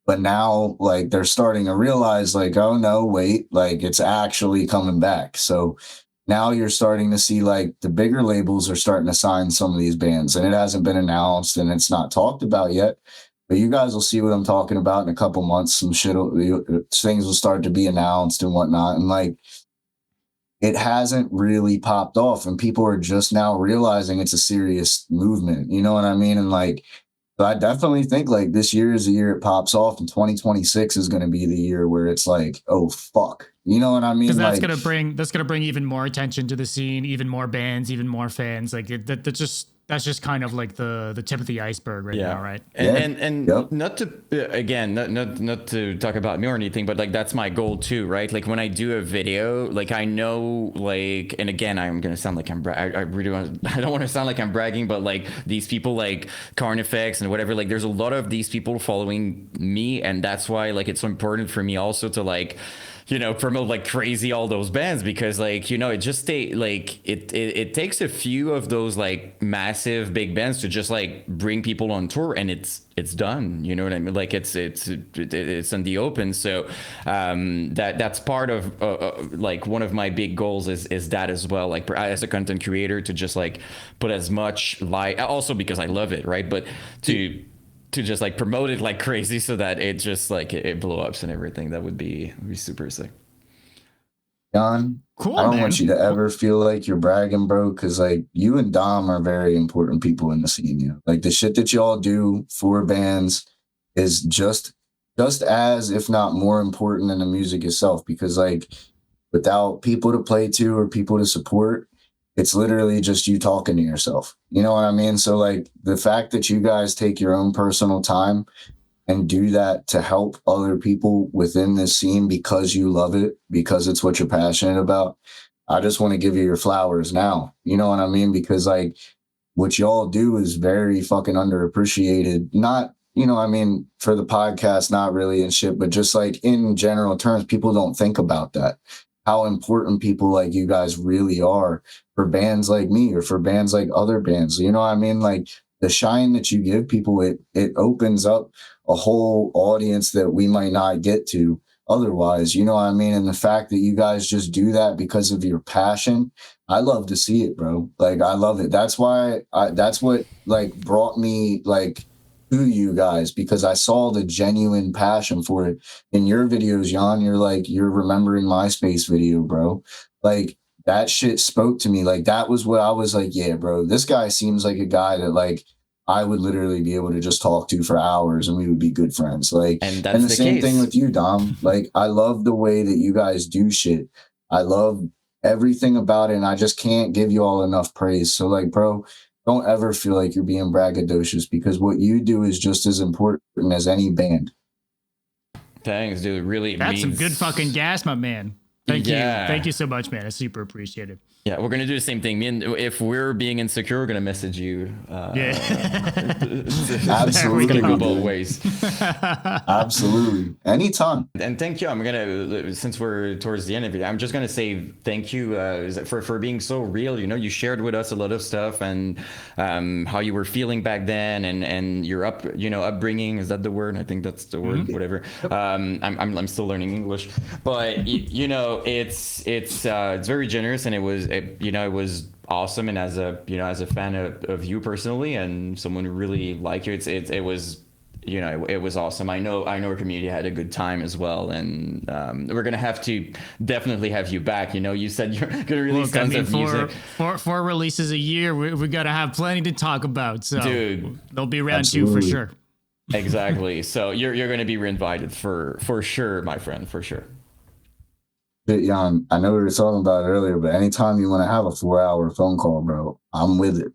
But now like they're starting to realize like, oh no, wait, like it's actually coming back. So now you're starting to see like the bigger labels are starting to sign some of these bands, and it hasn't been announced and it's not talked about yet. But you guys will see what I'm talking about in a couple months. Some things will start to be announced and whatnot. And like, it hasn't really popped off, and people are just now realizing it's a serious movement. You know what I mean? And like, so I definitely think like this year is the year it pops off, and 2026 is going to be the year where it's like, oh fuck, you know what I mean? Because like, that's gonna bring even more attention to the scene, even more bands, even more fans. Like that's just kind of like the tip of the iceberg right now, right? And not to again, not to talk about me or anything, but like that's my goal too, right? Like when I do a video, like I know, like, and again, I'm gonna sound like I really I don't want to sound like I'm bragging, but like these people like Carnifex and whatever, like there's a lot of these people following me, and that's why like it's so important for me also to like, you know, promote like crazy all those bands, because like, you know, it just it takes a few of those like massive big bands to just like bring people on tour, and it's done, you know what I mean? Like it's in the open. So that's part of like one of my big goals is that as well, like as a content creator, to just like put as much light, also because I love it, right? But to just like promote it like crazy so that it just like it blow ups and everything. That would be super sick. John, cool, I don't man. want you to ever feel like you're bragging, bro, because like you and Dom are very important people in the scene. You know? Like the shit that y'all do for bands is just as, if not more important than the music itself, because like without people to play to or people to support, it's literally just you talking to yourself. You know what I mean? So like the fact that you guys take your own personal time and do that to help other people within this scene because you love it, because it's what you're passionate about, I just want to give you your flowers now. You know what I mean? Because like what y'all do is very fucking underappreciated. Not, you know, I mean, for the podcast, not really and shit, but just like in general terms, people don't think about that. How important people like you guys really are for bands like me or for bands like other bands. You know what I mean? Like the shine that you give people, it opens up a whole audience that we might not get to otherwise. You know what I mean? And the fact that you guys just do that because of your passion, I love to see it, bro. Like I love it. That's why that's what like brought me like to you guys, because I saw the genuine passion for it in your videos. Jan, you're remembering MySpace video, bro. Like that shit spoke to me. Like that was what I was like, yeah, bro, this guy seems like a guy that like I would literally be able to just talk to for hours and we would be good friends. Like, and the same thing with you, Dom. Like I love the way that you guys do shit. I love everything about it, and I just can't give you all enough praise. So like, bro, don't ever feel like you're being braggadocious, because what you do is just as important as any band. Thanks, dude. Really, that's some good fucking gas, my man. Thank you so much, man. I super appreciate it. Yeah, we're gonna do the same thing. Me and if we're being insecure, we're gonna message you. Absolutely, go both ways. Absolutely, anytime. And thank you. I'm gonna, since we're towards the end of it, I'm just gonna say thank you for being so real. You know, you shared with us a lot of stuff, and how you were feeling back then, and your upbringing. Is that the word? I think that's the word. Mm-hmm. Whatever. I'm still learning English, but you know, it's very generous, and it was awesome. And as a fan of you personally, and someone who really liked you, it was, you know, it was awesome. I know our community had a good time as well, and we're gonna have to definitely have you back. You know, you said you're gonna release tons of music. Four releases a year, we gotta have plenty to talk about. So dude, they'll be round two for sure. Exactly. So you're gonna be reinvited for sure, my friend, for sure. Jan, I know we were talking about it earlier, but anytime you want to have a 4-hour phone call, bro, I'm with it.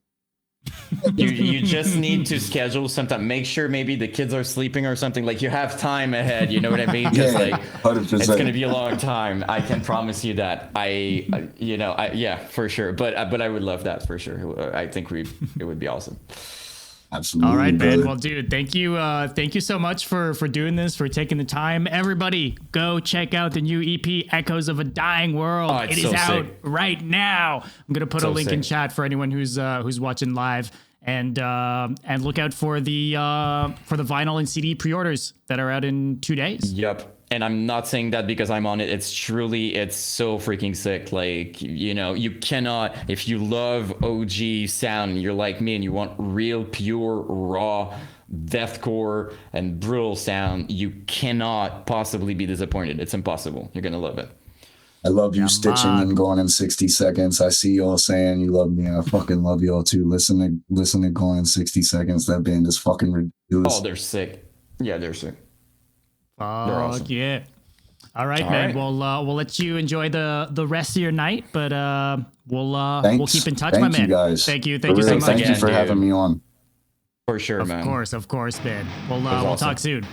You just need to schedule sometime. Make sure maybe the kids are sleeping or something. Like you have time ahead. You know what I mean? Because like 100%. it's gonna be a long time. I can promise you that. Yeah, for sure. But I would love that for sure. I think it would be awesome. Absolutely. All right, man. brother. Well, dude, thank you so much for doing this, for taking the time. Everybody, go check out the new EP, Echoes of a Dying World. Oh, it's It is so out sick. right now. I'm gonna put a So link in sick. chat for anyone who's watching live, and look out for the vinyl and CD pre-orders that are out in 2 days. Yep. And I'm not saying that because I'm on it. It's so freaking sick. Like, you cannot, if you love OG sound and you're like me and you want real, pure, raw deathcore and brutal sound, you cannot possibly be disappointed. It's impossible. You're going to love it. I love you stitching man. and going in 60 seconds. I see y'all saying you love me. I fucking love y'all too. Listen to going in 60 seconds. That band is fucking ridiculous. Oh, they're sick. Yeah, they're sick. Fuck awesome. yeah. All right, All man. right. We'll let you enjoy the rest of your night, but we'll Thanks. keep in touch, Thank my you man. guys. Thank you For so real, much. Thank you again, for dude. having me on. For sure, man. Of course, man. We'll awesome. talk soon.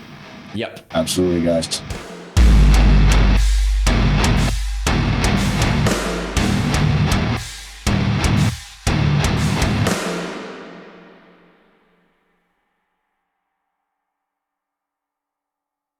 Yep. Absolutely, guys.